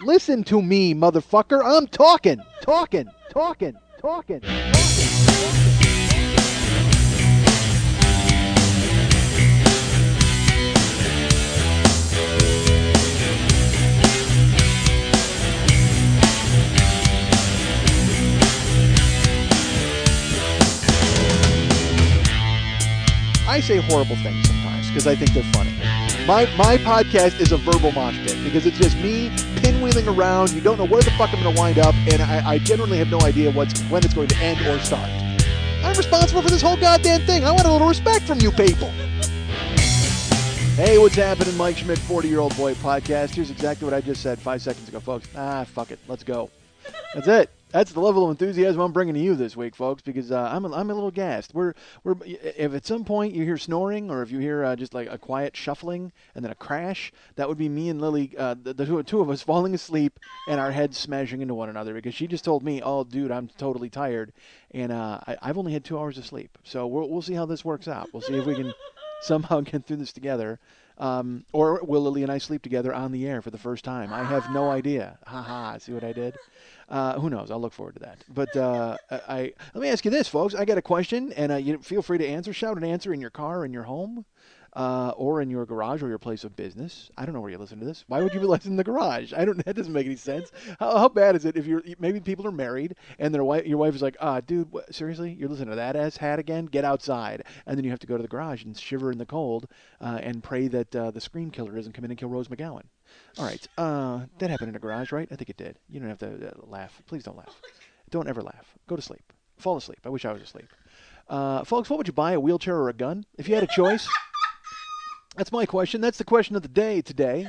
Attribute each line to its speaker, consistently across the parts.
Speaker 1: Listen to me, motherfucker. I'm talking. I say horrible things sometimes because I think they're funny. My podcast is a verbal mosh pit because it's just me pinwheeling around. You don't know where the fuck I'm going to wind up, and I generally have no idea when it's going to end or start. I'm responsible for this whole goddamn thing. I want a little respect from you people. Hey, what's happening? Mike Schmidt, 40-Year-Old Boy Podcast. Here's exactly what I just said 5 seconds ago, folks. Fuck it. Let's go. That's it. That's the level of enthusiasm I'm bringing to you this week, folks, because I'm a little gassed. If at some point you hear snoring or if you hear just like a quiet shuffling and then a crash, that would be me and Lily, the two of us falling asleep and our heads smashing into one another because she just told me, oh, dude, I'm totally tired, and I've only had 2 hours of sleep. So we'll see how this works out. We'll see if we can somehow get through this together. Or will Lily and I sleep together on the air for the first time? I have no idea. See what I did? Who knows? I'll look forward to that. But let me ask you this, folks. I got a question, and you feel free to answer. Shout an answer in your car, in your home, or in your garage or your place of business. I don't know where you listen to this. Why would you listen in the garage? That doesn't make any sense. How bad is it if maybe people are married and your wife is like, dude, seriously, you're listening to that ass hat again? Get outside. And then you have to go to the garage and shiver in the cold and pray that the scream killer doesn't come in and kill Rose McGowan. All right. That happened in a garage, right? I think it did. You don't have to laugh. Please don't laugh. Don't ever laugh. Go to sleep. Fall asleep. I wish I was asleep. Folks, what would you buy, a wheelchair or a gun? If you had a choice. That's my question. That's the question of the day today.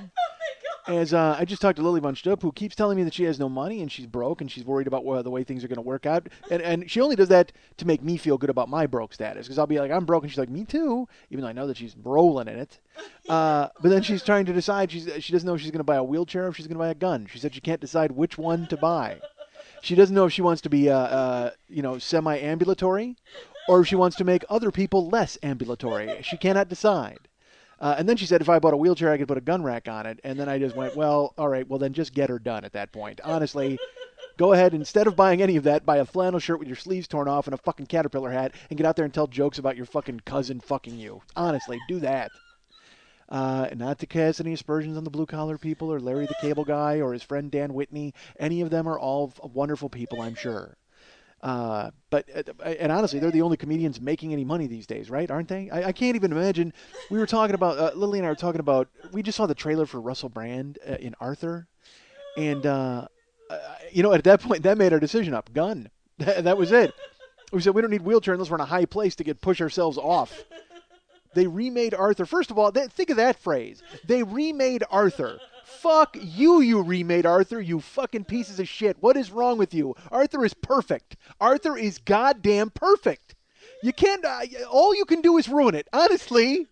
Speaker 1: As I just talked to Lily Von Stupp, who keeps telling me that she has no money and she's broke and she's worried about the way things are going to work out. And she only does that to make me feel good about my broke status. Because I'll be like, I'm broke. And she's like, me too. Even though I know that she's rolling in it. But then she's trying to decide. She doesn't know if she's going to buy a wheelchair or if she's going to buy a gun. She said she can't decide which one to buy. She doesn't know if she wants to be semi-ambulatory or if she wants to make other people less ambulatory. She cannot decide. And then she said if I bought a wheelchair, I could put a gun rack on it. And then I just went, well, all right, well, then just get her done at that point. Honestly, go ahead. Instead of buying any of that, buy a flannel shirt with your sleeves torn off and a fucking caterpillar hat and get out there and tell jokes about your fucking cousin fucking you. Honestly, do that. Not to cast any aspersions on the blue-collar people or Larry the Cable Guy or his friend Dan Whitney. Any of them are all wonderful people, I'm sure. But honestly, they're the only comedians making any money these days, right? Aren't they? I can't even imagine. We were talking about, Lily and I were talking about, we just saw the trailer for Russell Brand in Arthur. And, at that point, that made our decision up. Gun. That was it. We said we don't need wheelchair unless we're in a high place to push ourselves off. They remade Arthur. First of all, think of that phrase. They remade Arthur. Fuck you, you remade Arthur, you fucking pieces of shit. What is wrong with you? Arthur is perfect. Arthur is goddamn perfect. You can't, all you can do is ruin it. Honestly,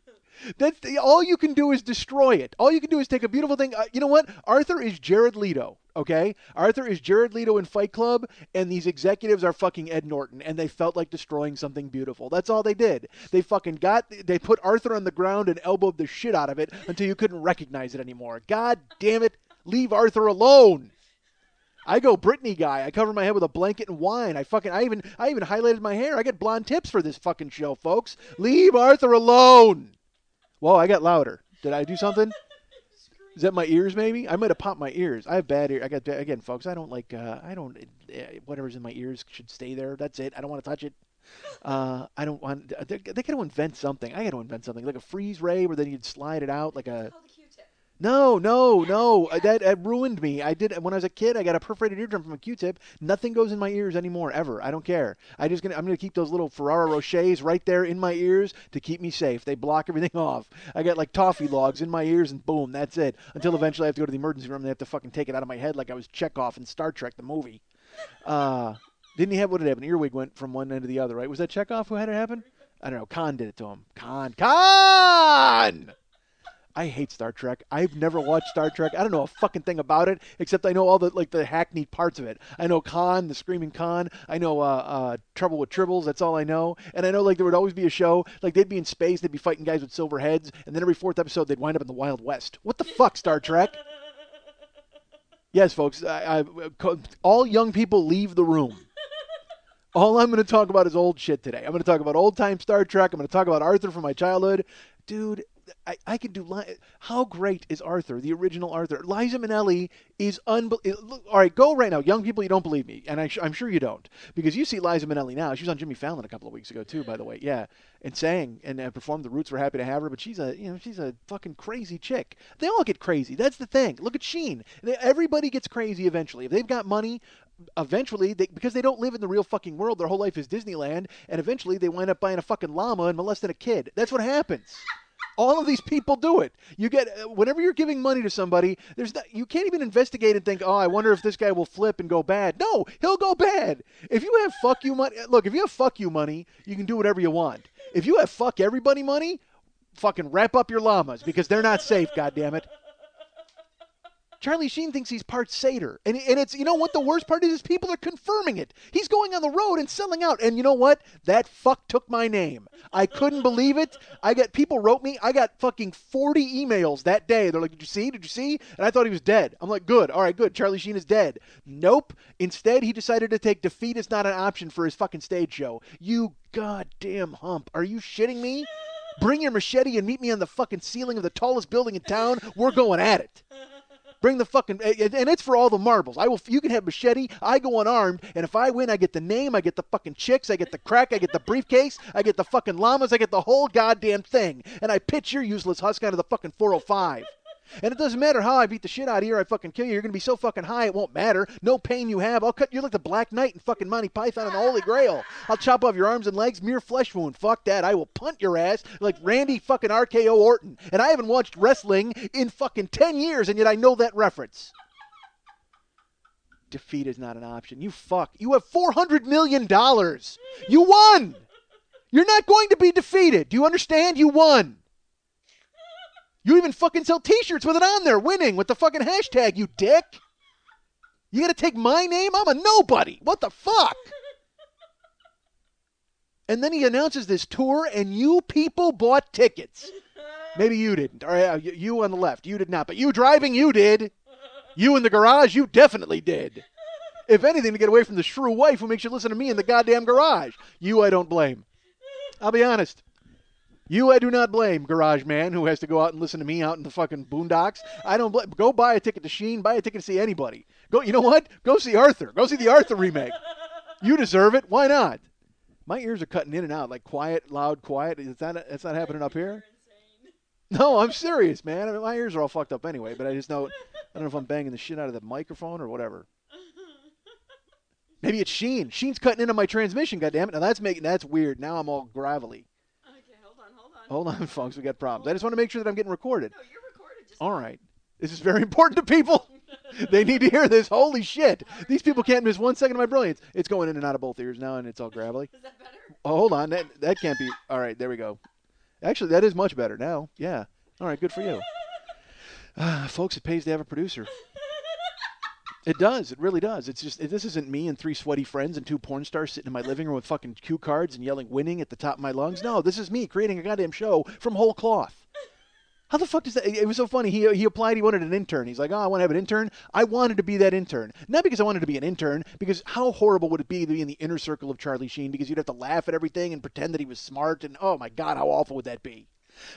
Speaker 1: all you can do is destroy it. All you can do is take a beautiful thing. You know what? Arthur is Jared Leto, okay? Arthur is Jared Leto in Fight Club, and these executives are fucking Ed Norton, and they felt like destroying something beautiful. That's all they did. They put Arthur on the ground and elbowed the shit out of it until you couldn't recognize it anymore. God damn it. Leave Arthur alone. I go Britney guy. I cover my head with a blanket and wine. I even highlighted my hair. I get blonde tips for this fucking show, folks. Leave Arthur alone. Whoa, I got louder. Did I do something? Is that my ears, maybe? I might have popped my ears. I have bad ears. Again, folks, I don't like, whatever's in my ears should stay there. That's it. I don't want to touch it. I don't want, they got to invent something. I got to invent something. Like a freeze ray where then you'd slide it out like a... No. That ruined me. I did when I was a kid. I got a perforated eardrum from a Q-tip. Nothing goes in my ears anymore, ever. I don't care. I'm gonna keep those little Ferrero Rochers right there in my ears to keep me safe. They block everything off. I got like toffee logs in my ears, and boom, that's it. Until eventually I have to go to the emergency room and they have to fucking take it out of my head like I was Chekhov in Star Trek the movie. Didn't he have what did happen? Earwig went from one end to the other, right? Was that Chekhov who had it happen? I don't know. Khan did it to him. Khan. I hate Star Trek. I've never watched Star Trek. I don't know a fucking thing about it, except I know all the hackneyed parts of it. I know Khan, the screaming Khan. I know Trouble with Tribbles. That's all I know. And I know there would always be a show, they'd be in space, they'd be fighting guys with silver heads, and then every fourth episode they'd wind up in the Wild West. What the fuck, Star Trek? Yes, folks. All young people leave the room. All I'm going to talk about is old shit today. I'm going to talk about old-time Star Trek. I'm going to talk about Arthur from my childhood. Dude, I can do... How great is Arthur, the original Arthur? Liza Minnelli is unbelievable. All right, go right now. Young people, you don't believe me, and I'm sure you don't. Because you see Liza Minnelli now. She was on Jimmy Fallon a couple of weeks ago, too, by the way. Yeah, and sang and performed The Roots. We're happy to have her, but she's a fucking crazy chick. They all get crazy. That's the thing. Look at Sheen. Everybody gets crazy eventually. If they've got money... Eventually, because they don't live in the real fucking world, their whole life is Disneyland, and eventually they wind up buying a fucking llama and molesting a kid. That's what happens. All of these people do it. You get whenever you're giving money to somebody, you can't even investigate and think, oh, I wonder if this guy will flip and go bad. No, he'll go bad. If you have fuck you money, look, if you have fuck you money, you can do whatever you want. If you have fuck everybody money, fucking wrap up your llamas because they're not safe. Goddammit. Charlie Sheen thinks he's part satyr. And it's, you know what the worst part is people are confirming it. He's going on the road and selling out. And you know what? That fuck took my name. I couldn't believe it. People wrote me. I got fucking 40 emails that day. They're like, did you see? Did you see? And I thought he was dead. I'm like, good. All right, good. Charlie Sheen is dead. Nope. Instead, he decided to take defeat as not an option for his fucking stage show. You goddamn hump. Are you shitting me? Bring your machete and meet me on the fucking ceiling of the tallest building in town. We're going at it. Bring the fucking, and it's for all the marbles. You can have machete, I go unarmed, and if I win, I get the name, I get the fucking chicks, I get the crack, I get the briefcase, I get the fucking llamas, I get the whole goddamn thing. And I pitch your useless husk onto the fucking 405. And it doesn't matter how I beat the shit out of you or I fucking kill you. You're going to be so fucking high it won't matter. No pain you have. I'll cut you like the Black Knight and fucking Monty Python and the Holy Grail. I'll chop off your arms and legs, mere flesh wound. Fuck that. I will punt your ass like Randy fucking RKO Orton. And I haven't watched wrestling in fucking 10 years, and yet I know that reference. Defeat is not an option. You fuck. You have $400 million. You won. You're not going to be defeated. Do you understand? You won. You even fucking sell t-shirts with it on there, winning, with the fucking hashtag, you dick. You gotta take my name? I'm a nobody. What the fuck? And then he announces this tour, and you people bought tickets. Maybe you didn't. All right, you on the left, you did not. But you driving, you did. You in the garage, you definitely did. If anything, to get away from the shrew wife who makes you listen to me in the goddamn garage. You I don't blame. I'll be honest. You I do not blame, garage man, who has to go out and listen to me out in the fucking boondocks. I don't blame. Go buy a ticket to Sheen. Buy a ticket to see anybody. Go. You know what? Go see Arthur. Go see the Arthur remake. You deserve it. Why not? My ears are cutting in and out, like quiet, loud, quiet. It's not happening up here? No, I'm serious, man. I mean, my ears are all fucked up anyway, but I just know, I don't know if I'm banging the shit out of the microphone or whatever. Maybe it's Sheen. Sheen's cutting into my transmission, goddammit. Now that's weird. Now I'm all gravelly. Hold on, folks. We got problems. I just want to make sure that I'm getting recorded. No, you're recorded. All right. This is very important to people. They need to hear this. Holy shit. These people can't miss 1 second of my brilliance. It's going in and out of both ears now, and it's all gravelly. Is that better? Oh, hold on. That can't be. All right, there we go. Actually, that is much better now. Yeah. All right, good for you. Folks, it pays to have a producer. It does. It really does. It's just, this isn't me and 3 sweaty friends and 2 porn stars sitting in my living room with fucking cue cards and yelling winning at the top of my lungs. No, this is me creating a goddamn show from whole cloth. How the fuck does that? It was so funny. He applied. He wanted an intern. He's like, oh, I want to have an intern. I wanted to be that intern. Not because I wanted to be an intern, because how horrible would it be to be in the inner circle of Charlie Sheen, because you'd have to laugh at everything and pretend that he was smart, and oh my God, how awful would that be?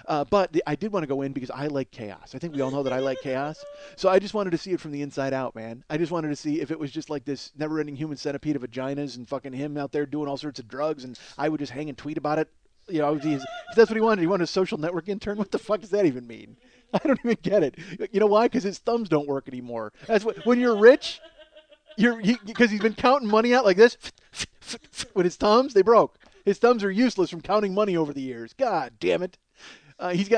Speaker 1: But I did want to go in because I like chaos. I think we all know that I like chaos. So I just wanted to see it from the inside out, man. I just wanted to see if it was just like this never-ending human centipede of vaginas and fucking him out there doing all sorts of drugs, and I would just hang and tweet about it. You know, if that's what he wanted. He wanted a social network intern. What the fuck does that even mean? I don't even get it. You know why? Because his thumbs don't work anymore. That's what, when you're rich, because he's been counting money out like this with his thumbs. They broke. His thumbs are useless from counting money over the years. God damn it. He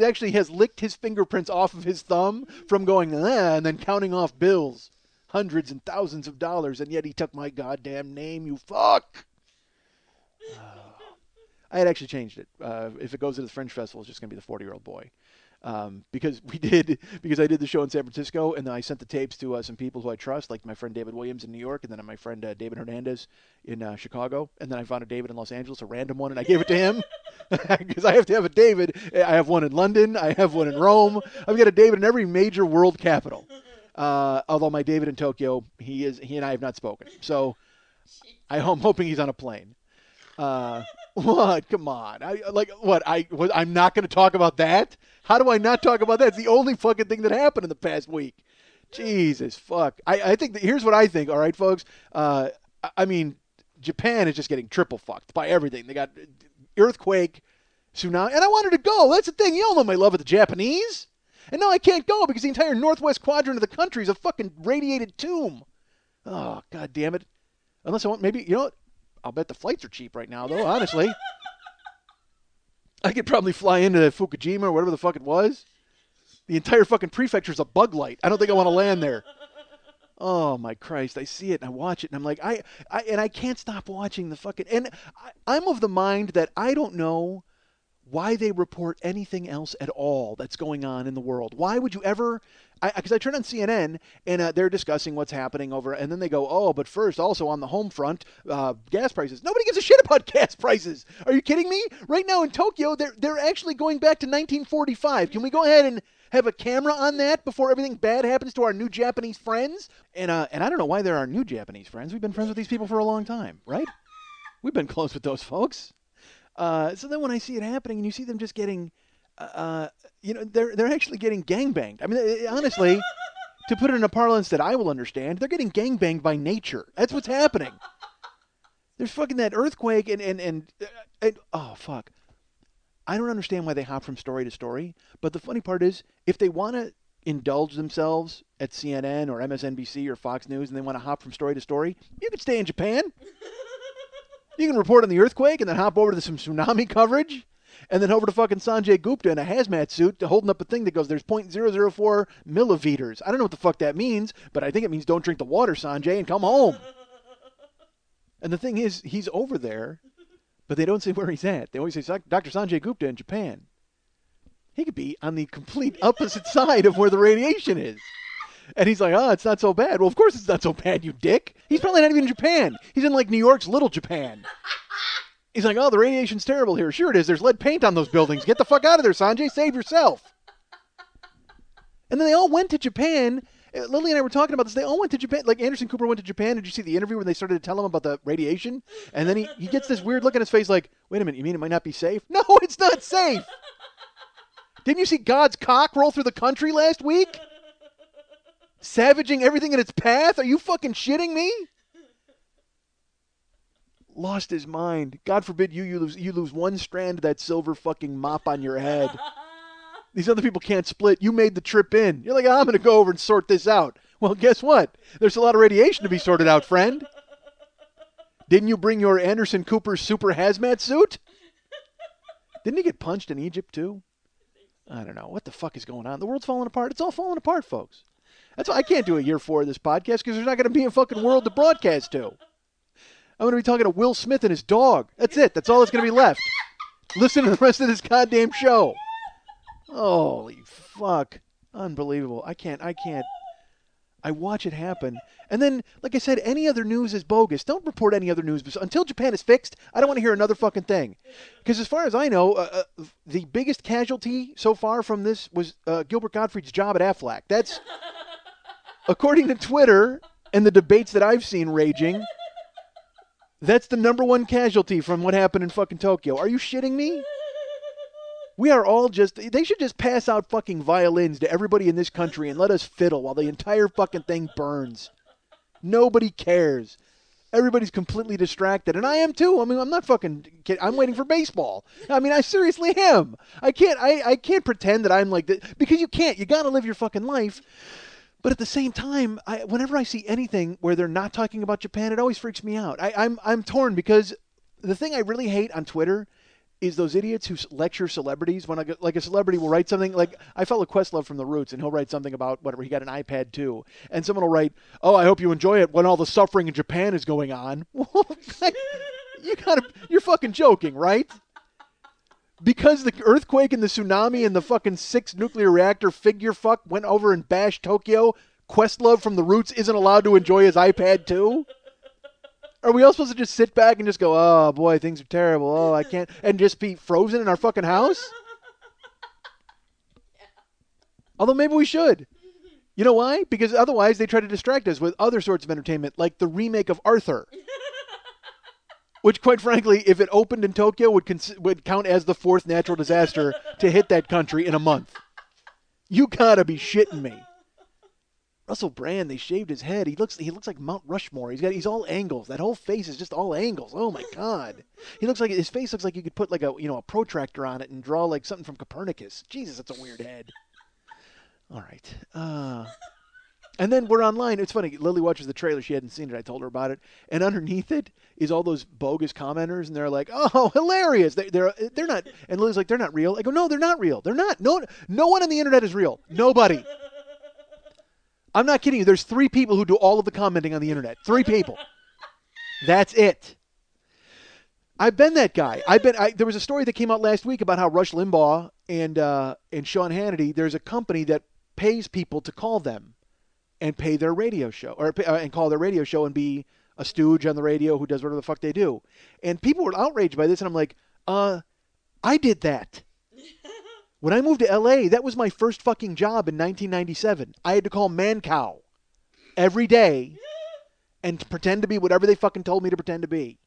Speaker 1: actually has licked his fingerprints off of his thumb from going and then counting off bills, hundreds and thousands of dollars, and yet he took my goddamn name. You fuck. I had actually changed it. If it goes to the Fringe Festival, it's just going to be the 40-year-old boy. Because I did the show in San Francisco, and then I sent the tapes to some people who I trust, like my friend David Williams in New York, and then my friend David Hernandez in Chicago, and then I found a David in Los Angeles, a random one, and I gave it to him because I have to have a David. I have one in London. I have one in Rome. I've got a David in every major world capital. Although my David in Tokyo, he and I have not spoken. So I'm hoping he's on a plane. What? Come on. I'm not going to talk about that? How do I not talk about that? It's the only fucking thing that happened in the past week. Jesus, fuck. I think here's what I think, all right, folks? I mean, Japan is just getting triple fucked by everything. They got earthquake, tsunami, and I wanted to go. That's the thing. You all know my love of the Japanese. And now I can't go because the entire northwest quadrant of the country is a fucking radiated tomb. Oh, God damn it. Unless I want, maybe, you know what? I'll bet the flights are cheap right now, though, honestly. I could probably fly into Fukushima or whatever the fuck it was. The entire fucking prefecture is a bug light. I don't think I want to land there. Oh, my Christ. I see it and I watch it and I'm like, I can't stop watching the fucking, and I'm of the mind that I don't know why they report anything else at all that's going on in the world. Why would you ever, because I turn on CNN and they're discussing what's happening over, and then they go, oh, but first, also on the home front, gas prices. Nobody gives a shit about gas prices. Are you kidding me? Right now in Tokyo, they're actually going back to 1945. Can we go ahead and have a camera on that before everything bad happens to our new Japanese friends? And I don't know why they're our new Japanese friends. We've been friends with these people for a long time, right? We've been close with those folks. So then when I see it happening and you see them just getting, they're actually getting gangbanged. I mean, honestly, to put it in a parlance that I will understand, they're getting gangbanged by nature. That's what's happening. There's fucking that earthquake and oh, fuck. I don't understand why they hop from story to story. But the funny part is, if they want to indulge themselves at CNN or MSNBC or Fox News and they want to hop from story to story, you can stay in Japan. You can report on the earthquake and then hop over to some tsunami coverage and then over to fucking Sanjay Gupta in a hazmat suit holding up a thing that goes, there's 0.004 milliliters. I don't know what the fuck that means, but I think it means don't drink the water, Sanjay, and come home. And the thing is, he's over there, but they don't say where he's at. They always say Dr. Sanjay Gupta in Japan. He could be on the complete opposite side of where the radiation is. And he's like, oh, it's not so bad. Well, of course it's not so bad, you dick. He's probably not even in Japan. He's in, like, New York's Little Japan. He's like, oh, the radiation's terrible here. Sure it is. There's lead paint on those buildings. Get the fuck out of there, Sanjay. Save yourself. And then they all went to Japan. Lily and I were talking about this. They all went to Japan. Like, Anderson Cooper went to Japan. Did you see the interview when they started to tell him about the radiation? And then he gets this weird look on his face like, wait a minute, you mean it might not be safe? No, it's not safe. Didn't you see God's cock roll through the country last week? Savaging everything in its path? Are you fucking shitting me? Lost his mind. God forbid you lose one strand of that silver fucking mop on your head. These other people can't split. You made the trip in. You're like, I'm going to go over and sort this out. Well, guess what? There's a lot of radiation to be sorted out, friend. Didn't you bring your Anderson Cooper super hazmat suit? Didn't he get punched in Egypt too? I don't know. What the fuck is going on? The world's falling apart. It's all falling apart, folks. That's why I can't do a year 4 of this podcast, because there's not going to be a fucking world to broadcast to. I'm going to be talking to Will Smith and his dog. That's it. That's all that's going to be left. Listen to the rest of this goddamn show. Holy fuck. Unbelievable. I can't. I watch it happen. And then, like I said, any other news is bogus. Don't report any other news. Until Japan is fixed, I don't want to hear another fucking thing. Because as far as I know, the biggest casualty so far from this was Gilbert Gottfried's job at Aflac. That's... According to Twitter and the debates that I've seen raging, that's the number one casualty from what happened in fucking Tokyo. Are you shitting me? We are all they should just pass out fucking violins to everybody in this country and let us fiddle while the entire fucking thing burns. Nobody cares. Everybody's completely distracted, and I am too. I mean, I'm not fucking kidding. I'm waiting for baseball. I mean, I seriously am. I can't pretend that I'm like this, because you can't. You gotta live your fucking life. But at the same time, whenever I see anything where they're not talking about Japan, it always freaks me out. I'm torn, because the thing I really hate on Twitter is those idiots who lecture celebrities. When a celebrity will write something, like I follow Questlove from The Roots, and he'll write something about whatever, he got an iPad too, and someone will write, "Oh, I hope you enjoy it when all the suffering in Japan is going on." You're fucking joking, right? Because the earthquake and the tsunami and the fucking 6 nuclear reactor figure fuck went over and bashed Tokyo, Questlove from The Roots isn't allowed to enjoy his iPad too? Are we all supposed to just sit back and just go, oh boy, things are terrible, oh I can't, and just be frozen in our fucking house? Yeah. Although maybe we should. You know why? Because otherwise they try to distract us with other sorts of entertainment, like the remake of Arthur, which, quite frankly, if it opened in Tokyo, would count as the fourth natural disaster to hit that country in a month. You gotta be shitting me. Russell Brand, they shaved his head. He looks like Mount Rushmore. He's all angles. That whole face is just all angles. Oh my God. His face looks like you could put like a protractor on it and draw like something from Copernicus. Jesus, that's a weird head. All right. And then we're online. It's funny. Lily watches the trailer. She hadn't seen it. I told her about it. And underneath it is all those bogus commenters, and they're like, "Oh, hilarious! They're not." And Lily's like, "They're not real." I go, "No, they're not real. They're not. No one on the internet is real. Nobody." I'm not kidding you. There's 3 people who do all of the commenting on the internet. 3 people. That's it. I've been that guy. There was a story that came out last week about how Rush Limbaugh and Sean Hannity, there's a company that pays people to call them and pay their radio show, and call their radio show and be a stooge on the radio who does whatever the fuck they do. And people were outraged by this, and I'm like, I did that. When I moved to L.A., that was my first fucking job in 1997. I had to call Mancow every day and pretend to be whatever they fucking told me to pretend to be.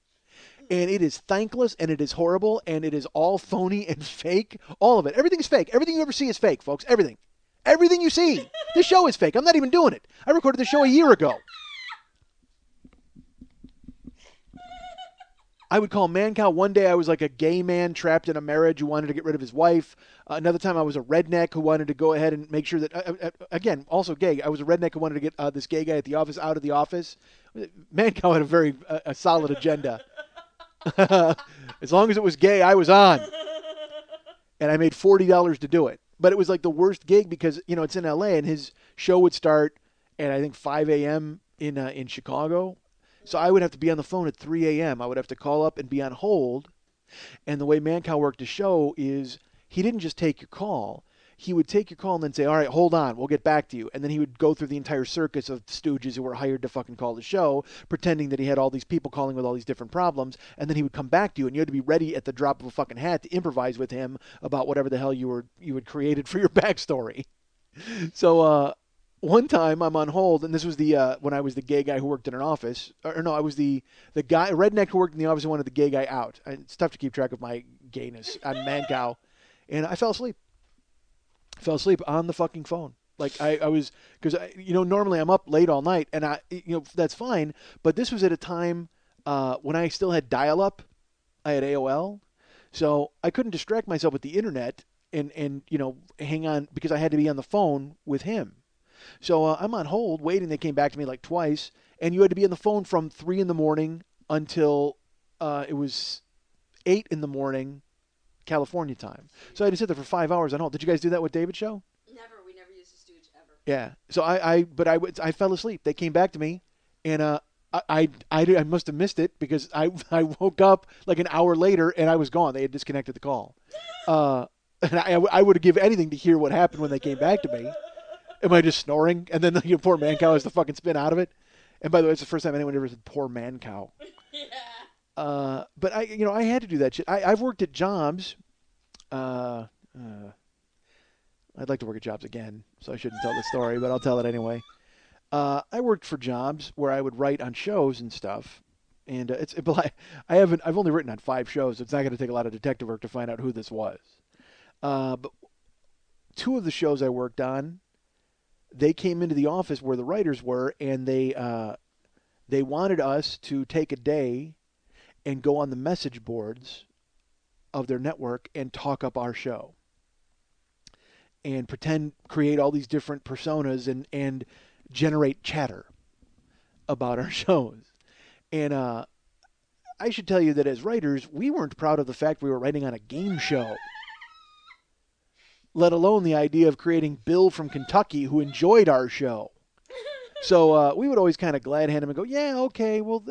Speaker 1: And it is thankless, and it is horrible, and it is all phony and fake. All of it. Everything is fake. Everything you ever see is fake, folks. Everything. Everything you see. This show is fake. I'm not even doing it. I recorded the show a year ago. I would call Mancow. One day I was like a gay man trapped in a marriage who wanted to get rid of his wife. Another time I was a redneck who wanted to go ahead and make sure that, again, also gay. I was a redneck who wanted to get this gay guy at the office out of the office. Mancow had a very solid agenda. As long as it was gay, I was on. And I made $40 to do it. But it was like the worst gig because, it's in L.A. and his show would start at, I think, 5 a.m. in Chicago. So I would have to be on the phone at 3 a.m. I would have to call up and be on hold. And the way Mancow worked his show is he didn't just take your call. He would take your call and then say, all right, hold on, we'll get back to you. And then he would go through the entire circus of stooges who were hired to fucking call the show, pretending that he had all these people calling with all these different problems. And then he would come back to you, and you had to be ready at the drop of a fucking hat to improvise with him about whatever the hell you had created for your backstory. So one time I'm on hold, and this was the when I was the gay guy who worked in an office. Or no, I was the guy, redneck who worked in the office and wanted the gay guy out. It's tough to keep track of my gayness. I'm Mancow. And I fell asleep. Fell asleep on the fucking phone. Like I was, because normally I'm up late all night, and that's fine. But this was at a time when I still had dial-up. I had AOL, so I couldn't distract myself with the internet and hang on because I had to be on the phone with him. So I'm on hold waiting. They came back to me like twice, and you had to be on the phone from 3 a.m. until it was 8 a.m. California time. So I had to sit there for 5 hours on hold. Did you guys do that with David's show?
Speaker 2: Never. We never used a stooge ever.
Speaker 1: Yeah. So I fell asleep. They came back to me, and I must have missed it because I woke up like an hour later and I was gone. They had disconnected the call. And I would give anything to hear what happened when they came back to me. Am I just snoring? And then poor Mancow has to fucking spin out of it. And by the way, it's the first time anyone ever said poor Mancow.
Speaker 2: Yeah.
Speaker 1: But I had to do that shit. I've worked at jobs. I'd like to work at jobs again, so I shouldn't tell the story, but I'll tell it anyway. I worked for jobs where I would write on shows and stuff, and I've only written on 5 shows. So it's not going to take a lot of detective work to find out who this was. But 2 of the shows I worked on, they came into the office where the writers were, and they wanted us to take a day and go on the message boards of their network and talk up our show and create all these different personas and generate chatter about our shows. And I should tell you that as writers, we weren't proud of the fact we were writing on a game show, let alone the idea of creating Bill from Kentucky who enjoyed our show. So we would always kind of glad hand him and go, yeah, okay, well,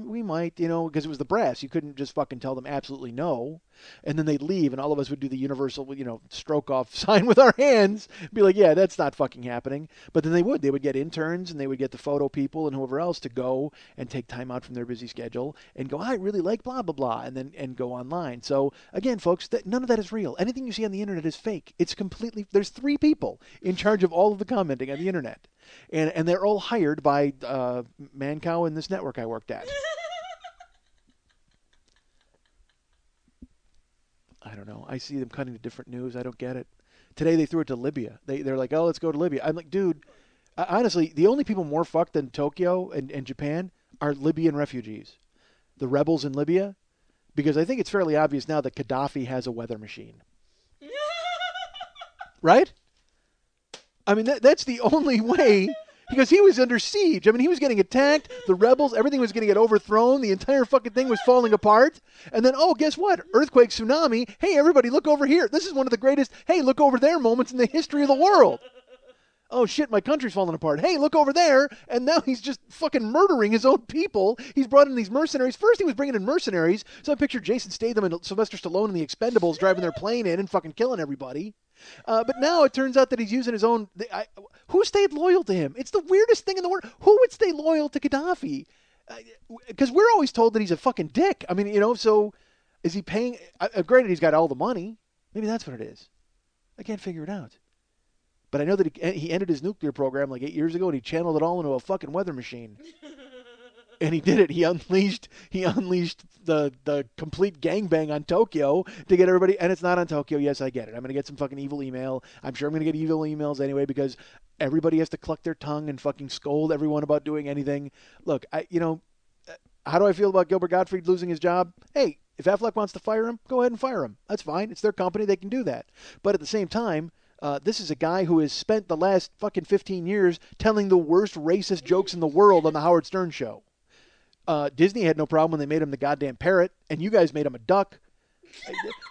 Speaker 1: we might, because it was the brass. You couldn't just fucking tell them absolutely no. And then they'd leave, and all of us would do the universal, stroke off sign with our hands, be like, yeah, that's not fucking happening. But then they would get interns, and they would get the photo people and whoever else to go and take time out from their busy schedule and go, I really like blah blah blah, and go online. So again, folks, none of that is real. Anything you see on the internet is fake. It's completely. There's 3 people in charge of all of the commenting on the internet, and they're all hired by Mancow and this network I worked at. I don't know. I see them cutting to different news. I don't get it. Today they threw it to Libya. They're like, oh, let's go to Libya. I'm like, dude, honestly, the only people more fucked than Tokyo and Japan are Libyan refugees, the rebels in Libya, because I think it's fairly obvious now that Gaddafi has a weather machine. Right? I mean, that's the only way, because he was under siege. I mean, he was getting attacked, the rebels, everything was going to get overthrown, the entire fucking thing was falling apart, and then, oh, guess what? Earthquake, tsunami, hey, everybody, look over here. This is one of the greatest, hey, look over there moments in the history of the world. Oh, shit, my country's falling apart. Hey, look over there. And now he's just fucking murdering his own people. He's brought in these mercenaries. First, he was bringing in mercenaries. So I pictured Jason Statham and Sylvester Stallone in the Expendables driving their plane in and fucking killing everybody. But now it turns out that he's using his own... who stayed loyal to him? It's the weirdest thing in the world. Who would stay loyal to Gaddafi? Because we're always told that he's a fucking dick. I mean, so is he paying... granted, he's got all the money. Maybe that's what it is. I can't figure it out. But I know that he ended his nuclear program like 8 years ago, and he channeled it all into a fucking weather machine. And he did it. He unleashed the complete gangbang on Tokyo to get everybody. And it's not on Tokyo. Yes, I get it. I'm going to get some fucking evil email. I'm sure I'm going to get evil emails anyway because everybody has to cluck their tongue and fucking scold everyone about doing anything. Look, how do I feel about Gilbert Gottfried losing his job? Hey, if Affleck wants to fire him, go ahead and fire him. That's fine. It's their company. They can do that. But at the same time, this is a guy who has spent the last fucking 15 years telling the worst racist jokes in the world on the Howard Stern show. Disney had no problem when they made him the goddamn parrot, and you guys made him a duck.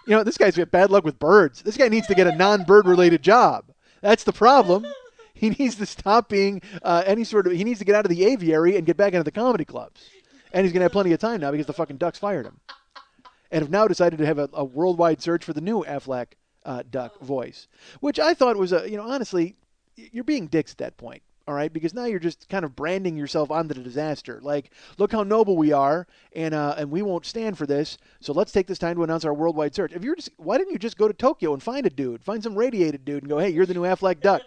Speaker 1: This guy's got bad luck with birds. This guy needs to get a non-bird related job. That's the problem. He needs to stop being he needs to get out of the aviary and get back into the comedy clubs. And he's going to have plenty of time now because the fucking ducks fired him. And have now decided to have a worldwide search for the new Affleck duck voice, which I thought was honestly, you're being dicks at that point, all right? Because now you're just kind of branding yourself onto the disaster. Like, look how noble we are, and we won't stand for this. So let's take this time to announce our worldwide search. Why didn't you just go to Tokyo and find some radiated dude, and go, hey, you're the new Affleck duck.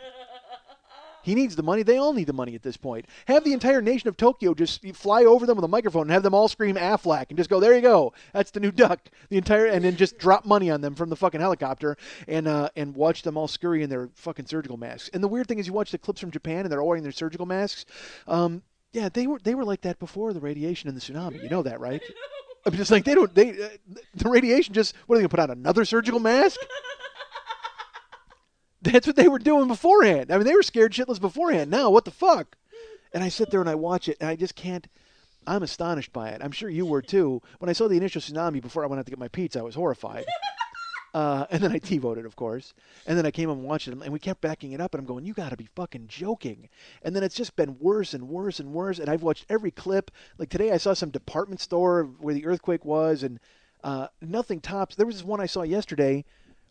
Speaker 1: He needs the money. They all need the money at this point. Have the entire nation of Tokyo just fly over them with a microphone and have them all scream Affleck and just go, there you go. That's the new duck. And then just drop money on them from the fucking helicopter and watch them all scurry in their fucking surgical masks. And the weird thing is you watch the clips from Japan and they're all wearing their surgical masks. Yeah, they were like that before the radiation and the tsunami. You know that, right? I'm just like, the radiation just, what are they going to put on, another surgical mask? That's what they were doing beforehand. I mean, they were scared shitless beforehand. Now, what the fuck? And I sit there and I watch it, and I just can't. I'm astonished by it. I'm sure you were too. When I saw the initial tsunami before I went out to get my pizza, I was horrified. And then I TiVoed it, of course. And then I came and watched it, and we kept backing it up, and I'm going, you got to be fucking joking. And then it's just been worse and worse and worse, and I've watched every clip. Like today I saw some department store where the earthquake was, and nothing tops. There was this one I saw yesterday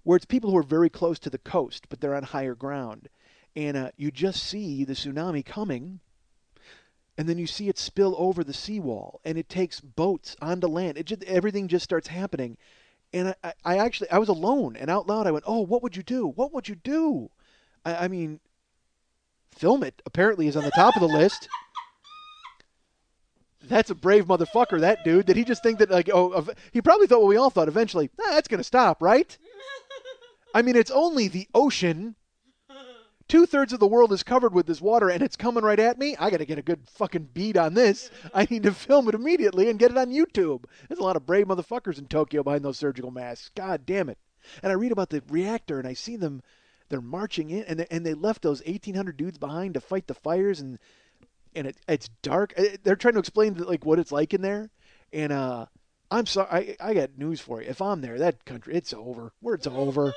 Speaker 1: where it's people who are very close to the coast, but they're on higher ground. And you just see the tsunami coming, and then you see it spill over the seawall, and it takes boats onto land. Everything just starts happening. And I was alone, and out loud I went, oh, what would you do? What would you do? I mean, film it, apparently, is on the top of the list. That's a brave motherfucker, that dude. Did he just think that, he probably thought what we all thought eventually, that's going to stop, right? I mean, it's only the ocean. 2/3 of the world is covered with this water, and it's coming right at me. I got to get a good fucking beat on this. I need to film it immediately and get it on YouTube. There's a lot of brave motherfuckers in Tokyo behind those surgical masks. God damn it. And I read about the reactor, and I see them. They're marching in, and they left those 1,800 dudes behind to fight the fires, and it's dark. They're trying to explain what it's like in there, and I'm sorry. I got news for you. If I'm there, that country, it's over. It's over.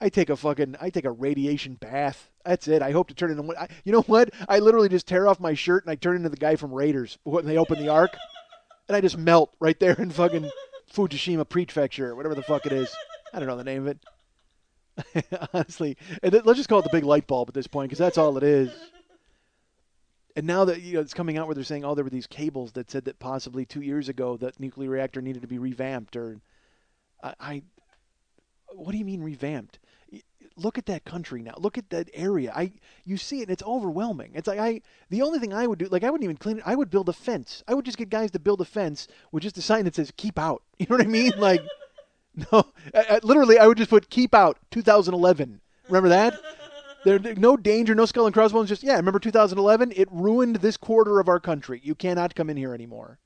Speaker 1: I take a radiation bath. That's it. I hope to turn into, you know what? I literally just tear off my shirt and I turn into the guy from Raiders when they open the Ark, and I just melt right there and fucking Fukushima Prefecture, whatever the fuck it is. I don't know the name of it. Honestly, and let's just call it the big light bulb at this point because that's all it is. And now that it's coming out where they're saying, oh, there were these cables that said that possibly 2 years ago that nuclear reactor needed to be revamped, or what do you mean revamped? Look at that country now. Look at that area. You see it, and it's overwhelming. It's like the only thing I would do, like I wouldn't even clean it. I would build a fence. I would just get guys to build a fence with just a sign that says "Keep Out." You know what I mean? Like, no, literally, I would just put "Keep Out 2011." Remember that? There, no danger, no skull and crossbones. Just remember 2011? It ruined this quarter of our country. You cannot come in here anymore.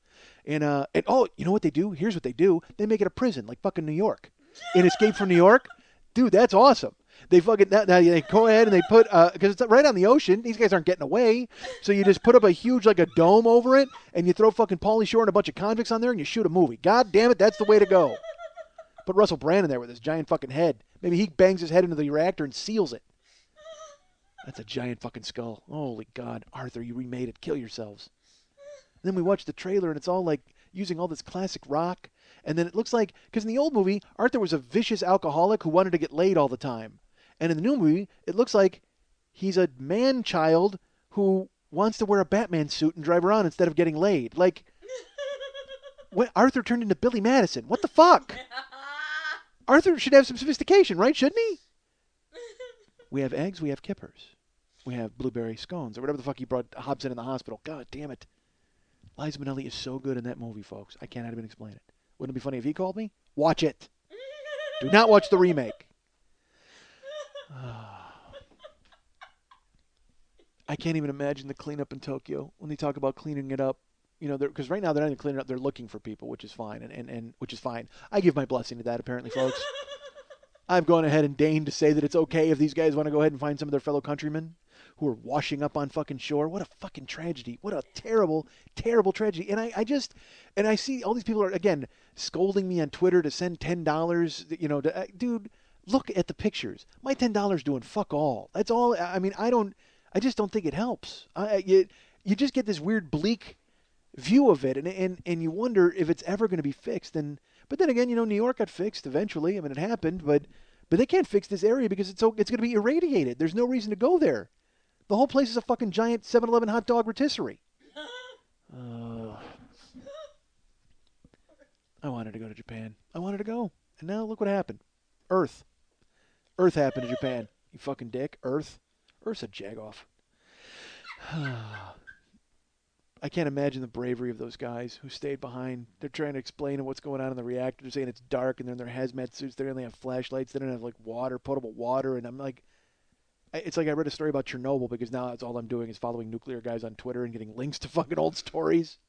Speaker 1: And oh, you know what they do? Here's what they do. They make it a prison, like fucking New York. In Escape from New York, dude, that's awesome. They fucking now they go ahead and they put because it's right on the ocean. These guys aren't getting away, so you just put up a huge like a dome over it, and you throw fucking Pauly Shore and a bunch of convicts on there, and you shoot a movie. God damn it, that's the way to go. Put Russell Brand in there with his giant fucking head. Maybe he bangs his head into the reactor and seals it. That's a giant fucking skull. Holy God, Arthur, you remade it. Kill yourselves. And then we watch the trailer, and it's all like using all this classic rock. And then it looks like, because in the old movie, Arthur was a vicious alcoholic who wanted to get laid all the time. And in the new movie, it looks like he's a man-child who wants to wear a Batman suit and drive around instead of getting laid. Like, when Arthur turned into Billy Madison. What the fuck? Arthur should have some sophistication, right? Shouldn't he? We have eggs, we have kippers. We have blueberry scones, or whatever the fuck he brought Hobson in the hospital. God damn it. Liza Minnelli is so good in that movie, folks. I cannot even explain it. Wouldn't it be funny if he called me? Watch it. Do not watch the remake. I can't even imagine the cleanup in Tokyo when they talk about cleaning it up. Because right now they're not even cleaning it up. They're looking for people, which is fine, and which is fine. I give my blessing to that, apparently, folks. I've gone ahead and deigned to say that it's okay if these guys want to go ahead and find some of their fellow countrymen who are washing up on fucking shore. What a fucking tragedy. What a terrible, terrible tragedy. And I see all these people are, again, scolding me on Twitter to send $10, dude, look at the pictures. My $10 doing fuck all. That's all. I mean, I just don't think it helps. You just get this weird bleak view of it, and you wonder if it's ever going to be fixed. But then again, New York got fixed eventually. I mean, it happened, but they can't fix this area because it's going to be irradiated. There's no reason to go there. The whole place is a fucking giant 7-Eleven hot dog rotisserie. I wanted to go to Japan. I wanted to go. And now look what happened. Earth happened to Japan. You fucking dick. Earth's a Jagoff. I can't imagine the bravery of those guys who stayed behind. They're trying to explain what's going on in the reactor. They're saying it's dark, and they're in their hazmat suits. They only have flashlights. They don't have, like, water, potable water. And I'm like, it's like I read a story about Chernobyl because now that's all I'm doing is following nuclear guys on Twitter and getting links to fucking old stories.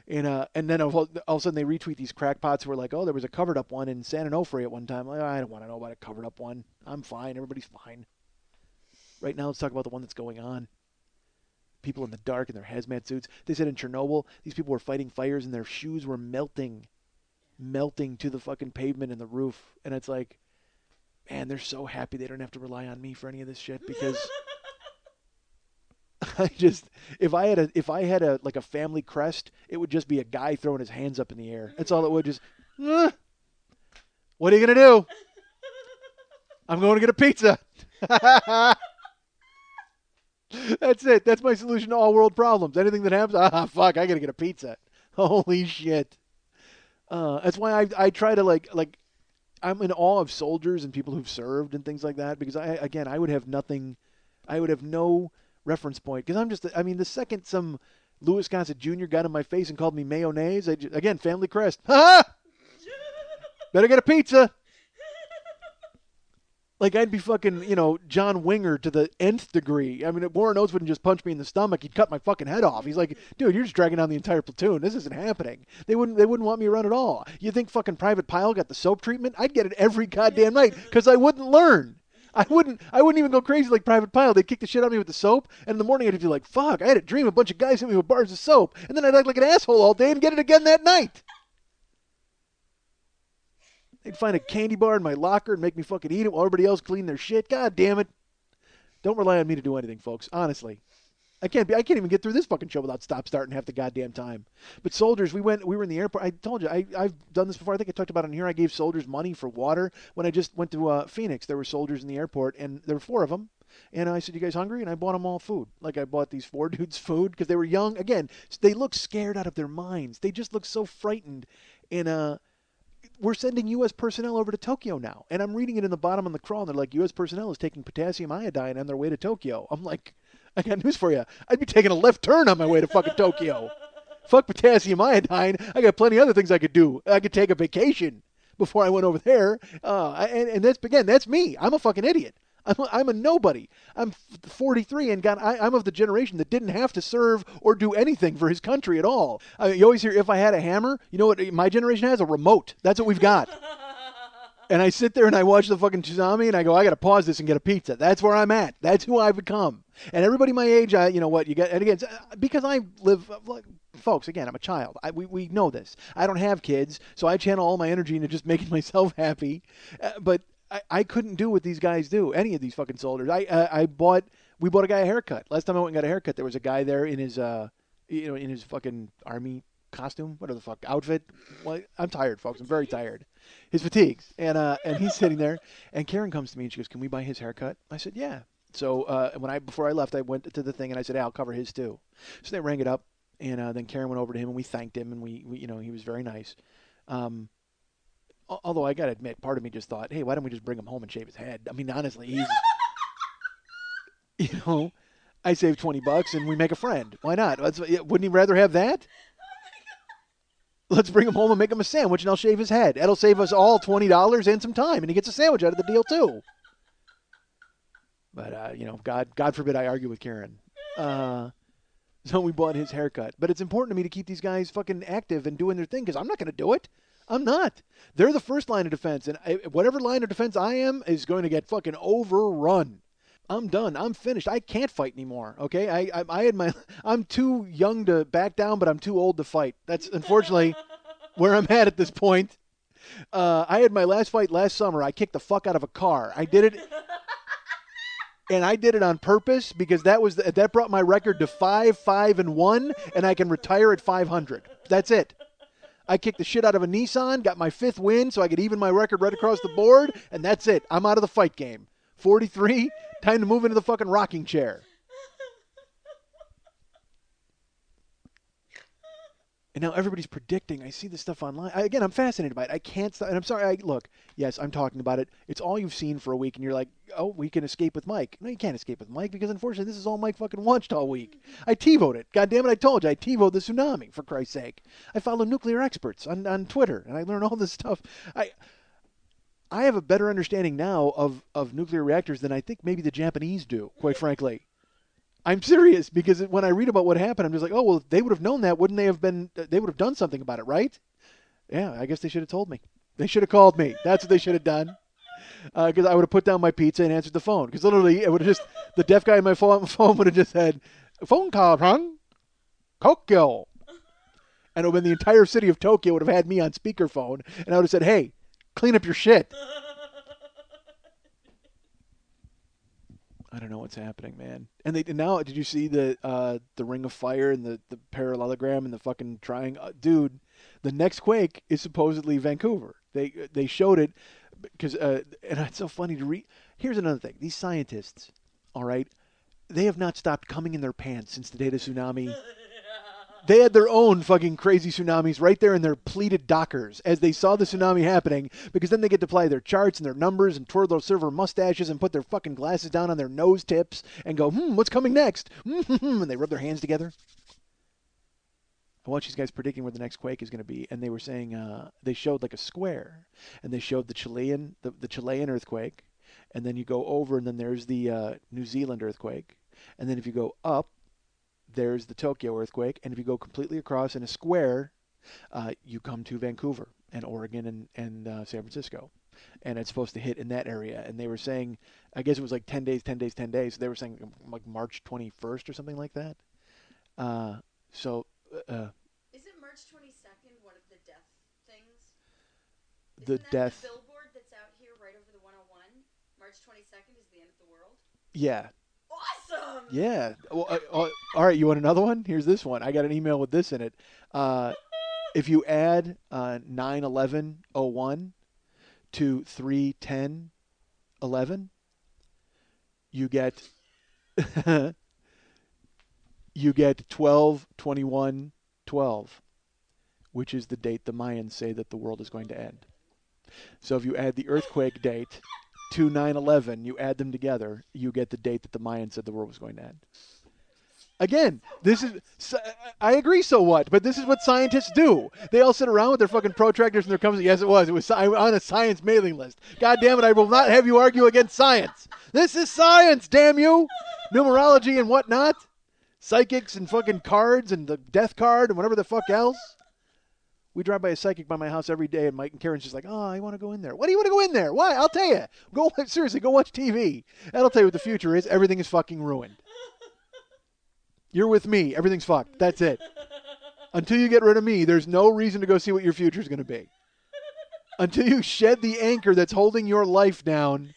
Speaker 1: And then all of a sudden they retweet these crackpots who are like, oh, there was a covered-up one in San Onofre at one time. Like, I don't want to know about a covered-up one. I'm fine. Everybody's fine. Right now, let's talk about the one that's going on. People in the dark in their hazmat suits. They said in Chernobyl, these people were fighting fires and their shoes were melting to the fucking pavement and the roof. And it's like, man, they're so happy they don't have to rely on me for any of this shit because if I had a like a family crest, it would just be a guy throwing his hands up in the air. That's all it would. Just, what are you gonna do? I'm going to get a pizza. That's it. That's my solution to all world problems. Anything that happens, fuck, I gotta get a pizza. Holy shit. That's why I try to like I'm in awe of soldiers and people who've served and things like that because I would have nothing. I would have no reference point because the second some Louis Gossett Jr. got in my face and called me mayonnaise, again, family crest. Ha! Better get a pizza. Like, I'd be fucking, John Winger to the nth degree. I mean, Warren Oates wouldn't just punch me in the stomach. He'd cut my fucking head off. He's like, dude, you're just dragging down the entire platoon. This isn't happening. They wouldn't want me around at all. You think fucking Private Pile got the soap treatment? I'd get it every goddamn night because I wouldn't learn. I wouldn't even go crazy like Private Pile. They'd kick the shit out of me with the soap, and in the morning I'd be like, fuck, I had a dream a bunch of guys hit me with bars of soap, and then I'd act like an asshole all day and get it again that night. They'd find a candy bar in my locker and make me fucking eat it while everybody else cleaned their shit. God damn it. Don't rely on me to do anything, folks. Honestly. I can't even get through this fucking show without stop starting half the goddamn time. But soldiers, we were in the airport. I told you, I've done this before. I think I talked about it on here. I gave soldiers money for water when I just went to Phoenix. There were soldiers in the airport, and there were four of them. And I said, "You guys hungry?" And I bought them all food. Like I bought these four dudes food because they were young. Again, they look scared out of their minds. They just look so frightened. And we're sending U.S. personnel over to Tokyo now. And I'm reading it in the bottom of the crawl, and they're like, U.S. personnel is taking potassium iodine on their way to Tokyo. I'm like, I got news for you. I'd be taking a left turn on my way to fucking Tokyo. Fuck potassium iodine. I got plenty of other things I could do. I could take a vacation before I went over there. And that's, again, that's me. I'm a fucking idiot. I'm a nobody. I'm 43 and I'm of the generation that didn't have to serve or do anything for his country at all. You always hear, if I had a hammer, you know what my generation has? A remote. That's what we've got. And I sit there and I watch the fucking tsunami and I go, I got to pause this and get a pizza. That's where I'm at. That's who I've become. And everybody my age, you know what, you get, and again, because I live, like, folks, again, I'm a child. We know this. I don't have kids, so I channel all my energy into just making myself happy. But I couldn't do what these guys do, any of these fucking soldiers. We bought a guy a haircut. Last time I went and got a haircut, there was a guy there in his, in his fucking army costume, whatever the fuck, outfit. Well, I'm tired, folks. I'm very tired. His fatigues. And he's sitting there, and Karen comes to me and she goes, "Can we buy his haircut?" I said, "Yeah." So before I left, I went to the thing and I said, "Hey, I'll cover his too." So they rang it up, and then Karen went over to him and we thanked him, and we he was very nice. Although I gotta admit, part of me just thought, hey, why don't we just bring him home and shave his head? I mean, honestly, he's, you know, I save $20 and we make a friend. Why not? Wouldn't he rather have that? Let's bring him home and make him a sandwich, and I'll shave his head. That'll save us all $20 and some time, and he gets a sandwich out of the deal too. But God forbid I argue with Karen. So we bought his haircut. But it's important to me to keep these guys fucking active and doing their thing because I'm not going to do it. I'm not. They're the first line of defense, and whatever line of defense I am is going to get fucking overrun. I'm done. I'm finished. I can't fight anymore. Okay, I had my. I'm too young to back down, but I'm too old to fight. That's unfortunately where I'm at this point. I had my last fight last summer. I kicked the fuck out of a car. I did it. And I did it on purpose because that brought my record to 5-5-1, and I can retire at 500. That's it. I kicked the shit out of a Nissan, got my 5th win, so I could even my record right across the board, and that's it. I'm out of the fight game. 43, time to move into the fucking rocking chair. And now everybody's predicting. I see this stuff online. Again, I'm fascinated by it. I can't stop. And I'm sorry. Look, yes, I'm talking about it. It's all you've seen for a week, and you're like, oh, we can escape with Mike. No, you can't escape with Mike because, unfortunately, this is all Mike fucking watched all week. I TiVoed it. God damn it, I told you. I TiVoed the tsunami, for Christ's sake. I follow nuclear experts on Twitter, and I learn all this stuff. I have a better understanding now of nuclear reactors than I think maybe the Japanese do, quite frankly. I'm serious because when I read about what happened, I'm just like, oh, well, if they would have known that, wouldn't they have been, they would have done something about it, right? Yeah, I guess they should have told me. They should have called me. That's what they should have done. Because I would have put down my pizza and answered the phone. Because literally, it would have just, the deaf guy on my phone would have just said, phone call from Tokyo. And it would have been the entire city of Tokyo would have had me on speakerphone. And I would have said, hey, clean up your shit. I don't know what's happening, man. And now, did you see the Ring of Fire and the parallelogram and the fucking triangle? Dude, the next quake is supposedly Vancouver. They showed it because and it's so funny to read. Here's another thing: these scientists, all right, they have not stopped coming in their pants since the day of the tsunami. They had their own fucking crazy tsunamis right there in their pleated dockers as they saw the tsunami happening, because then they get to play their charts and their numbers and twirl their silver mustaches and put their fucking glasses down on their nose tips and go, what's coming next? And they rub their hands together. I watched these guys predicting where the next quake is going to be, and they were saying they showed like a square, and they showed the Chilean earthquake, and then you go over, and then there's the New Zealand earthquake, and then if you go up, there's the Tokyo earthquake, and if you go completely across in a square, you come to Vancouver and Oregon and San Francisco, and it's supposed to hit in that area. And they were saying, I guess it was like 10 days, 10 days, 10 days. So they were saying like March 21st or something like that. So
Speaker 2: Isn't March 22nd one of the death things?
Speaker 1: the
Speaker 2: Isn't that
Speaker 1: death,
Speaker 2: the billboard that's out here right over the 101? March 22nd is the end of the world.
Speaker 1: yeah,
Speaker 2: Awesome! awesome.
Speaker 1: Yeah. Well, all right, you want another one? Here's this one. I got an email with this in it. Uh, if you add 9/11/01 to 3/10/11, you get you get 12/21/12, which is the date the Mayans say that the world is going to end. So if you add the earthquake date to 9/11, you add them together, you get the date that the Mayans said the world was going to end. Again, this is. I agree. So what? But this is what scientists do. They all sit around with their fucking protractors and their compasses. Yes, it was. It was on a science mailing list. God damn it! I will not have you argue against science. This is science. Damn you! Numerology and whatnot, psychics and fucking cards and the death card and whatever the fuck else. We drive by a psychic by my house every day, and Mike and Karen's just like, "Oh, I want to go in there. Why do you want to go in there? Why? I'll tell you. Go seriously. Go watch TV. That'll tell you what the future is. Everything is fucking ruined." You're with me. Everything's fucked. That's it. Until you get rid of me, there's no reason to go see what your future is going to be. Until you shed the anchor that's holding your life down,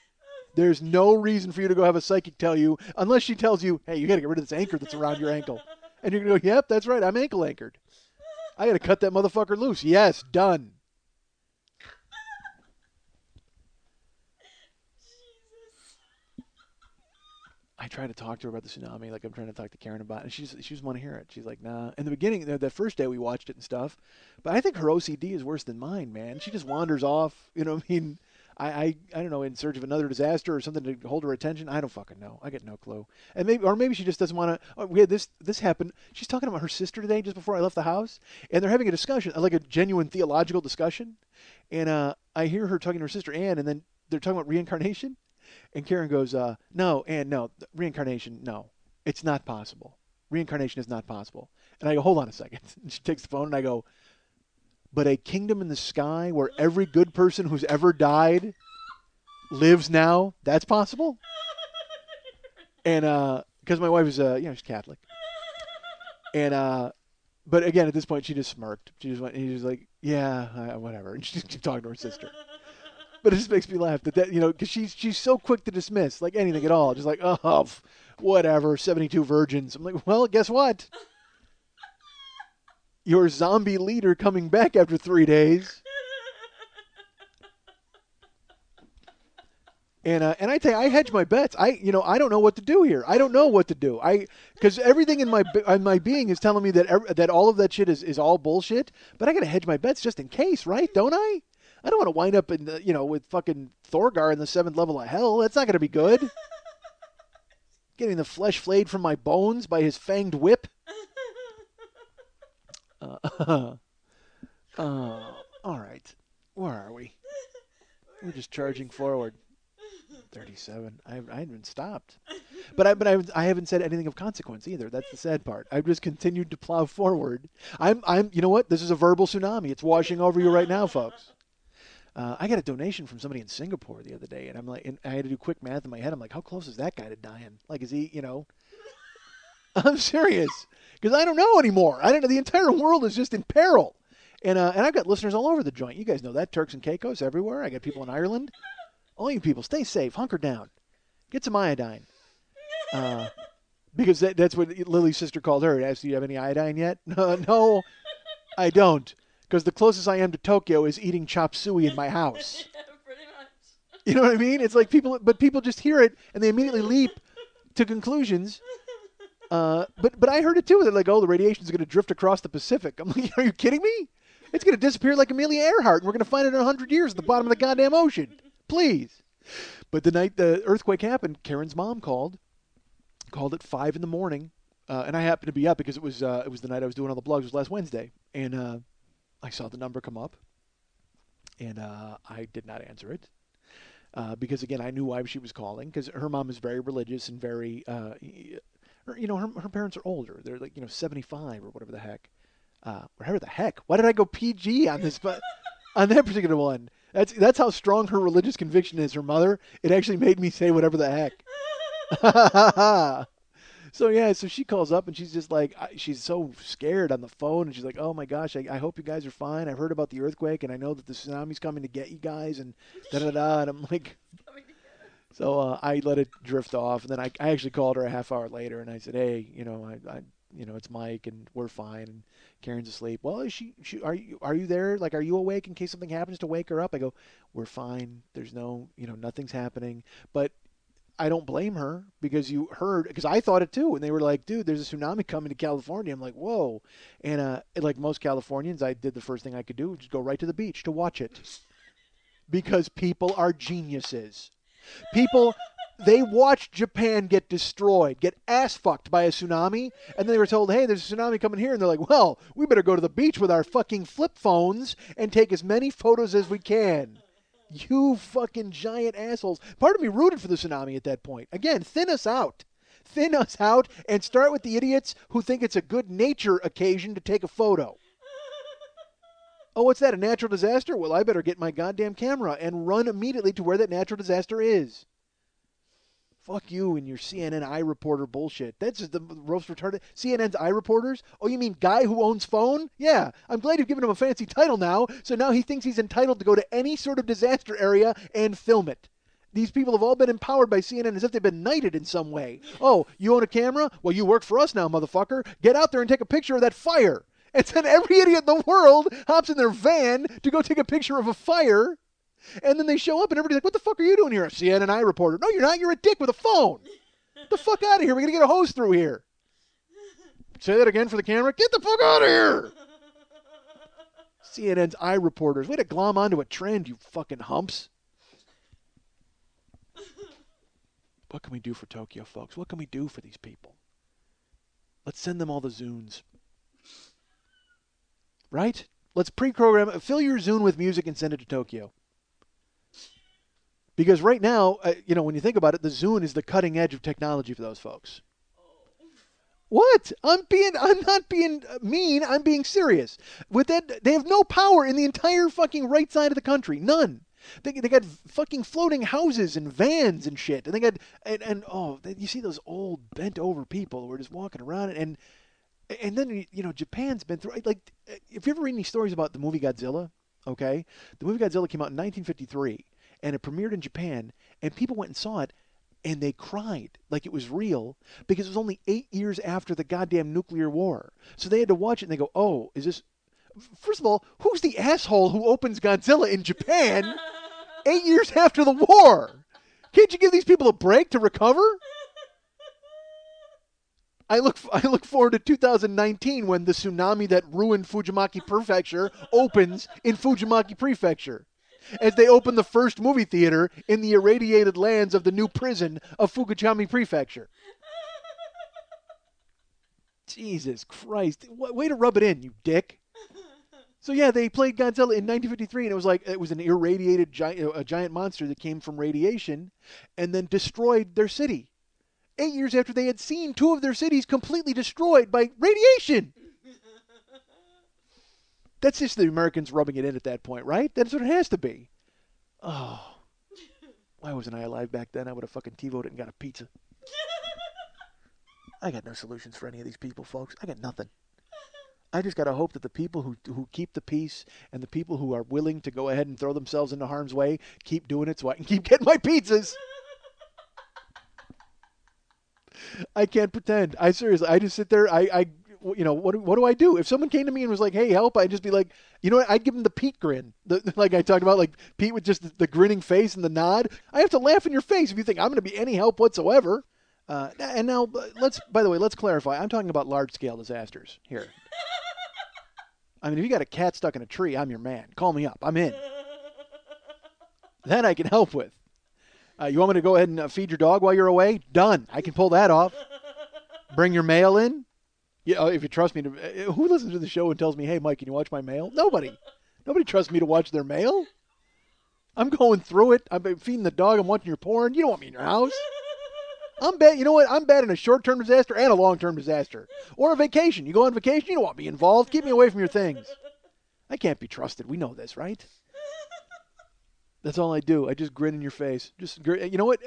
Speaker 1: there's no reason for you to go have a psychic tell you, unless she tells you, hey, you got to get rid of this anchor that's around your ankle. And you're going to go, yep, that's right. I'm ankle anchored. I got to cut that motherfucker loose. Yes, done. I try to talk to her about the tsunami, like I'm trying to talk to Karen about it, and she just want to hear it. She's like, nah. In the beginning, the first day we watched it and stuff, but I think her OCD is worse than mine, man. She just wanders off. You know what I mean? I don't know, in search of another disaster or something to hold her attention. I don't fucking know. I get no clue. And maybe she just doesn't want to. Oh, we had this happen. She's talking about her sister today just before I left the house, and they're having a discussion, like a genuine theological discussion. And I hear her talking to her sister Ann, and then they're talking about reincarnation. And Karen goes, no, and no, reincarnation, no, it's not possible. Reincarnation is not possible. And I go, hold on a second. And she takes the phone and I go, but a kingdom in the sky where every good person who's ever died lives now, that's possible? And because my wife is, she's Catholic. And, but again, at this point, she just smirked. She was like, yeah, whatever. And she just kept talking to her sister. But it just makes me laugh that because she's so quick to dismiss like anything at all, just like whatever, 72 virgins. I'm like, well, guess what? Your zombie leader coming back after 3 days. And I tell you, I hedge my bets. I don't know what to do here. I don't know what to do. Because everything in my being is telling me that all of that shit is all bullshit. But I got to hedge my bets just in case, right? Don't I? I don't want to wind up in with fucking Thorgar in the 7th level of hell. That's not going to be good. Getting the flesh flayed from my bones by his fanged whip. All right. Where are we? We're just charging forward. 37. I haven't stopped. But I haven't said anything of consequence either. That's the sad part. I've just continued to plow forward. You know what? This is a verbal tsunami. It's washing over you right now, folks. I got a donation from somebody in Singapore the other day, and I'm like, and I had to do quick math in my head. I'm like, how close is that guy to dying? Like, is he, I'm serious, because I don't know anymore. I don't know. The entire world is just in peril, and I've got listeners all over the joint. You guys know that, Turks and Caicos everywhere. I got people in Ireland. All you people, stay safe, hunker down, get some iodine, because that's what Lily's sister called her. Asked, do you have any iodine yet? No, I don't. Because the closest I am to Tokyo is eating chop suey in my house.
Speaker 2: Yeah, pretty much.
Speaker 1: You know what I mean? It's like people just hear it and they immediately leap to conclusions. But I heard it too. They're like, oh, the radiation is going to drift across the Pacific. I'm like, are you kidding me? It's going to disappear like Amelia Earhart, and we're going to find it in 100 years at the bottom of the goddamn ocean. Please. But the night the earthquake happened, Karen's mom called at 5 in the morning, and I happened to be up because it was the night I was doing all the blogs. It was last Wednesday, and I saw the number come up, and I did not answer it because, again, I knew why she was calling, because her mom is very religious and very, her parents are older. They're like, 75 or whatever the heck. Whatever the heck? Why did I go PG on this? But on that particular one, that's how strong her religious conviction is. Her mother, it actually made me say whatever the heck. So she calls up and she's just like, she's so scared on the phone, and she's like, oh my gosh, I hope you guys are fine. I've heard about the earthquake, and I know that the tsunami's coming to get you guys, and da-da-da. And I'm like, So I let it drift off, and then I actually called her a half hour later, and I said, hey, it's Mike, and we're fine, and Karen's asleep. Well, are you there? Like, are you awake in case something happens to wake her up? I go, we're fine. There's no, nothing's happening. But I don't blame her because you heard, because I thought it too, and they were like, dude, there's a tsunami coming to California. I'm like, whoa. And like most Californians, I did the first thing I could do, which is go right to the beach to watch it because people are geniuses. People, they watched Japan get destroyed, get ass fucked by a tsunami, and then they were told, hey, there's a tsunami coming here. And they're like, well, we better go to the beach with our fucking flip phones and take as many photos as we can. You fucking giant assholes. Part of me rooted for the tsunami at that point. Again, thin us out. Thin us out and start with the idiots who think it's a good nature occasion to take a photo. Oh, what's that, a natural disaster? Well, I better get my goddamn camera and run immediately to where that natural disaster is. Fuck you and your CNN iReporter bullshit. That's just the most retarded. CNN's iReporters? Oh, you mean guy who owns phone? Yeah, I'm glad you've given him a fancy title now, so now he thinks he's entitled to go to any sort of disaster area and film it. These people have all been empowered by CNN as if they've been knighted in some way. Oh, you own a camera? Well, you work for us now, motherfucker. Get out there and take a picture of that fire. And then every idiot in the world hops in their van to go take a picture of a fire. And then they show up and everybody's like, what the fuck are you doing here? A CNN reporter. No, you're not. You're a dick with a phone. Get the fuck out of here. We're going to get a hose through here. Say that again for the camera. Get the fuck out of here. CNN's reporters. Way to glom onto a trend, you fucking humps. What can we do for Tokyo, folks? What can we do for these people? Let's send them all the Zunes. Right? Let's pre-program, fill your Zune with music and send it to Tokyo. Because right now, when you think about it, the Zune is the cutting edge of technology for those folks. What? I'm not being mean. I'm being serious. With that, they have no power in the entire fucking right side of the country. None. They got fucking floating houses and vans and shit. And they got, you see those old bent over people who are just walking around and then, Japan's been through, like, if you ever read any stories about the movie Godzilla, okay? The movie Godzilla came out in 1953, and it premiered in Japan, and people went and saw it, and they cried like it was real because it was only 8 years after the goddamn nuclear war. So they had to watch it, and they go, oh, is this... First of all, who's the asshole who opens Godzilla in Japan 8 years after the war? Can't you give these people a break to recover? I look forward to 2019 when the tsunami that ruined Fujimaki Prefecture opens in Fujimaki Prefecture, as they open the first movie theater in the irradiated lands of the new prison of Fujimaki Prefecture. Jesus Christ. Way to rub it in, you dick. So yeah, they played Godzilla in 1953, and it was an irradiated a giant monster that came from radiation and then destroyed their city. 8 years after they had seen two of their cities completely destroyed by radiation. That's just the Americans rubbing it in at that point, right? That's what it has to be. Oh, why wasn't I alive back then? I would have fucking TiVoed it and got a pizza. I got no solutions for any of these people, folks. I got nothing. I just got to hope that the people who keep the peace and the people who are willing to go ahead and throw themselves into harm's way keep doing it so I can keep getting my pizzas. I can't pretend. I just sit there. What do I do? If someone came to me and was like, hey, help, I'd just be like, you know what? I'd give them the Pete grin. Like I talked about, like Pete with just the grinning face and the nod. I have to laugh in your face if you think I'm going to be any help whatsoever. And now, by the way, let's clarify. I'm talking about large-scale disasters here. I mean, if you got a cat stuck in a tree, I'm your man. Call me up. I'm in. That I can help with. You want me to go ahead and feed your dog while you're away? Done. I can pull that off. Bring your mail in? Yeah, if you trust me to. Who listens to the show and tells me, hey, Mike, can you watch my mail? Nobody. Nobody trusts me to watch their mail. I'm going through it. I'm feeding the dog. I'm watching your porn. You don't want me in your house. I'm bad. You know what? I'm bad in a short-term disaster and a long-term disaster. Or a vacation. You go on vacation, you don't want me involved. Keep me away from your things. I can't be trusted. We know this, right? That's all I do. I just grin in your face. Just grin. You know what?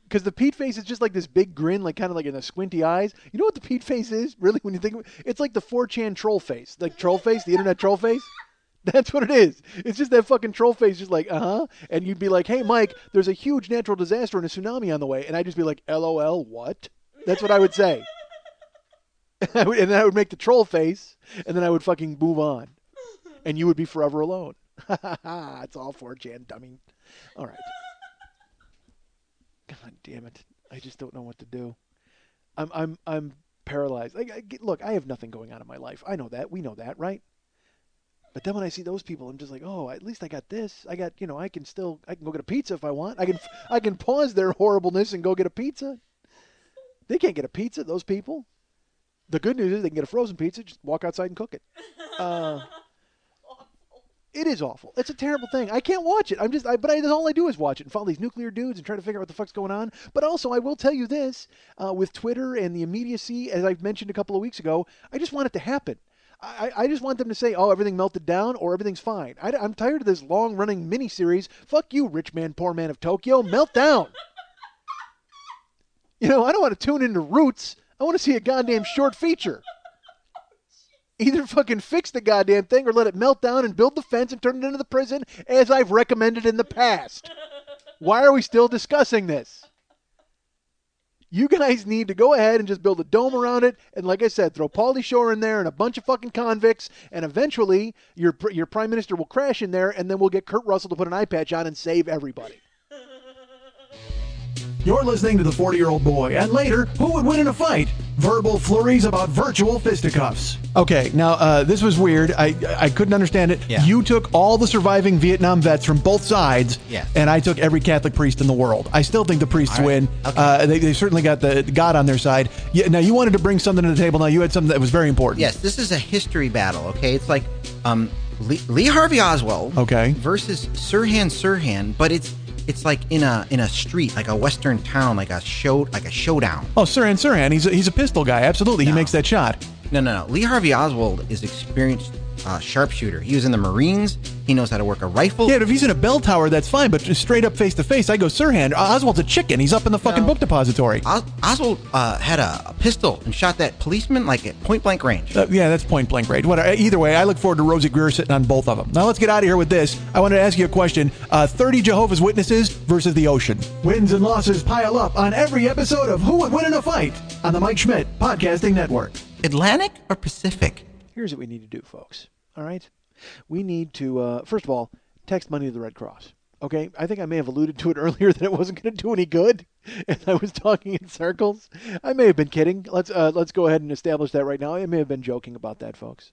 Speaker 1: Because the Pete face is just like this big grin, like kind of like in the squinty eyes. You know what the Pete face is? Really, when you think of it? It's like the 4chan troll face. Like troll face, the internet troll face. That's what it is. It's just that fucking troll face, just like, and you'd be like, "Hey, Mike, there's a huge natural disaster and a tsunami on the way," and I'd just be like, "LOL, what?" That's what I would say, and then I would make the troll face, and then I would fucking move on, and you would be forever alone. It's all 4chan, dummy. All right. God damn it! I just don't know what to do. I'm paralyzed. Look, I have nothing going on in my life. I know that. We know that, right? But then when I see those people, I'm just like, oh, at least I got this. I got, I can go get a pizza if I want. I can pause their horribleness and go get a pizza. They can't get a pizza, those people. The good news is they can get a frozen pizza. Just walk outside and cook it. It is awful. It's a terrible thing. I can't watch it. All I do is watch it and follow these nuclear dudes and try to figure out what the fuck's going on. But also, I will tell you this: with Twitter and the immediacy, as I mentioned a couple of weeks ago, I just want it to happen. I just want them to say, oh, everything melted down or everything's fine. I'm tired of this long-running miniseries. Fuck you, rich man, poor man of Tokyo. Melt down. I don't want to tune into Roots. I want to see a goddamn short feature. Either fucking fix the goddamn thing or let it melt down and build the fence and turn it into the prison as I've recommended in the past. Why are we still discussing this? You guys need to go ahead and just build a dome around it, and like I said, throw Pauly Shore in there and a bunch of fucking convicts, and eventually your prime minister will crash in there, and then we'll get Kurt Russell to put an eye patch on and save everybody.
Speaker 3: You're listening to The 40-Year-Old Boy, and later, who would win in a fight? Verbal flurries about virtual fisticuffs. Okay, now, this was weird. I couldn't understand it.
Speaker 4: Yeah.
Speaker 3: You took all the surviving Vietnam vets from both sides,
Speaker 4: Yes.
Speaker 3: and I took every Catholic priest in the world. I still think the priests
Speaker 4: All right.
Speaker 3: win.
Speaker 4: Okay.
Speaker 3: They certainly got the God on their side. Yeah, now, you wanted to bring something to the table. Now, you had something that was very important.
Speaker 4: Yes, this is a history battle, okay? It's like Lee Harvey Oswald versus Sirhan, but it's like in a street, like a western town, like a showdown.
Speaker 3: Oh, Sirhan. He's a pistol guy. Absolutely. He
Speaker 4: No.
Speaker 3: makes that shot.
Speaker 4: No. Lee Harvey Oswald is experienced sharpshooter. He was in the Marines. He knows how to work a rifle.
Speaker 3: Yeah, if he's in a bell tower, that's fine, but just straight up face to face, I go Sirhan. Oswald's a chicken. He's up in the fucking book depository.
Speaker 4: Oswald had a pistol and shot that policeman like at point blank range.
Speaker 3: Yeah, that's point blank range. Whatever. Either way, I look forward to Rosie Greer sitting on both of them. Now let's get out of here with this. I wanted to ask you a question. 30 Jehovah's Witnesses versus the ocean. Wins and losses pile up on every episode of Who Would Win in a Fight on the Mike Schmidt Podcasting Network.
Speaker 4: Atlantic or Pacific?
Speaker 1: Here's what we need to do, folks. All right? We need to, first of all, text money to the Red Cross. Okay? I think I may have alluded to it earlier that it wasn't going to do any good, and I was talking in circles. I may have been kidding. Let's go ahead and establish that right now. I may have been joking about that, folks.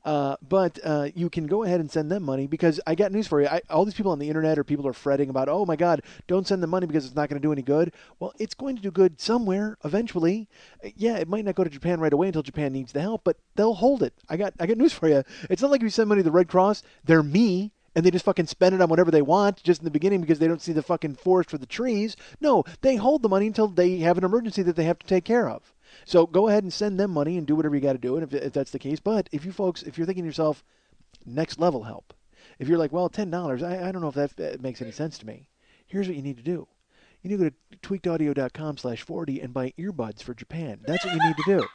Speaker 1: But you can go ahead and send them money, because I got news for you. All these people on the internet or people are fretting about, oh my God, don't send them money because it's not going to do any good. Well, it's going to do good somewhere eventually. Yeah, it might not go to Japan right away until Japan needs the help, but they'll hold it. I got news for you. It's not like if you send money to the Red Cross, they're me, and they just fucking spend it on whatever they want just in the beginning because they don't see the fucking forest for the trees. No, they hold the money until they have an emergency that they have to take care of. So go ahead and send them money and do whatever you got to do, and if that's the case. But if you're thinking to yourself, next level help, if you're like, well, $10, I don't know if that makes any sense to me. Here's what you need to do. You need to go to tweakedaudio.com/40 and buy earbuds for Japan. That's what you need to do.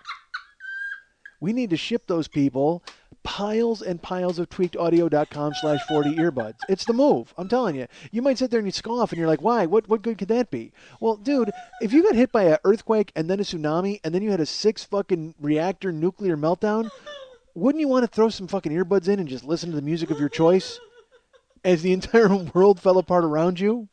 Speaker 1: We need to ship those people piles and piles of tweakedaudio.com/40 earbuds. It's the move. I'm telling you. You might sit there and you scoff and you're like, why? What good could that be? Well, dude, if you got hit by an earthquake and then a tsunami and then you had a 6 fucking reactor nuclear meltdown, wouldn't you want to throw some fucking earbuds in and just listen to the music of your choice as the entire world fell apart around you?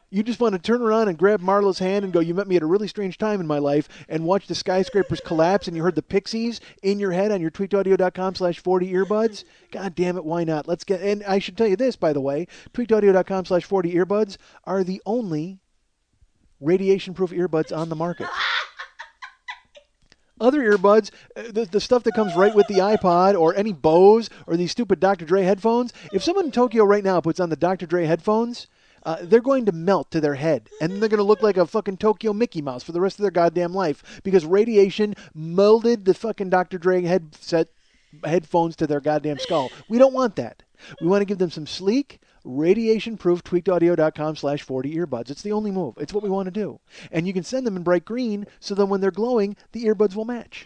Speaker 1: You just want to turn around and grab Marlo's hand and go, you met me at a really strange time in my life, and watch the skyscrapers collapse and you heard the Pixies in your head on your tweakedaudio.com/40 earbuds? God damn it, why not? And I should tell you this, by the way, tweakedaudio.com/40 earbuds are the only radiation-proof earbuds on the market. Other earbuds, the stuff that comes right with the iPod or any Bose or these stupid Dr. Dre headphones, if someone in Tokyo right now puts on the Dr. Dre headphones, they're going to melt to their head, and they're going to look like a fucking Tokyo Mickey Mouse for the rest of their goddamn life because radiation molded the fucking Dr. Dre headphones to their goddamn skull. We don't want that. We want to give them some sleek, radiation-proof tweakedaudio.com/40 earbuds. It's the only move. It's what we want to do. And you can send them in bright green so that when they're glowing, the earbuds will match.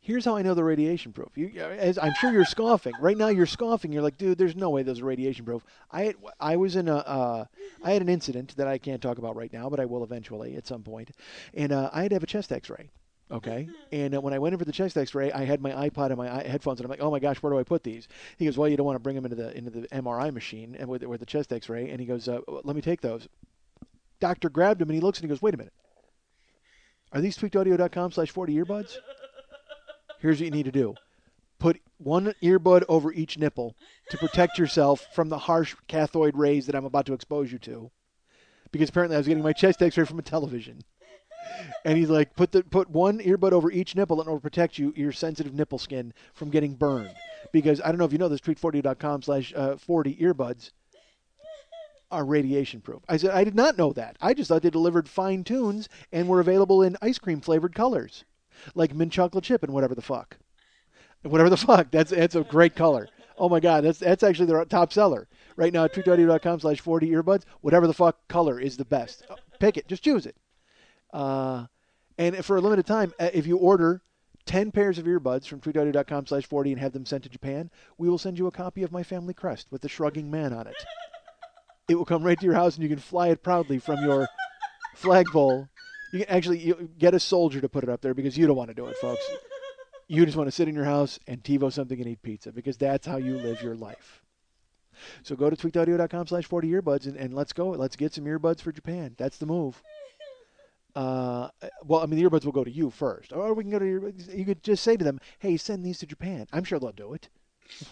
Speaker 1: Here's how I know they're radiation proof. As I'm sure you're scoffing. Right now you're scoffing. You're like, dude, there's no way those are radiation proof. I was in I had an incident that I can't talk about right now, but I will eventually at some point. And I had to have a chest x-ray. Okay. And when I went in for the chest x-ray, I had my iPod and my headphones, and I'm like, oh my gosh, where do I put these? He goes, well, you don't want to bring them into the MRI machine and with the chest x-ray. And he goes, let me take those. Doctor grabbed him and he looks and he goes, wait a minute. Are these tweakedaudio.com/40 earbuds? Here's what you need to do. Put one earbud over each nipple to protect yourself from the harsh cathode rays that I'm about to expose you to. Because apparently I was getting my chest x-ray from a television. And he's like, put one earbud over each nipple and it will protect your sensitive nipple skin from getting burned. Because I don't know if you know this, tweet40.com/40 earbuds are radiation proof. I said, I did not know that. I just thought they delivered fine tunes and were available in ice cream flavored colors. Like mint chocolate chip and whatever the fuck. Whatever the fuck. That's a great color. Oh my God, that's actually their top seller. Right now at tweetaudio.com/40 earbuds, whatever the fuck color is the best. Pick it. Just choose it. And for a limited time, if you order 10 pairs of earbuds from tweetaudio.com/40 and have them sent to Japan, we will send you a copy of my family crest with the shrugging man on it. It will come right to your house and you can fly it proudly from your flagpole. You can actually get a soldier to put it up there because you don't want to do it, folks. You just want to sit in your house and TiVo something and eat pizza because that's how you live your life. So go to tweakedaudio.com/40 earbuds and let's go. Let's get some earbuds for Japan. That's the move. Well, I mean, the earbuds will go to you first. Or we can go to you could just say to them, hey, send these to Japan. I'm sure they'll do it.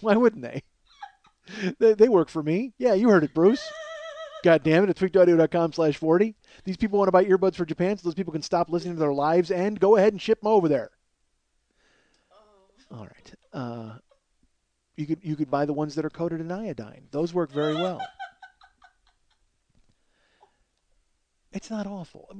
Speaker 1: Why wouldn't they? They work for me. Yeah, you heard it, Bruce. God damn it, at tweakedaudio.com/40. These people want to buy earbuds for Japan so those people can stop listening to their lives and go ahead and ship them over there. All right. You could buy the ones that are coated in iodine. Those work very well. It's not awful. I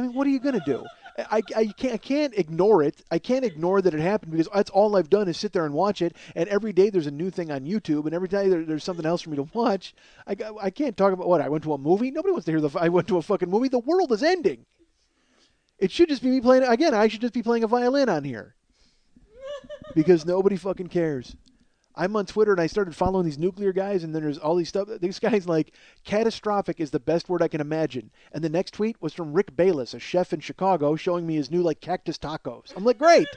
Speaker 1: mean, what are you going to do? I can't ignore it. I can't ignore that it happened because that's all I've done is sit there and watch it. And every day there's a new thing on YouTube, and every day there's something else for me to watch. I can't talk about what I went to a movie. Nobody wants to hear I went to a fucking movie. The world is ending. It should just be me playing again. I should just be playing a violin on here because nobody fucking cares. I'm on Twitter and I started following these nuclear guys, and then there's all these stuff. These guys like catastrophic is the best word I can imagine. And the next tweet was from Rick Bayless, a chef in Chicago, showing me his new like cactus tacos. I'm like, great.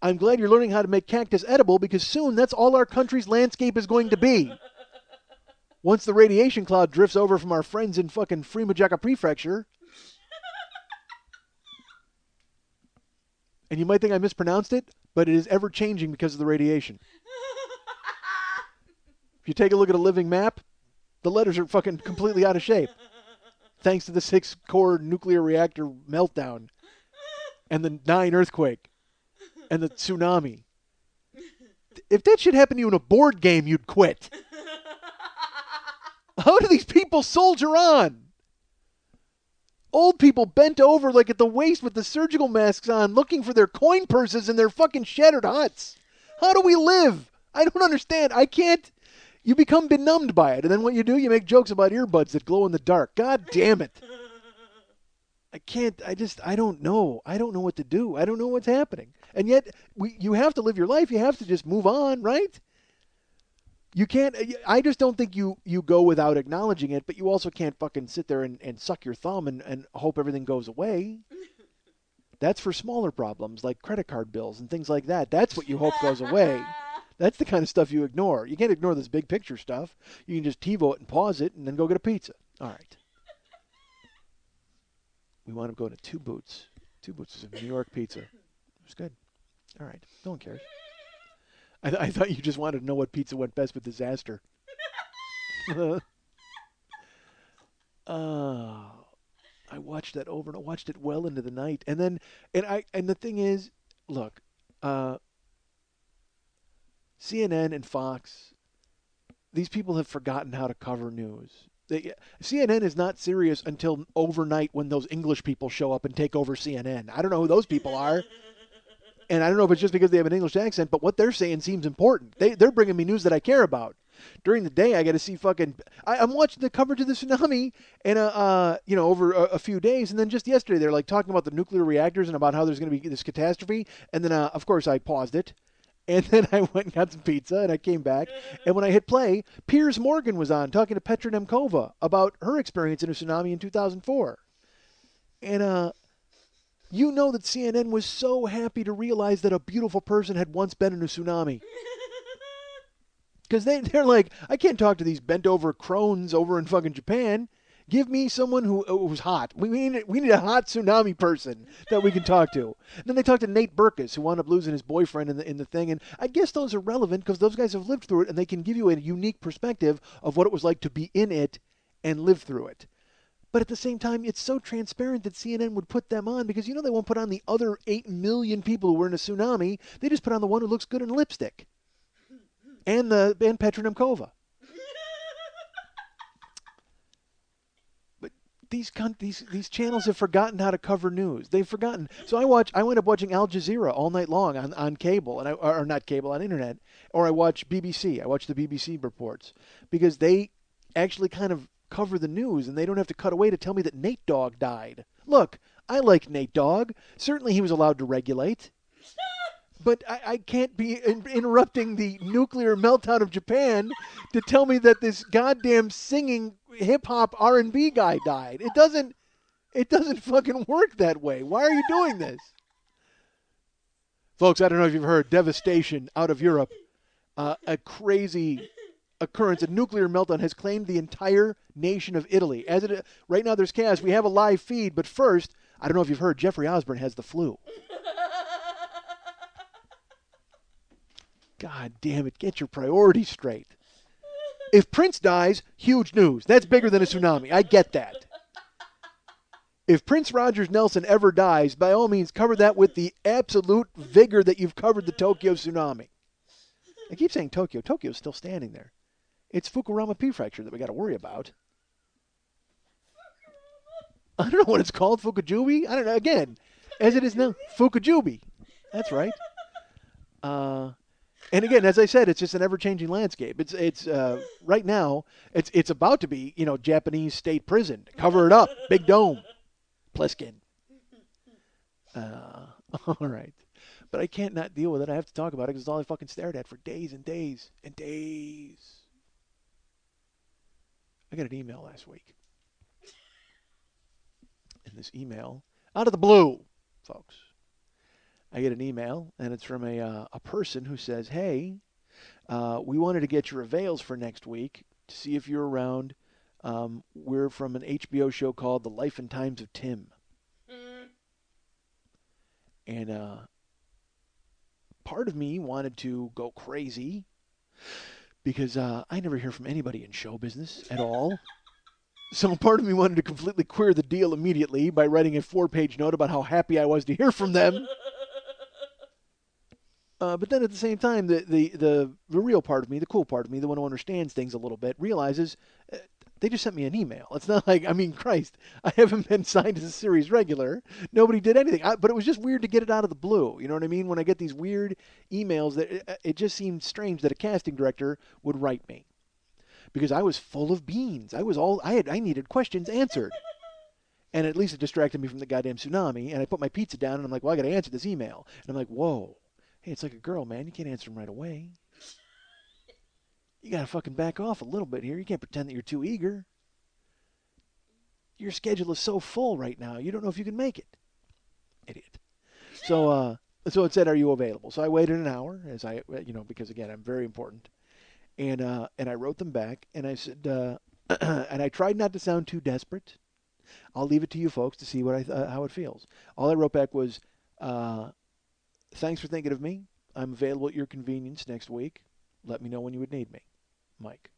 Speaker 1: I'm glad you're learning how to make cactus edible because soon that's all our country's landscape is going to be. Once the radiation cloud drifts over from our friends in fucking Frimajaka Prefecture. And you might think I mispronounced it, but it is ever changing because of the radiation. If you take a look at a living map, the letters are fucking completely out of shape. Thanks to the 6-core nuclear reactor meltdown and the 9 earthquake and the tsunami. If that shit happened to you in a board game, you'd quit. How do these people soldier on? Old people bent over like at the waist with the surgical masks on, looking for their coin purses in their fucking shattered huts. How do we live? I don't understand. I can't. You become benumbed by it. And then what you do, you make jokes about earbuds that glow in the dark. God damn it. I can't. I don't know. I don't know what to do. I don't know what's happening. And yet, you have to live your life. You have to just move on, right? You can't, I just don't think you go without acknowledging it, but you also can't fucking sit there and suck your thumb and hope everything goes away. That's for smaller problems like credit card bills and things like that. That's what you hope goes away. That's the kind of stuff you ignore. You can't ignore this big picture stuff. You can just TiVo it and pause it and then go get a pizza. All right. We wound up going to Two Boots. Two Boots is a New York pizza. It was good. All right. No one cares. I thought you just wanted to know what pizza went best with disaster. I watched that over and I watched it well into the night. And the thing is, look, CNN and Fox, these people have forgotten how to cover news. CNN is not serious until overnight when those English people show up and take over CNN. I don't know who those people are. And I don't know if it's just because they have an English accent, but what they're saying seems important. They're bringing me news that I care about. During the day, I got to see fucking. I'm watching the coverage of the tsunami, and over a few days, and then just yesterday they're like talking about the nuclear reactors and about how there's going to be this catastrophe, and then of course I paused it, and then I went and got some pizza, and I came back, and when I hit play, Piers Morgan was on talking to Petra Nemkova about her experience in a tsunami in 2004, and you know that CNN was so happy to realize that a beautiful person had once been in a tsunami. Because they're like, I can't talk to these bent-over crones over in fucking Japan. Give me someone who's hot. We need a hot tsunami person that we can talk to. And then they talked to Nate Berkus, who wound up losing his boyfriend in the thing. And I guess those are relevant because those guys have lived through it, and they can give you a unique perspective of what it was like to be in it and live through it. But at the same time, it's so transparent that CNN would put them on because, they won't put on the other 8 million people who were in a tsunami. They just put on the one who looks good in lipstick. And Petra Nemkova. But these channels have forgotten how to cover news. They've forgotten. So I went up watching Al Jazeera all night long on cable, or not cable, on internet, or I watch BBC. I watch the BBC reports because they actually kind of cover the news, and they don't have to cut away to tell me that Nate Dogg died. Look, I like Nate Dogg. Certainly he was allowed to regulate. But I can't be interrupting the nuclear meltdown of Japan to tell me that this goddamn singing hip-hop R&B guy died. It doesn't fucking work that way. Why are you doing this? Folks, I don't know if you've heard, devastation out of Europe. A crazy occurrence. A nuclear meltdown has claimed the entire nation of Italy. Right now there's chaos. We have a live feed, but first, I don't know if you've heard, Jeffrey Osborne has the flu. God damn it, get your priorities straight. If Prince dies, huge news. That's bigger than a tsunami. I get that. If Prince Rogers Nelson ever dies, by all means, cover that with the absolute vigor that you've covered the Tokyo tsunami. I keep saying Tokyo. Tokyo's still standing there. It's Fukushima Prefecture that we got to worry about. I don't know what it's called, Fukujubi? I don't know. Again, as it is now, Fukujubi. That's right. And again, as I said, it's just an ever-changing landscape. It's right now, it's about to be, Japanese state prison. Cover it up. Big dome. Pliskin. All right. But I can't not deal with it. I have to talk about it because it's all I fucking stared at for days and days and days. I got an email last week. And this email, out of the blue, folks. I get an email, and it's from a person who says, hey, we wanted to get your avails for next week to see if you're around. We're from an HBO show called The Life and Times of Tim. And part of me wanted to go crazy because I never hear from anybody in show business at all. So part of me wanted to completely queer the deal immediately by writing a 4-page note about how happy I was to hear from them. But then at the same time, the real part of me, the cool part of me, the one who understands things a little bit, realizes they just sent me an email. It's not like, Christ, I haven't been signed as a series regular. Nobody did anything. But it was just weird to get it out of the blue. You know what I mean? When I get these weird emails, it just seemed strange that a casting director would write me. Because I was full of beans. I needed questions answered. And at least it distracted me from the goddamn tsunami. And I put my pizza down, and I'm like, well, I got to answer this email. And I'm like, whoa. Hey, it's like a girl, man. You can't answer them right away. You got to fucking back off a little bit here. You can't pretend that you're too eager. Your schedule is so full right now. You don't know if you can make it. Idiot. So it said, are you available? So I waited an hour, because, again, I'm very important. And I wrote them back, and I said, and I tried not to sound too desperate. I'll leave it to you folks to see how it feels. All I wrote back was, thanks for thinking of me. I'm available at your convenience next week. Let me know when you would need me. Mike.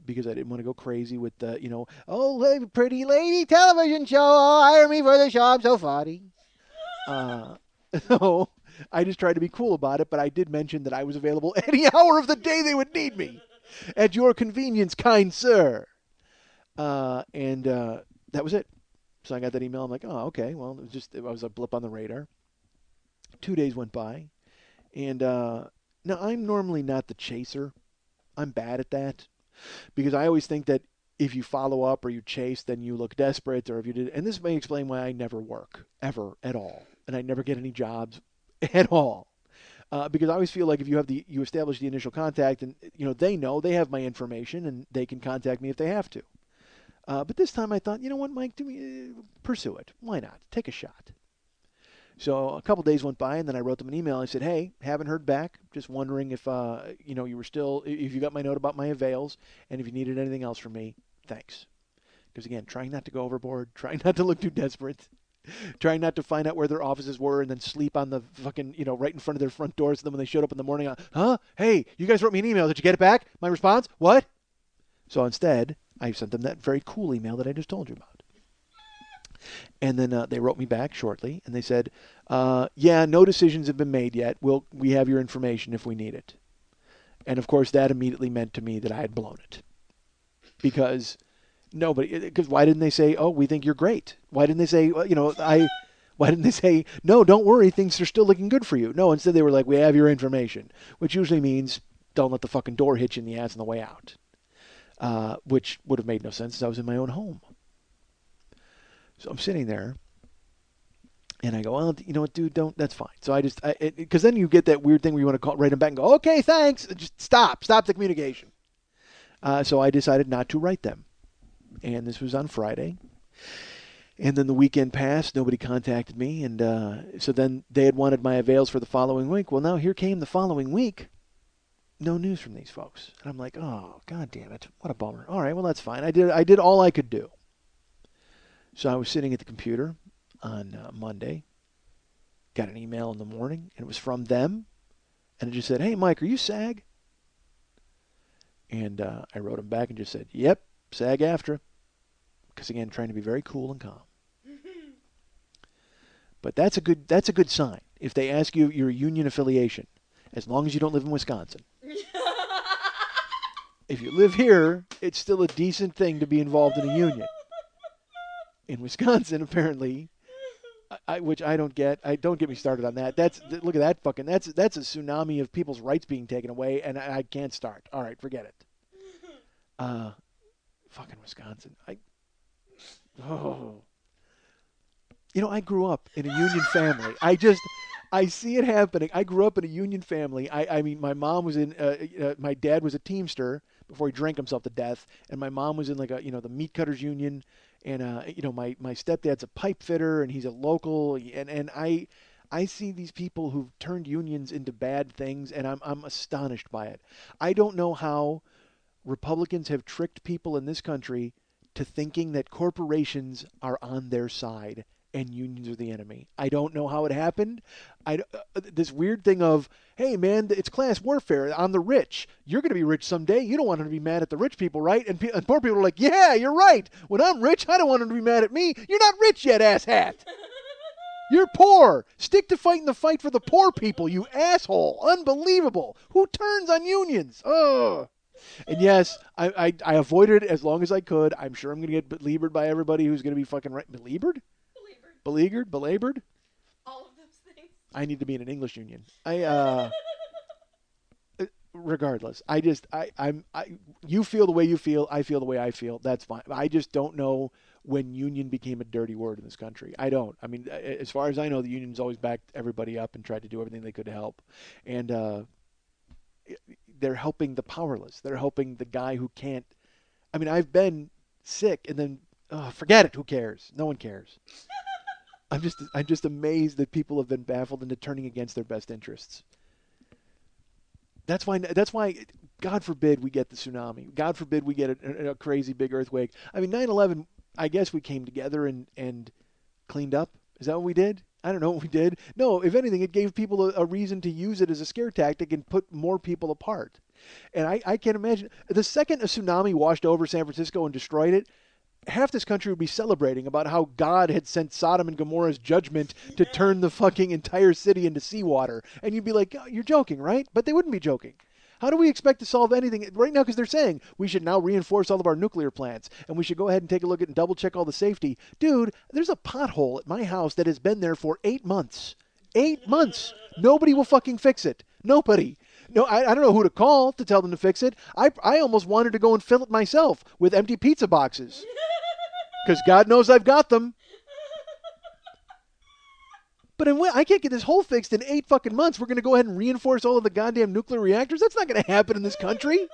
Speaker 1: Because I didn't want to go crazy with the, oh, pretty lady television show. Oh, hire me for the show. I'm so funny. So I just tried to be cool about it, but I did mention that I was available any hour of the day they would need me. At your convenience, kind sir. And that was it. So I got that email. I'm like, oh, okay. Well, it was a blip on the radar. 2 days went by, and now I'm normally not the chaser I'm bad at that because I always think that if you follow up or you chase, then you look desperate, or if you did. And this may explain why I never work ever at all, and I never get any jobs at all. Because I always feel like if you establish the initial contact, and they have my information and they can contact me if they have to. But this time I thought, you know what, Mike, pursue it. Why not? Take a shot. So a couple days went by, and then I wrote them an email. I said, hey, haven't heard back. Just wondering if you were still, if you got my note about my avails, and if you needed anything else from me, thanks. Because again, trying not to go overboard, trying not to look too desperate, trying not to find out where their offices were, and then sleep on the fucking, right in front of their front doors. So then when they showed up in the morning, hey, you guys wrote me an email. Did you get it back? My response? What? So instead, I sent them that very cool email that I just told you about. And then they wrote me back shortly, and they said, yeah, no decisions have been made yet. We have your information if we need it. And, of course, that immediately meant to me that I had blown it. Because why didn't they say, oh, we think you're great? Why didn't they say, why didn't they say, no, don't worry, things are still looking good for you? No, instead they were like, we have your information, which usually means don't let the fucking door hit you in the ass on the way out, which would have made no sense as I was in my own home. So I'm sitting there, and I go, well, you know what, dude, that's fine. So I just, because then you get that weird thing where you want to write them back and go, okay, thanks, just stop the communication. So I decided not to write them. And this was on Friday. And then the weekend passed, nobody contacted me, and so then they had wanted my avails for the following week. Well, now here came the following week. No news from these folks. And I'm like, oh, God damn it, what a bummer. All right, well, that's fine. I did all I could do. So I was sitting at the computer on Monday, got an email in the morning, and it was from them, and it just said, hey, Mike, are you SAG? And I wrote him back and just said, yep, SAG-AFTRA, because, again, trying to be very cool and calm. But that's a good sign. If they ask you your union affiliation, as long as you don't live in Wisconsin. If you live here, it's still a decent thing to be involved in a union. In Wisconsin, apparently, which I don't get. Don't get me started on that. Look at that fucking. That's a tsunami of people's rights being taken away, and I can't start. All right, forget it. Fucking Wisconsin. I grew up in a union family. I see it happening. I grew up in a union family. I mean, my mom was my dad was a Teamster before he drank himself to death, and my mom was in the meat cutters union. And my stepdad's a pipe fitter, and he's a local. And I see these people who've turned unions into bad things, and I'm astonished by it. I don't know how Republicans have tricked people in this country to thinking that corporations are on their side and unions are the enemy. I don't know how it happened. This weird thing of, hey, man, it's class warfare on the rich. You're going to be rich someday. You don't want them to be mad at the rich people, right? And poor people are like, yeah, you're right. When I'm rich, I don't want them to be mad at me. You're not rich yet, asshat. You're poor. Stick to fighting the fight for the poor people, you asshole. Unbelievable. Who turns on unions? Ugh. And yes, I avoided it as long as I could. I'm sure I'm going to get beleaguered by everybody who's going to be fucking right. Beleaguered? Beleaguered? Belabored?
Speaker 2: All of those things.
Speaker 1: I need to be in an English union. Regardless, you feel the way you feel. I feel the way I feel. That's fine. I just don't know when union became a dirty word in this country. I don't. I mean, as far as I know, the union's always backed everybody up and tried to do everything they could to help. And they're helping the powerless. They're helping the guy who can't. I mean, I've been sick and then forget it. Who cares? No one cares. I'm just amazed that people have been baffled into turning against their best interests. That's why, God forbid we get the tsunami. God forbid we get a crazy big earthquake. I mean, 9/11, I guess we came together and cleaned up. Is that what we did? I don't know what we did. No, if anything, it gave people a reason to use it as a scare tactic and put more people apart. And I can't imagine. The second a tsunami washed over San Francisco and destroyed it, half this country would be celebrating about how God had sent Sodom and Gomorrah's judgment to turn the fucking entire city into seawater. And you'd be like, oh, you're joking, right? But they wouldn't be joking. How do we expect to solve anything right now? Because they're saying we should now reinforce all of our nuclear plants and we should go ahead and take a look at and double check all the safety. Dude, there's a pothole at my house that has been there for 8 months. 8 months. Nobody will fucking fix it. Nobody. No, I don't know who to call to tell them to fix it. I almost wanted to go and fill it myself with empty pizza boxes. Because God knows I've got them. But I can't get this hole fixed in 8 fucking months. We're going to go ahead and reinforce all of the goddamn nuclear reactors? That's not going to happen in this country.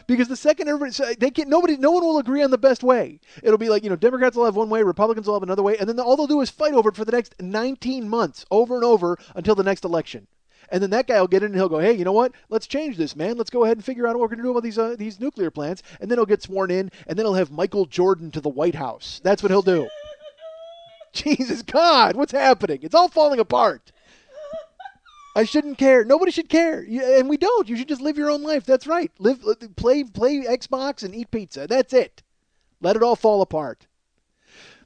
Speaker 1: Because the second no one will agree on the best way. It'll be like, Democrats will have one way, Republicans will have another way, and then all they'll do is fight over it for the next 19 months, over and over, until the next election. And then that guy will get in and he'll go, hey, you know what? Let's change this, man. Let's go ahead and figure out what we're going to do about these nuclear plants. And then he'll get sworn in, and then he'll have Michael Jordan to the White House. That's what he'll do. Jesus God, what's happening? It's all falling apart. I shouldn't care. Nobody should care. And we don't. You should just live your own life. That's right. Play Xbox and eat pizza. That's it. Let it all fall apart.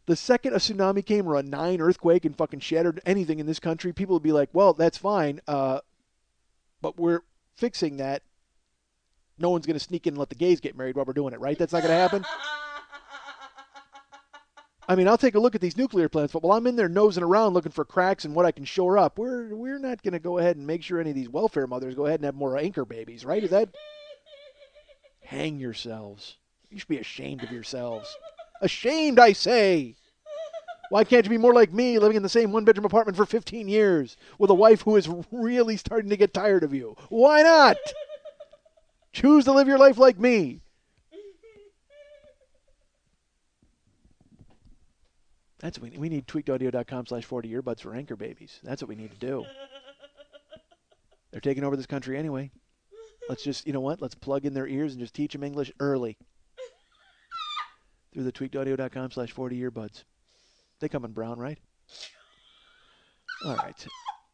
Speaker 1: The second a tsunami came or a 9 earthquake and fucking shattered anything in this country, people would be like, well, that's fine, but we're fixing that. No one's going to sneak in and let the gays get married while we're doing it, right? That's not going to happen? I mean, I'll take a look at these nuclear plants, but while I'm in there nosing around looking for cracks and what I can shore up, we're not going to go ahead and make sure any of these welfare mothers go ahead and have more anchor babies, right? Is that? Hang yourselves. You should be ashamed of yourselves. Ashamed, I say. Why can't you be more like me, living in the same one-bedroom apartment for 15 years with a wife who is really starting to get tired of you? Why not? Choose to live your life like me. That's what we need. tweakedaudio.com/40earbuds for anchor babies. That's what we need to do. They're taking over this country anyway. Let's just, let's plug in their ears and just teach them English early. Through the tweakedaudio.com/40earbuds. They come in brown, right? All right.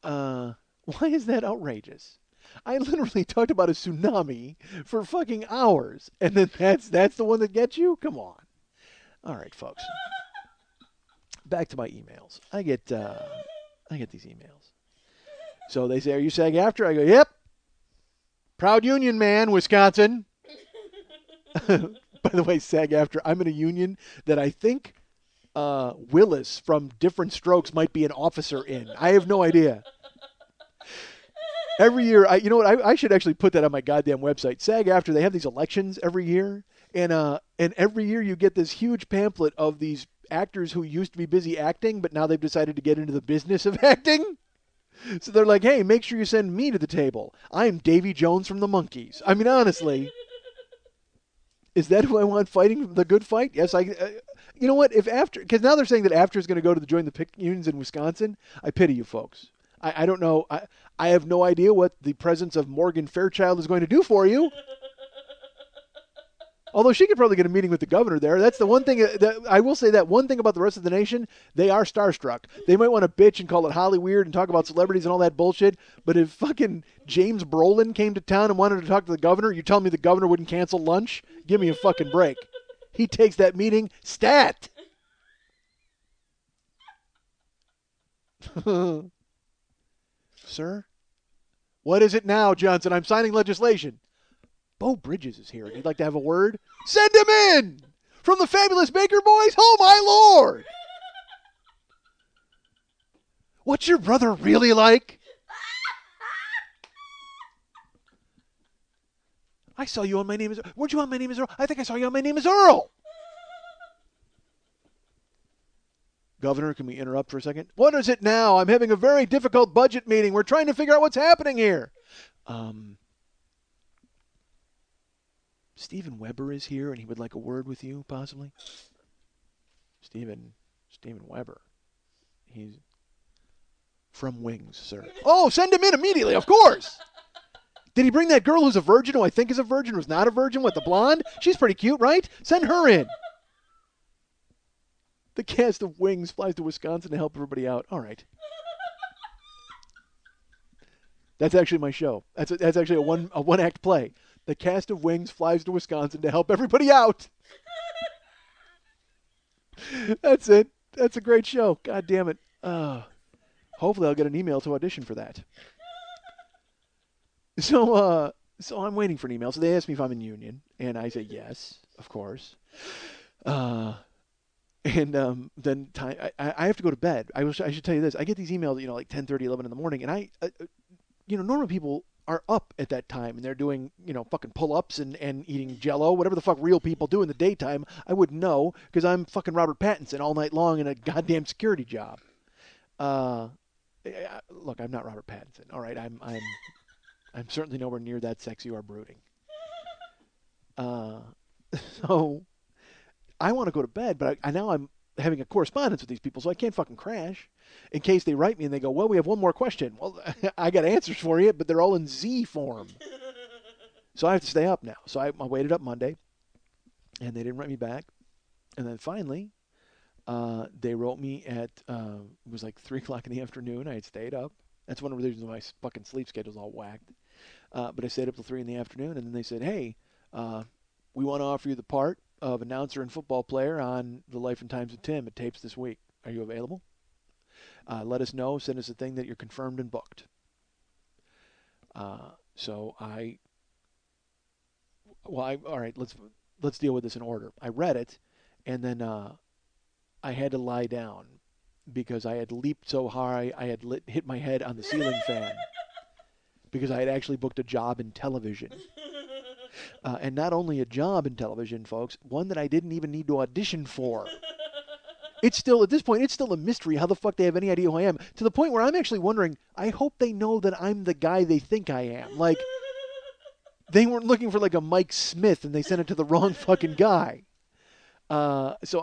Speaker 1: Why is that outrageous? I literally talked about a tsunami for fucking hours, and then that's the one that gets you? Come on. All right, folks. Back to my emails. I get these emails. So they say, "Are you SAG-AFTRA?" I go, "Yep. Proud union man, Wisconsin." By the way, SAG-AFTRA, I'm in a union that I think Willis from Different Strokes might be an officer in. I have no idea. Every year, I should actually put that on my goddamn website. SAG-AFTRA, they have these elections every year, and every year you get this huge pamphlet of these actors who used to be busy acting, but now they've decided to get into the business of acting. So they're like, hey, make sure you send me to the table. I'm Davy Jones from the Monkees. I mean, honestly, is that who I want fighting the good fight? Yes, you know what? Because now they're saying that AFTRA is going to join the picket unions in Wisconsin. I pity you folks. I don't know. I have no idea what the presence of Morgan Fairchild is going to do for you. Although she could probably get a meeting with the governor there. That's the one thing that I will say. That one thing about the rest of the nation, they are starstruck. They might want to bitch and call it Holly weird and talk about celebrities and all that bullshit. But if fucking James Brolin came to town and wanted to talk to the governor, you telling me the governor wouldn't cancel lunch? Give me a fucking break. He takes that meeting stat. Sir? What is it now, Johnson? I'm signing legislation. Bo Bridges is here, and he'd like to have a word. Send him in! From the Fabulous Baker Boys? Oh, my Lord! What's your brother really like? I saw you on My Name is... Weren't you on My Name is Earl? I think I saw you on My Name is Earl. Governor, can we interrupt for a second? What is it now? I'm having a very difficult budget meeting. We're trying to figure out what's happening here. Steven Weber is here, and he would like a word with you, possibly. Steven Weber. He's from Wings, sir. Oh, send him in immediately, of course. Did he bring that girl who's a virgin, who I think is a virgin, who's not a virgin, with the blonde? She's pretty cute, right? Send her in. The cast of Wings flies to Wisconsin to help everybody out. All right. That's actually my show. That's actually a one-act play. The cast of Wings flies to Wisconsin to help everybody out. That's it. That's a great show. God damn it. Hopefully I'll get an email to audition for that. So I'm waiting for an email. So they ask me if I'm in union, and I say yes, of course. And then I have to go to bed. I should tell you this. I get these emails, like 10:30, 11 in the morning, and normally people are up at that time and they're doing, fucking pull-ups and eating Jello, whatever the fuck real people do in the daytime. I wouldn't know because I'm fucking Robert Pattinson all night long in a goddamn security job. Look, I'm not Robert Pattinson. All right, I'm certainly nowhere near that sexy or brooding. Uh, so I want to go to bed, but I now I'm having a correspondence with these people, so I can't fucking crash in case they write me and they go, well, we have one more question. Well, I got answers for you, but they're all in Z form. So I have to stay up now. So I waited up Monday, and they didn't write me back. And then finally, they wrote me at, it was like 3 o'clock in the afternoon. I had stayed up. That's one of the reasons my fucking sleep schedule's all whacked. But I stayed up till 3 in the afternoon, and then they said, hey, we want to offer you the part of announcer and football player on The Life and Times of Tim. It tapes this week. Are you available? Let us know. Send us a thing that you're confirmed and booked. So all right, let's deal with this in order. I read it, and then I had to lie down because I had leaped so high I had hit my head on the ceiling fan because I had actually booked a job in television. And not only a job in television, folks, one that I didn't even need to audition for. It's still, at this point, it's still a mystery how the fuck they have any idea who I am. To the point where I'm actually wondering, I hope they know that I'm the guy they think I am. Like, they weren't looking for like a Mike Smith and they sent it to the wrong fucking guy. So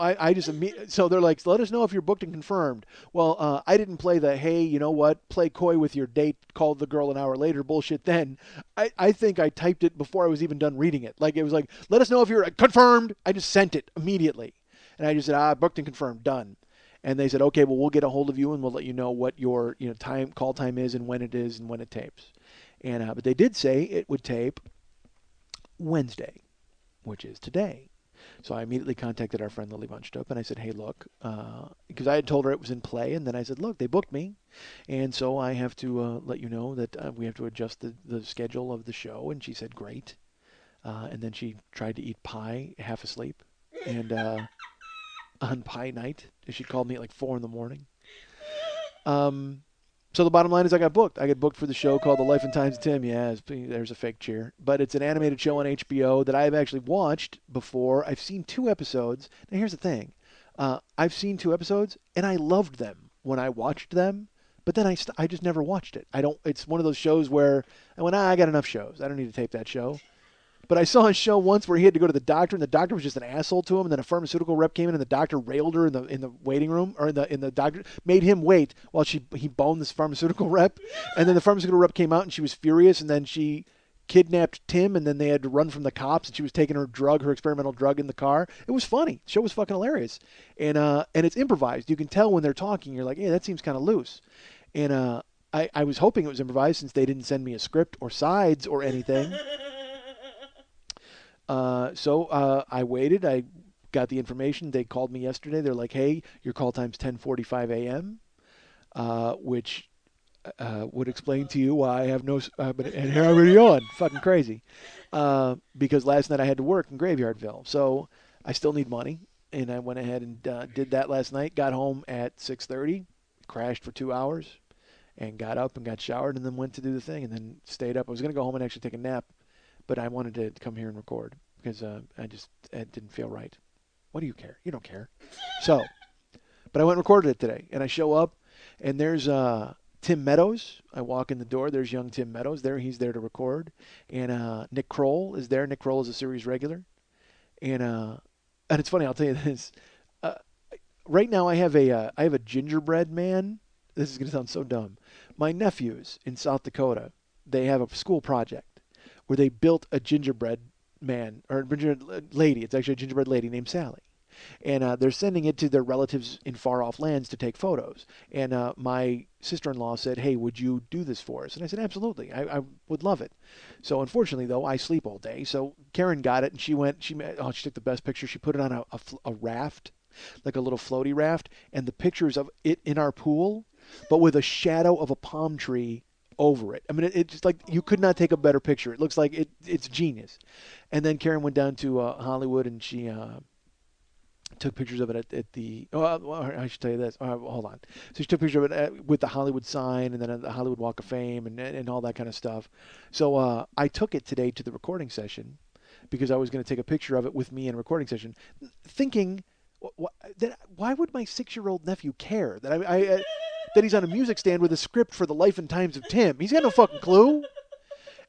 Speaker 1: so they're like, let us know if you're booked and confirmed. Well, I didn't play the, hey, you know what, play coy with your date, call the girl an hour later bullshit then. I think I typed it before I was even done reading it. Like, it was like, let us know if you're confirmed. I just sent it immediately. And I just said, booked and confirmed, done. And they said, okay, well, we'll get a hold of you and we'll let you know what your call time is and when it is and when it tapes. And but they did say it would tape Wednesday, which is today. So I immediately contacted our friend Lily Bunchtup, and I said, hey, look, because I had told her it was in play, and then I said, look, they booked me, and so I have to let you know that we have to adjust the schedule of the show, and she said, great. And then she tried to eat pie, half asleep, and on pie night, she called me at like 4 in the morning. So the bottom line is I got booked. I got booked for the show called The Life and Times of Tim. Yeah, there's a fake cheer. But it's an animated show on HBO that I've actually watched before. I've seen 2 episodes. Now, here's the thing. I've seen 2 episodes, and I loved them when I watched them. But then I just never watched it. It's one of those shows where I went, I got enough shows. I don't need to tape that show. But I saw a show once where he had to go to the doctor, and the doctor was just an asshole to him. And then a pharmaceutical rep came in, and the doctor railed her in the waiting room, or in the doctor made him wait while he boned this pharmaceutical rep. And then the pharmaceutical rep came out, and she was furious, and then she kidnapped Tim, and then they had to run from the cops, and she was taking her experimental drug in the car. It was funny. The show was fucking hilarious, and it's improvised. You can tell when they're talking. You're like, yeah, that seems kind of loose. And I was hoping it was improvised since they didn't send me a script or sides or anything. So I waited. I got the information. They called me yesterday. They're like, hey, your call time's 10:45 a.m., which would explain to you why I have no... and here I'm already on. Fucking crazy. Because last night I had to work in Graveyardville. So I still need money. And I went ahead and did that last night. Got home at 6:30. Crashed for 2 hours. And got up and got showered and then went to do the thing. And then stayed up. I was going to go home and actually take a nap. But I wanted to come here and record because it didn't feel right. What do you care? You don't care. So, but I went and recorded it today. And I show up, and there's Tim Meadows. I walk in the door. There's young Tim Meadows there. He's there to record. And Nick Kroll is there. Nick Kroll is a series regular. And it's funny. I'll tell you this. Right now I have a gingerbread man. This is going to sound so dumb. My nephews in South Dakota, they have a school project where they built a gingerbread man, or a gingerbread lady. It's actually a gingerbread lady named Sally. And they're sending it to their relatives in far-off lands to take photos. And my sister-in-law said, hey, would you do this for us? And I said, absolutely. I would love it. So unfortunately, though, I sleep all day. So Karen got it, and she took the best picture. She put it on a raft, like a little floaty raft, and the pictures of it in our pool, but with a shadow of a palm tree over it. I mean, it's just like you could not take a better picture. It looks like it's genius. And then Karen went down to Hollywood, and she took pictures of it at the. Oh, well, I should tell you this. Hold on. So she took pictures of it with the Hollywood sign and then at the Hollywood Walk of Fame and all that kind of stuff. So I took it today to the recording session because I was going to take a picture of it with me in a recording session, thinking, why would my 6-year-old nephew care that that he's on a music stand with a script for the life and times of Tim? He's got no fucking clue.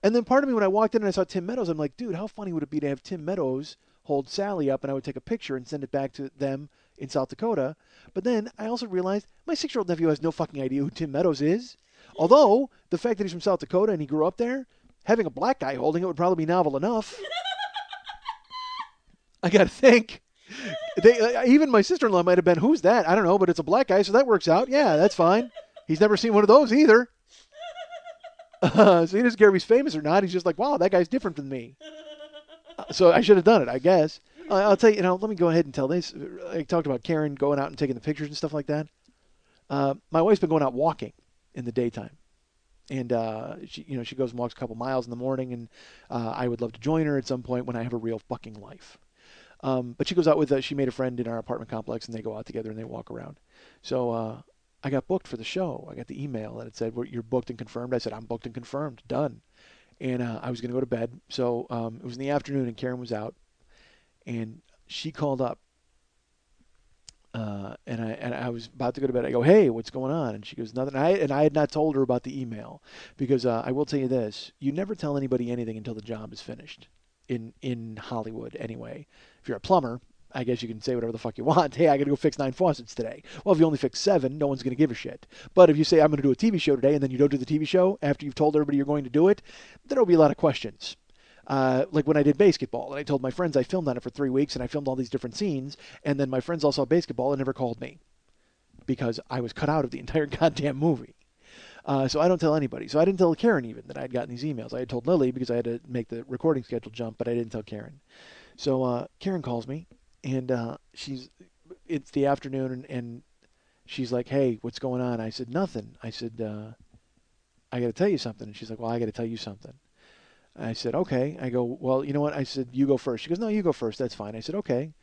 Speaker 1: And then part of me, when I walked in and I saw Tim Meadows, I'm like, dude, how funny would it be to have Tim Meadows hold Sally up and I would take a picture and send it back to them in South Dakota. But then I also realized my 6-year-old nephew has no fucking idea who Tim Meadows is. Although the fact that he's from South Dakota and he grew up there, having a black guy holding it would probably be novel enough. I got to think. Even my sister-in-law might have been, who's that? I don't know, but it's a black guy, so that works out. Yeah, that's fine. He's never seen one of those either. So he doesn't care if he's famous or not. He's just like, wow, that guy's different than me. So I should have done it, I guess. I'll tell you, let me go ahead and tell this. I talked about Karen going out and taking the pictures and stuff like that. My wife's been going out walking in the daytime. And she goes and walks a couple miles in the morning, and I would love to join her at some point when I have a real fucking life. But she goes out with, she made a friend in our apartment complex, and they go out together and they walk around. So I got booked for the show. I got the email that it said, you're booked and confirmed. I said, I'm booked and confirmed. Done. And I was going to go to bed. So it was in the afternoon, and Karen was out. And she called up. And I was about to go to bed. I go, hey, what's going on? And she goes, nothing. And I had not told her about the email. Because I will tell you this. You never tell anybody anything until the job is finished. In Hollywood, anyway. If you're a plumber, I guess you can say whatever the fuck you want. Hey, I got to go fix 9 faucets today. Well, if you only fix 7, no one's going to give a shit. But if you say, I'm going to do a TV show today, and then you don't do the TV show after you've told everybody you're going to do it, there will be a lot of questions. Like when I did basketball, and I told my friends I filmed on it for 3 weeks, and I filmed all these different scenes, and then my friends all saw basketball and never called me because I was cut out of the entire goddamn movie. So I don't tell anybody. So I didn't tell Karen even that I had gotten these emails. I had told Lily because I had to make the recording schedule jump, but I didn't tell Karen. So Karen calls me, and it's the afternoon, and she's like, hey, what's going on? I said, nothing. I said, I got to tell you something. And she's like, well, I got to tell you something. I said, okay. I go, well, you know what? I said, you go first. She goes, no, you go first. That's fine. I said, okay.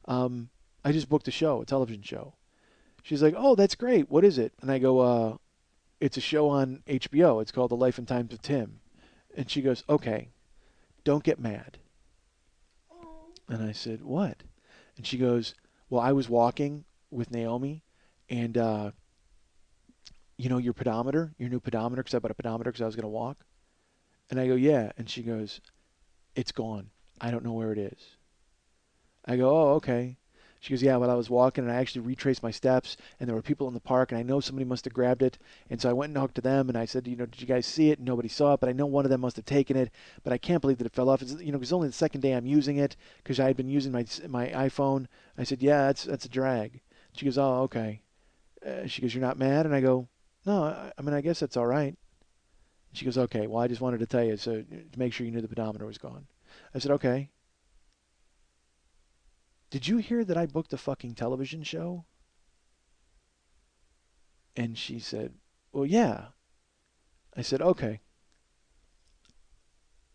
Speaker 1: I just booked a television show. She's like, oh, that's great. What is it? And I go, it's a show on HBO. It's called The Life and Times of Tim. And she goes, okay, don't get mad. And I said, what? And she goes, well, I was walking with Naomi, and, your pedometer, your new pedometer, because I bought a pedometer because I was going to walk. And I go, yeah. And she goes, it's gone. I don't know where it is. I go, oh, okay. She goes, yeah, well, I was walking, and I actually retraced my steps, and there were people in the park, and I know somebody must have grabbed it. And so I went and talked to them, and I said, did you guys see it? And nobody saw it, but I know one of them must have taken it, but I can't believe that it fell off. It's, it's only the second day I'm using it because I had been using my iPhone. I said, yeah, that's a drag. She goes, oh, okay. She goes, you're not mad? And I go, no, I mean, I guess that's all right. She goes, okay, well, I just wanted to tell you so to make sure you knew the pedometer was gone. I said, okay. Did you hear that I booked a fucking television show? And she said, well, yeah. I said, okay.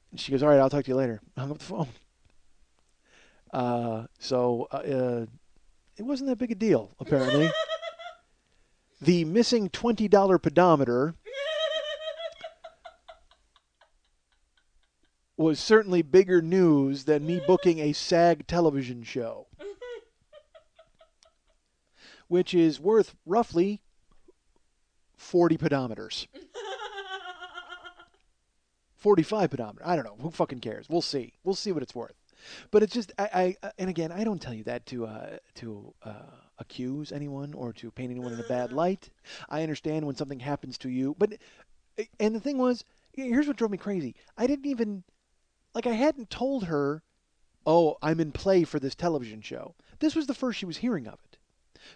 Speaker 1: And she goes, all right, I'll talk to you later. I hung up the phone. It wasn't that big a deal, apparently. The missing $20 pedometer was certainly bigger news than me booking a SAG television show, which is worth roughly 40 pedometers. 45 pedometers. I don't know. Who fucking cares? We'll see. We'll see what it's worth. But it's just, and again, I don't tell you that to accuse anyone or to paint anyone in a bad light. I understand when something happens to you. And the thing was, here's what drove me crazy. I didn't even... I hadn't told her, oh, I'm in play for this television show. This was the first she was hearing of it.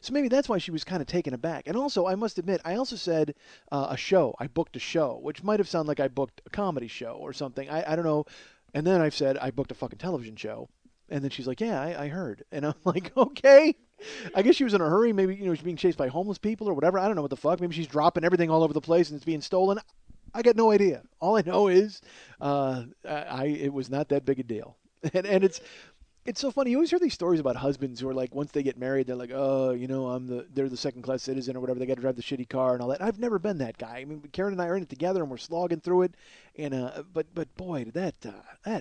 Speaker 1: So maybe that's why she was kind of taken aback. And also, I must admit, I also said a show. I booked a show, which might have sounded like I booked a comedy show or something. I don't know. And then I've said I booked a fucking television show. And then she's like, yeah, I heard. And I'm like, okay. I guess she was in a hurry. Maybe, she's being chased by homeless people or whatever. I don't know what the fuck. Maybe she's dropping everything all over the place and it's being stolen. I got no idea. All I know is it was not that big a deal. And It's so funny. You always hear these stories about husbands who are like, once they get married, they're like, oh, they're the second class citizen or whatever. They got to drive the shitty car and all that. I've never been that guy. I mean, Karen and I are in it together and we're slogging through it. And but boy, that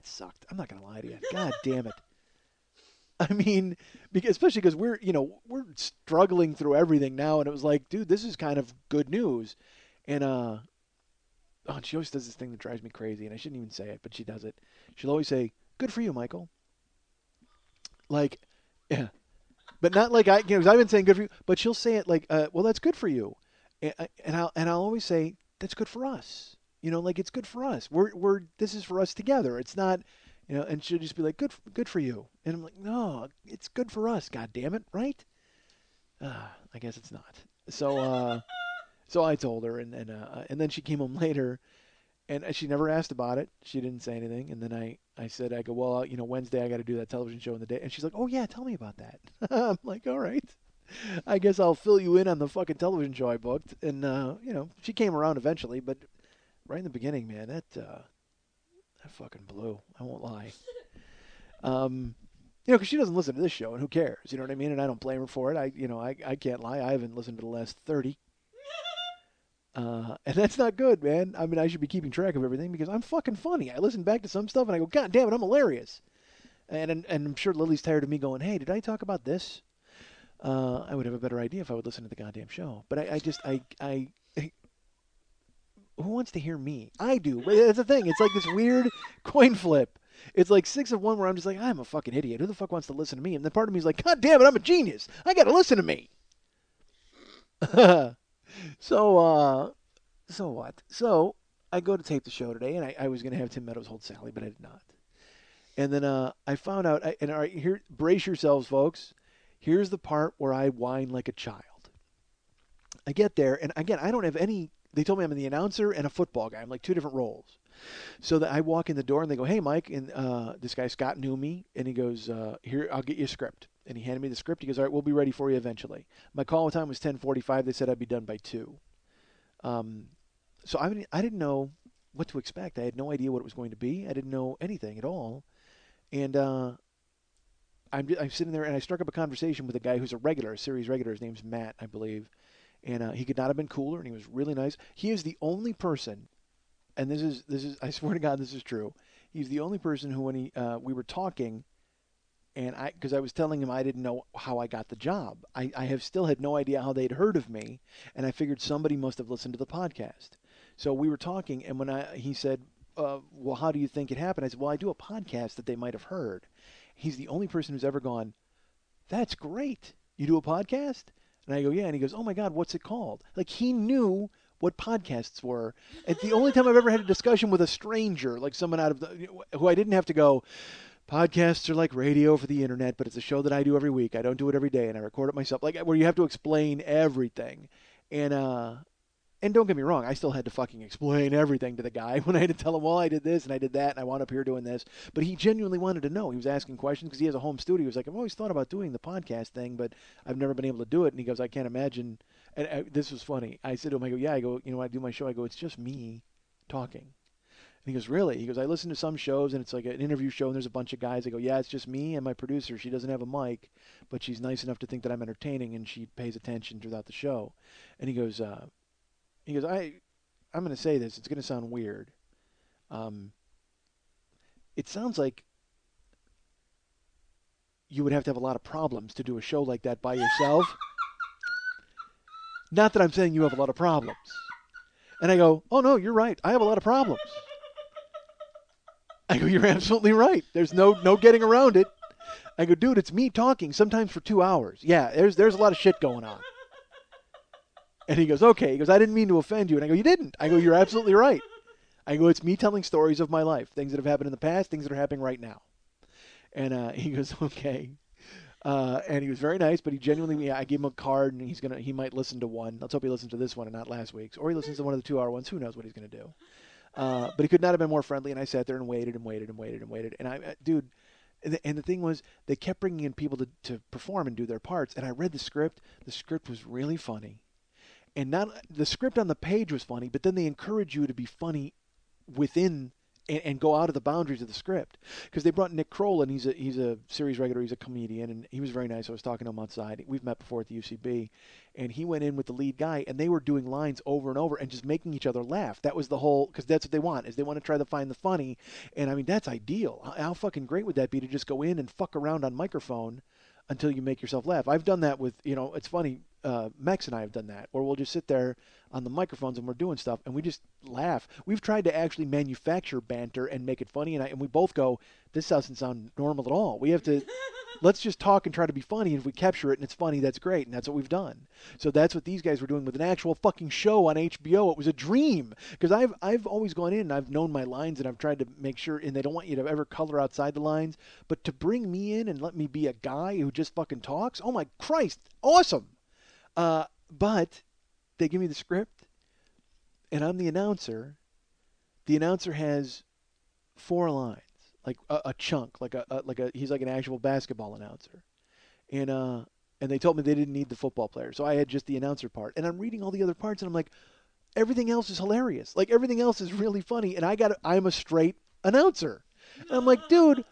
Speaker 1: sucked. I'm not gonna lie to you. God damn it. I mean, especially because we're struggling through everything now, and it was like, dude, this is kind of good news. And she always does this thing that drives me crazy, and I shouldn't even say it, but she does it. She'll always say, "Good for you, Michael." Like, yeah, but not like I've been saying good for you, but she'll say it like, well, that's good for you, and I'll always say that's good for us. Like it's good for us. This is for us together. It's not, and she'll just be like, good for you, and I'm like, no, it's good for us. God damn it, right? I guess it's not. So I told her, and then she came home later. And she never asked about it. She didn't say anything. And then I said, I go, well, Wednesday I got to do that television show in the day. And she's like, oh, yeah, tell me about that. I'm like, all right. I guess I'll fill you in on the fucking television show I booked. And, she came around eventually. But right in the beginning, man, that fucking blew. I won't lie. Because she doesn't listen to this show. And who cares? You know what I mean? And I don't blame her for it. I can't lie. I haven't listened to the last 30. And that's not good, man. I mean, I should be keeping track of everything because I'm fucking funny. I listen back to some stuff and I go, God damn it, I'm hilarious. And I'm sure Lily's tired of me going, hey, did I talk about this? I would have a better idea if I would listen to the goddamn show. But who wants to hear me? I do. But that's the thing. It's like this weird coin flip. It's like 6 of 1 where I'm just like, I'm a fucking idiot. Who the fuck wants to listen to me? And then part of me is like, God damn it, I'm a genius. I got to listen to me. So what? So I go to tape the show today, and I was going to have Tim Meadows hold Sally, but I did not. And then I found out, and all right, here, brace yourselves, folks. Here's the part where I whine like a child. I get there, and again, I don't have any. They told me I'm the announcer and a football guy. I'm like 2 different roles. So that I walk in the door, and they go, hey, Mike, and this guy Scott knew me, and he goes, here, I'll get you a script. And he handed me the script. He goes, all right, we'll be ready for you eventually. My call time was 10:45. They said I'd be done by 2. So I didn't know what to expect. I had no idea what it was going to be. I didn't know anything at all. And I'm sitting there, and I struck up a conversation with a guy who's a series regular. His name's Matt, I believe. And he could not have been cooler, and he was really nice. He is the only person, and this is I swear to God, this is true. He's the only person who, when we were talking, and because I was telling him I didn't know how I got the job. I have still had no idea how they'd heard of me, and I figured somebody must have listened to the podcast. So we were talking, and when he said, well, how do you think it happened? I said, well, I do a podcast that they might have heard. He's the only person who's ever gone, that's great. You do a podcast? And I go, yeah. And he goes, oh, my God, what's it called? Like, he knew what podcasts were. It's the only time I've ever had a discussion with a stranger, like someone out of who I didn't have to go, podcasts are like radio for the internet, but it's a show that I do every week. I don't do it every day, and I record it myself. Like, where you have to explain everything. And don't get me wrong, I still had to fucking explain everything to the guy when I had to tell him, well, I did this and I did that and I wound up here doing this. But he genuinely wanted to know. He was asking questions because he has a home studio. He was like, I've always thought about doing the podcast thing, but I've never been able to do it. And he goes, I can't imagine. And this was funny. I said to him, I go, yeah. I go, when I do my show, I go, it's just me talking. And he goes, really? He goes, I listen to some shows and it's like an interview show and there's a bunch of guys. I go, yeah, it's just me and my producer. She doesn't have a mic, but she's nice enough to think that I'm entertaining and she pays attention throughout the show. And he goes, I'm going to say this. It's going to sound weird. It sounds like you would have to have a lot of problems to do a show like that by yourself. Not that I'm saying you have a lot of problems. And I go, oh, no, you're right. I have a lot of problems. I go, you're absolutely right. There's no getting around it. I go, dude, it's me talking sometimes for 2 hours. Yeah, there's a lot of shit going on. And he goes, okay. He goes, I didn't mean to offend you. And I go, you didn't. I go, you're absolutely right. I go, it's me telling stories of my life, things that have happened in the past, things that are happening right now. And he goes, okay. And he was very nice, but he genuinely, I gave him a card, and he might listen to one. Let's hope he listens to this one and not last week's. Or he listens to one of the 2-hour ones. Who knows what he's going to do. But he could not have been more friendly, and I sat there and waited and waited and waited and waited. And dude, and the thing was, they kept bringing in people to perform and do their parts, and I read the script. The script was really funny. And not the script on the page was funny, but then they encourage you to be funny within and go out of the boundaries of the script. Because they brought Nick Kroll, and he's a series regular, he's a comedian, and he was very nice. I was talking to him outside. We've met before at the UCB, and he went in with the lead guy, and they were doing lines over and over and just making each other laugh. That was the whole, because that's what they want, is they want to try to find the funny, and I mean, that's ideal. How fucking great would that be to just go in and fuck around on microphone until you make yourself laugh? I've done that with, it's funny, Mex and I have done that, where we'll just sit there on the microphones and we're doing stuff and we just laugh. We've tried to actually manufacture banter and make it funny, and we both go, this doesn't sound normal at all. We have to, let's just talk and try to be funny, and if we capture it and it's funny, that's great, and that's what we've done. So that's what these guys were doing with an actual fucking show on HBO. It was a dream, because I've always gone in and I've known my lines, and I've tried to make sure, and they don't want you to ever color outside the lines, but to bring me in and let me be a guy who just fucking talks, oh my Christ, awesome. But they give me the script, and I'm the announcer. The announcer has 4 lines, like a chunk, like he's like an actual basketball announcer, and they told me they didn't need the football player, so I had just the announcer part. And I'm reading all the other parts, and I'm like, everything else is hilarious. Like everything else is really funny, and I'm a straight announcer. And I'm like, dude,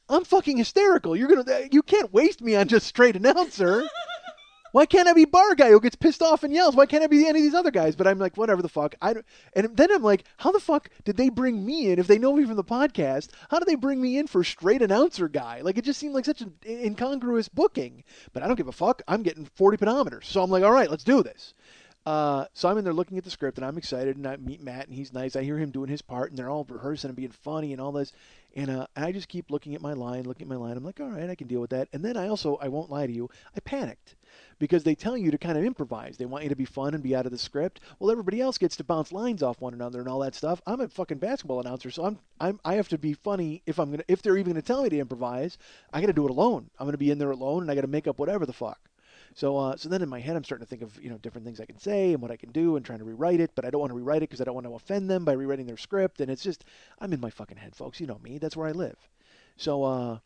Speaker 1: I'm fucking hysterical. You can't waste me on just straight announcer. Why can't I be bar guy who gets pissed off and yells? Why can't I be any of these other guys? But I'm like, whatever the fuck. And then I'm like, how the fuck did they bring me in? If they know me from the podcast, how did they bring me in for straight announcer guy? Like, it just seemed like such an incongruous booking. But I don't give a fuck. I'm getting 40 pedometers. So I'm like, all right, let's do this. So I'm in there looking at the script, and I'm excited, and I meet Matt, and he's nice. I hear him doing his part, and they're all rehearsing and being funny and all this. And I just keep looking at my line. I'm like, all right, I can deal with that. And then I won't lie to you, I panicked. Because they tell you to kind of improvise. They want you to be fun and be out of the script. Well, everybody else gets to bounce lines off one another and all that stuff. I'm a fucking basketball announcer, so I have to be funny if they're even gonna tell me to improvise. I got to do it alone. I'm gonna be in there alone, and I got to make up whatever the fuck. So then in my head, I'm starting to think of different things I can say and what I can do, and trying to rewrite it. But I don't want to rewrite it because I don't want to offend them by rewriting their script. And it's just, I'm in my fucking head, folks. You know me. That's where I live. So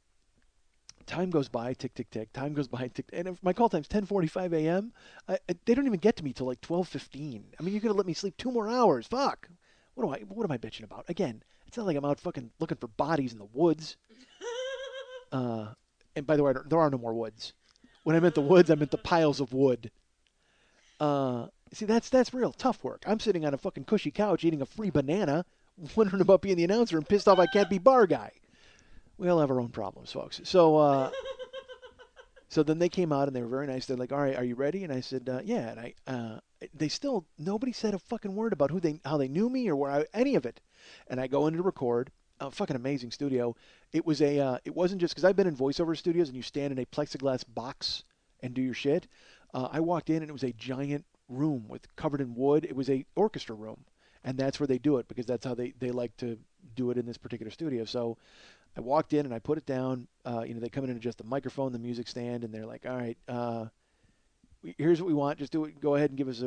Speaker 1: time goes by, tick, tick, tick. Time goes by, tick. And if my call time's 10:45 a.m., they don't even get to me till like 12:15. I mean, you're gonna let me sleep 2 more hours? Fuck. What am I bitching about? Again, it's not like I'm out fucking looking for bodies in the woods. And by the way, there are no more woods. When I meant the woods, I meant the piles of wood. See, that's real tough work. I'm sitting on a fucking cushy couch eating a free banana, wondering about being the announcer and pissed off I can't be bar guy. We all have our own problems, folks. So then they came out and they were very nice. They're like, all right, are you ready? And I said, yeah. And nobody said a fucking word about how they knew me or any of it. And I go in to record. A fucking amazing studio. It wasn't just because I've been in voiceover studios and you stand in a plexiglass box and do your shit. I walked in and it was a giant room covered in wood. It was a orchestra room, and that's where they do it because that's how they like to do it in this particular studio. So I walked in and I put it down. They come in and adjust the microphone, the music stand, and they're like, all right, here's what we want. Just do it. Go ahead and give us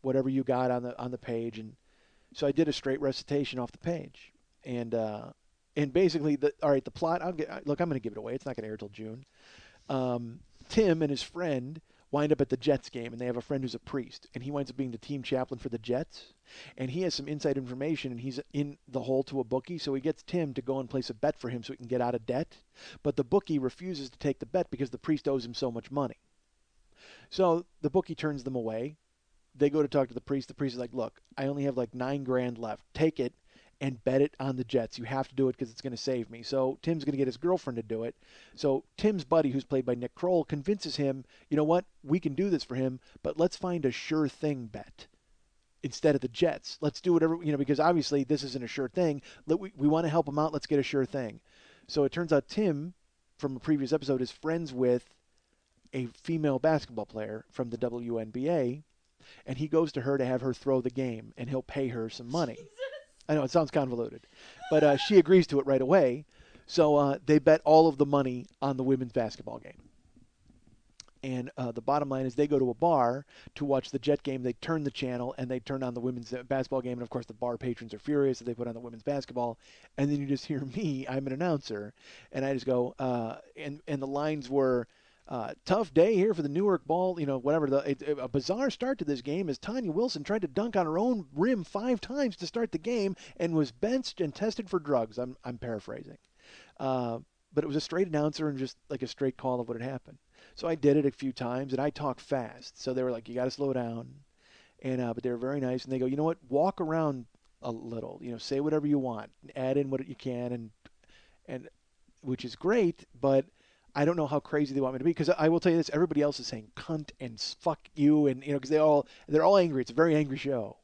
Speaker 1: whatever you got on the page. And so I did a straight recitation off the page. And basically, the plot. I'm going to give it away. It's not going to air till June. Tim and his friend wind up at the Jets game, and they have a friend who's a priest, and he winds up being the team chaplain for the Jets. And he has some inside information, and he's in the hole to a bookie, so he gets Tim to go and place a bet for him so he can get out of debt. But the bookie refuses to take the bet because the priest owes him so much money. So the bookie turns them away. They go to talk to the priest. The priest is like, look, I only have like $9,000 left. Take it and bet it on the Jets. You have to do it because it's going to save me. So Tim's going to get his girlfriend to do it. So Tim's buddy, who's played by Nick Kroll, convinces him, you know what, we can do this for him, but let's find a sure thing bet instead of the Jets. Let's do whatever, because obviously this isn't a sure thing. We want to help him out. Let's get a sure thing. So it turns out Tim, from a previous episode, is friends with a female basketball player from the WNBA, and he goes to her to have her throw the game, and he'll pay her some money. Jesus. I know, it sounds convoluted, but she agrees to it right away. So they bet all of the money on the women's basketball game. And the bottom line is they go to a bar to watch the Jet game. They turn the channel, and they turn on the women's basketball game. And, of course, the bar patrons are furious that they put on the women's basketball. And then you just hear me. I'm an announcer. And I just go, and the lines were, Tough day here for the Newark Ball. Whatever. A bizarre start to this game as Tanya Wilson tried to dunk on her own rim 5 times to start the game and was benched and tested for drugs. I'm paraphrasing. But it was a straight announcer and just like a straight call of what had happened. So I did it a few times, and I talk fast. So they were like, you got to slow down. But they were very nice, and they go, you know what, walk around a little, say whatever you want, add in what you can, and which is great, but I don't know how crazy they want me to be, because I will tell you this, everybody else is saying cunt and fuck you, and because they're all angry. It's a very angry show.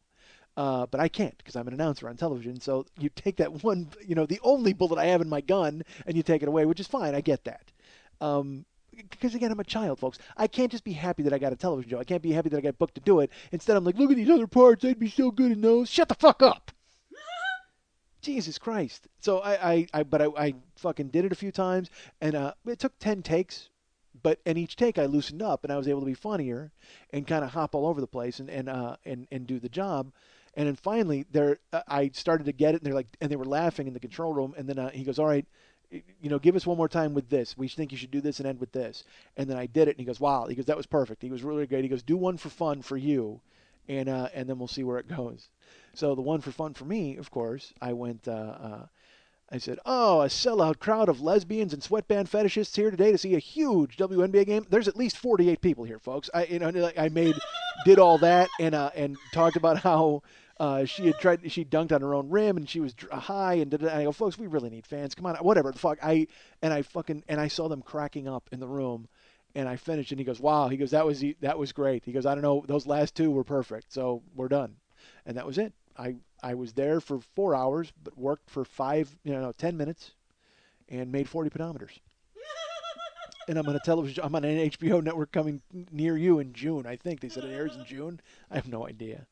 Speaker 1: But I can't, because I'm an announcer on television. So you take that one, the only bullet I have in my gun, and you take it away, which is fine. I get that. Because again, I'm a child, folks. I can't just be happy that I got a television show. I can't be happy that I got booked to do it. Instead, I'm like, look at these other parts. I'd be so good in those. Shut the fuck up. Jesus Christ. So I fucking did it a few times, and it took 10 takes, and each take I loosened up, and I was able to be funnier and kind of hop all over the place and do the job. And then finally, I started to get it, and they were laughing in the control room. And then he goes, all right, give us one more time with this. We think you should do this and end with this. And then I did it, and he goes, wow. He goes, that was perfect. He was really great. He goes, do one for fun for you, and then we'll see where it goes. So the one for fun for me, of course, I went. I said, oh, a sellout crowd of lesbians and sweatband fetishists here today to see a huge WNBA game. There's at least 48 people here, folks. Did all that and talked about how she dunked on her own rim and she was high and I go, folks, we really need fans. Come on, whatever the fuck. I saw them cracking up in the room, and I finished, and he goes, wow. He goes, that was great. He goes, I don't know, those last 2 were perfect, so we're done, and that was it. I was there for 4 hours, but worked for 10 minutes, and made 40 pedometers. And I'm on an HBO network coming near you in June. I think they said it airs in June. I have no idea.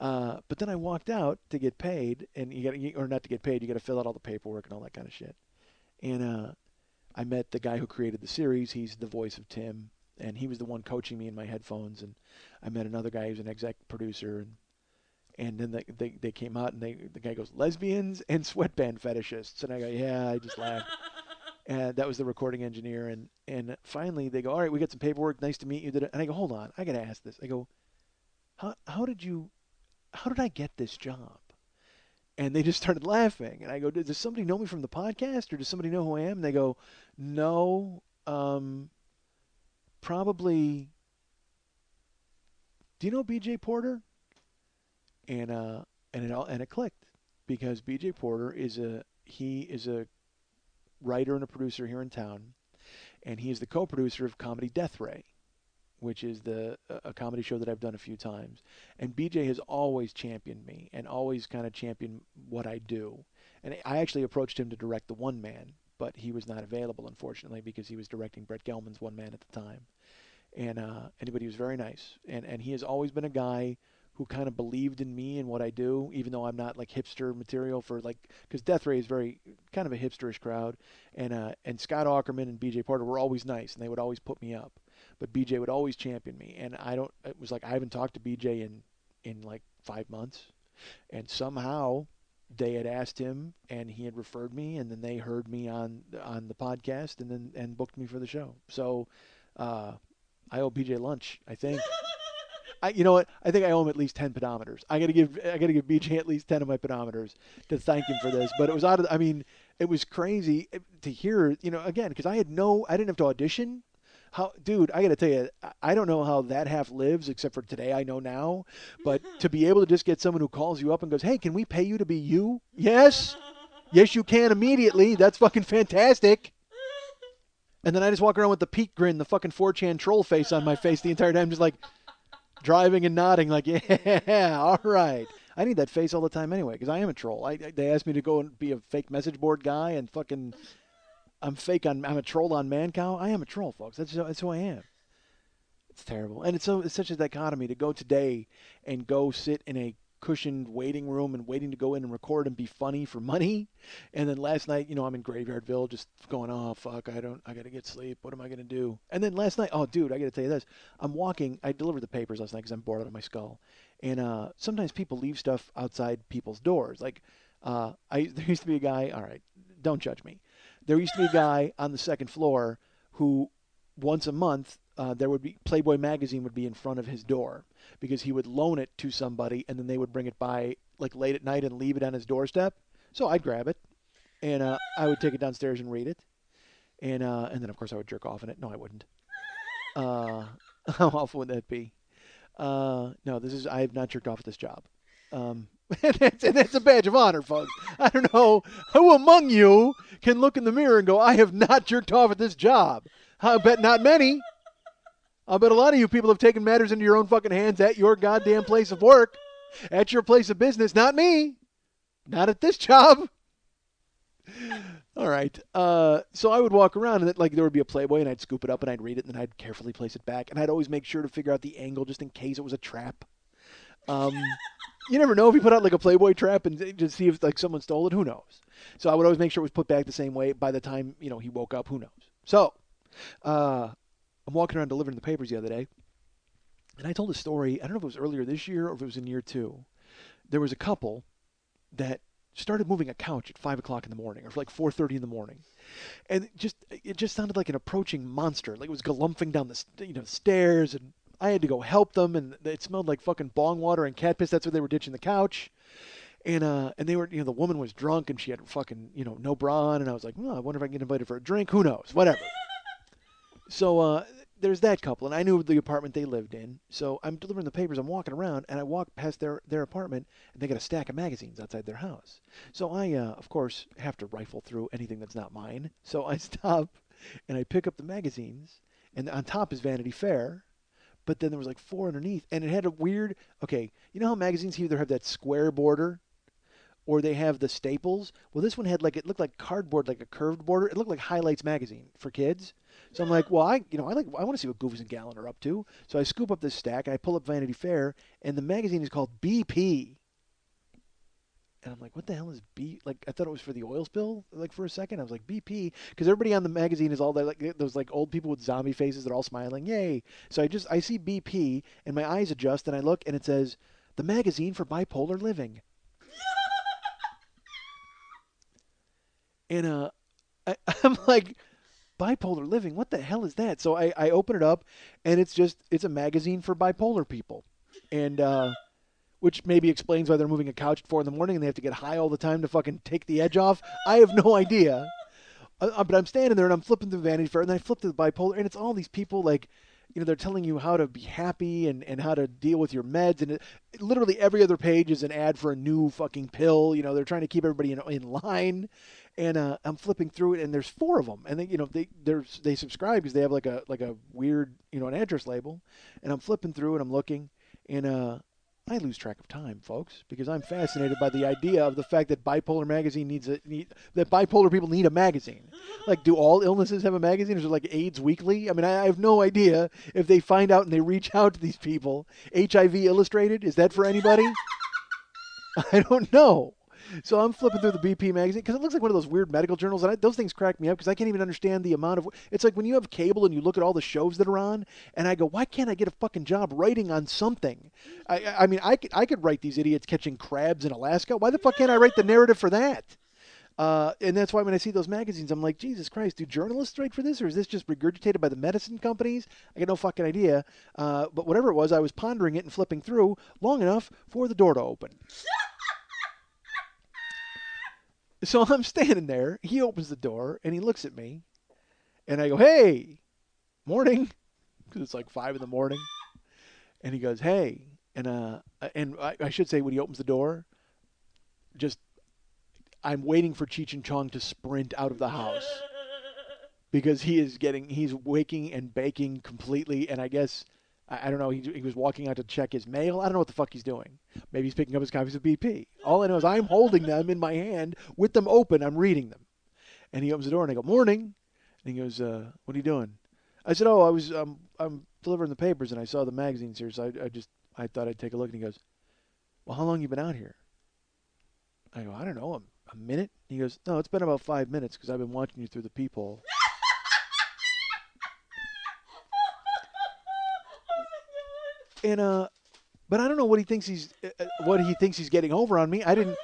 Speaker 1: But then I walked out to get paid, and not to get paid, you got to fill out all the paperwork and all that kind of shit. And I met the guy who created the series. He's the voice of Tim, and he was the one coaching me in my headphones. And I met another guy who's an exec producer, and then they came out, and the guy goes, lesbians and sweatband fetishists. And I go, yeah, I just laughed. And that was the recording engineer. And finally they go, all right, we got some paperwork. Nice to meet you. And I go, hold on, I got to ask this. I go, how did I get this job? And they just started laughing. And I go, does somebody know me from the podcast, or does somebody know who I am? And they go, no, probably. Do you know B.J. Porter? And it clicked, because B.J. Porter is a writer and a producer here in town, and he is the co-producer of Comedy Death Ray, which is a comedy show that I've done a few times. And BJ has always championed me and always kind of championed what I do. And I actually approached him to direct the One Man, but he was not available, unfortunately, because he was directing Brett Gelman's One Man at the time. And he was very nice. And he has always been a guy who kind of believed in me and what I do, even though I'm not like hipster material because Death Ray is very kind of a hipsterish crowd. And Scott Aukerman and BJ Porter were always nice, and they would always put me up. But BJ would always champion me, and it was like I haven't talked to BJ in like 5 months, and somehow they had asked him, and he had referred me, and then they heard me on the podcast, and booked me for the show. So I owe BJ lunch, I think. You know what? I think I owe him at least 10 pedometers. I gotta give BJ at least 10 of my pedometers to thank him for this. But it was it was crazy to hear, again, because I didn't have to audition. Dude, I got to tell you, I don't know how that half lives, except for today. I know now. But to be able to just get someone who calls you up and goes, hey, can we pay you to be you? Yes. Yes, you can immediately. That's fucking fantastic. And then I just walk around with the Pete grin, the fucking 4chan troll face on my face the entire time, just like driving and nodding like, yeah, all right. I need that face all the time anyway, because I am a troll. They asked me to go and be a fake message board guy, and fucking I'm a troll on Mancow. I am a troll, folks. That's who I am. It's terrible. And it's such a dichotomy to go today and go sit in a cushioned waiting room and waiting to go in and record and be funny for money. And then last night, I'm in Graveyardville just going, oh, fuck, I got to get sleep. What am I going to do? And then last night, oh, dude, I got to tell you this. I'm walking. I delivered the papers last night because I'm bored out of my skull. And sometimes people leave stuff outside people's doors. Like, there used to be a guy, all right, don't judge me. There used to be a guy on the second floor who once a month, there would be Playboy magazine would be in front of his door because he would loan it to somebody and then they would bring it by like late at night and leave it on his doorstep. So I'd grab it and I would take it downstairs and read it, and then of course I would jerk off in it. No, I wouldn't. How awful would that be? No, I have not jerked off at this job. And that's a badge of honor, folks. I don't know who among you can look in the mirror and go, I have not jerked off at this job. I bet not many. I'll bet a lot of you people have taken matters into your own fucking hands at your goddamn place of work, at your place of business. Not me. Not at this job. All right. So I would walk around and there would be a Playboy and I'd scoop it up and I'd read it and then I'd carefully place it back. And I'd always make sure to figure out the angle just in case it was a trap. You never know if you put out like a Playboy trap and just see if like someone stole it. Who knows? So I would always make sure it was put back the same way by the time, he woke up. Who knows? So I'm walking around delivering the papers the other day and I told a story. I don't know if it was earlier this year or if it was in year 2. There was a couple that started moving a couch at 5 o'clock in the morning or like 4:30 in the morning. And it just sounded like an approaching monster. Like it was galumphing down the stairs and I had to go help them, and it smelled like fucking bong water and cat piss. That's where they were ditching the couch, and they were, the woman was drunk and she had fucking, no bra on, and I was like, well, I wonder if I can get invited for a drink. Who knows? Whatever. So there's that couple, and I knew the apartment they lived in. So I'm delivering the papers. I'm walking around, and I walk past their apartment, and they got a stack of magazines outside their house. So I, of course, have to rifle through anything that's not mine. So I stop, and I pick up the magazines, and on top is Vanity Fair. But then there was like 4 underneath, and it had a weird, okay, you know how magazines either have that square border or they have the staples? Well, this one had it looked like cardboard, like a curved border. It looked like Highlights magazine for kids. So I'm like, well, I want to see what Goofus and Gallon are up to. So I scoop up this stack, and I pull up Vanity Fair, and the magazine is called BP. And I'm like, what the hell is B? Like, I thought it was for the oil spill. Like for a second, I was like BP, because everybody on the magazine is all that, like those like old people with zombie faces that are all smiling, yay! So I see BP, and my eyes adjust, and I look, and it says, the magazine for bipolar living. And I'm like, bipolar living? What the hell is that? So I open it up, and it's a magazine for bipolar people, and which maybe explains why they're moving a couch at 4 in the morning and they have to get high all the time to fucking take the edge off. I have no idea. But I'm standing there and I'm flipping through Vanity Fair and then I flip to the bipolar and it's all these people like, they're telling you how to be happy and how to deal with your meds. And literally every other page is an ad for a new fucking pill. They're trying to keep everybody in line. And I'm flipping through it and there's 4 of them. And they subscribe because they have like a weird, an address label. And I'm flipping through and I'm looking and I lose track of time, folks, because I'm fascinated by the idea of the fact that bipolar magazine that bipolar people need a magazine. Like, do all illnesses have a magazine? Is it like AIDS Weekly? I mean, I have no idea if they find out and they reach out to these people. HIV Illustrated, is that for anybody? I don't know. So I'm flipping through the BP magazine because it looks like one of those weird medical journals, and those things crack me up because I can't even understand the amount of. It's like when you have cable and you look at all the shows that are on, and I go, why can't I get a fucking job writing on something? I mean, I could write these idiots catching crabs in Alaska. Why the fuck can't I write the narrative for that? And that's why when I see those magazines, I'm like, Jesus Christ, do journalists write for this, or is this just regurgitated by the medicine companies? I got no fucking idea. But whatever it was, I was pondering it and flipping through long enough for the door to open. So I'm standing there. He opens the door, and he looks at me. And I go, hey, morning. Because it's like 5 in the morning. And he goes, hey. And I should say when he opens the door, I'm waiting for Cheech and Chong to sprint out of the house. Because he's waking and baking completely. And I guess, I don't know, he was walking out to check his mail. I don't know what the fuck he's doing. Maybe he's picking up his copies of BP. All I know is I'm holding them in my hand with them open. I'm reading them. And he opens the door and I go, morning. And he goes, what are you doing? I said, oh, I'm delivering the papers and I saw the magazines here. So I thought I'd take a look. And he goes, well, how long you been out here? I go, I don't know, a minute? He goes, no, it's been about 5 minutes because I've been watching you through the peephole. And but I don't know what he thinks he's getting over on me. I didn't.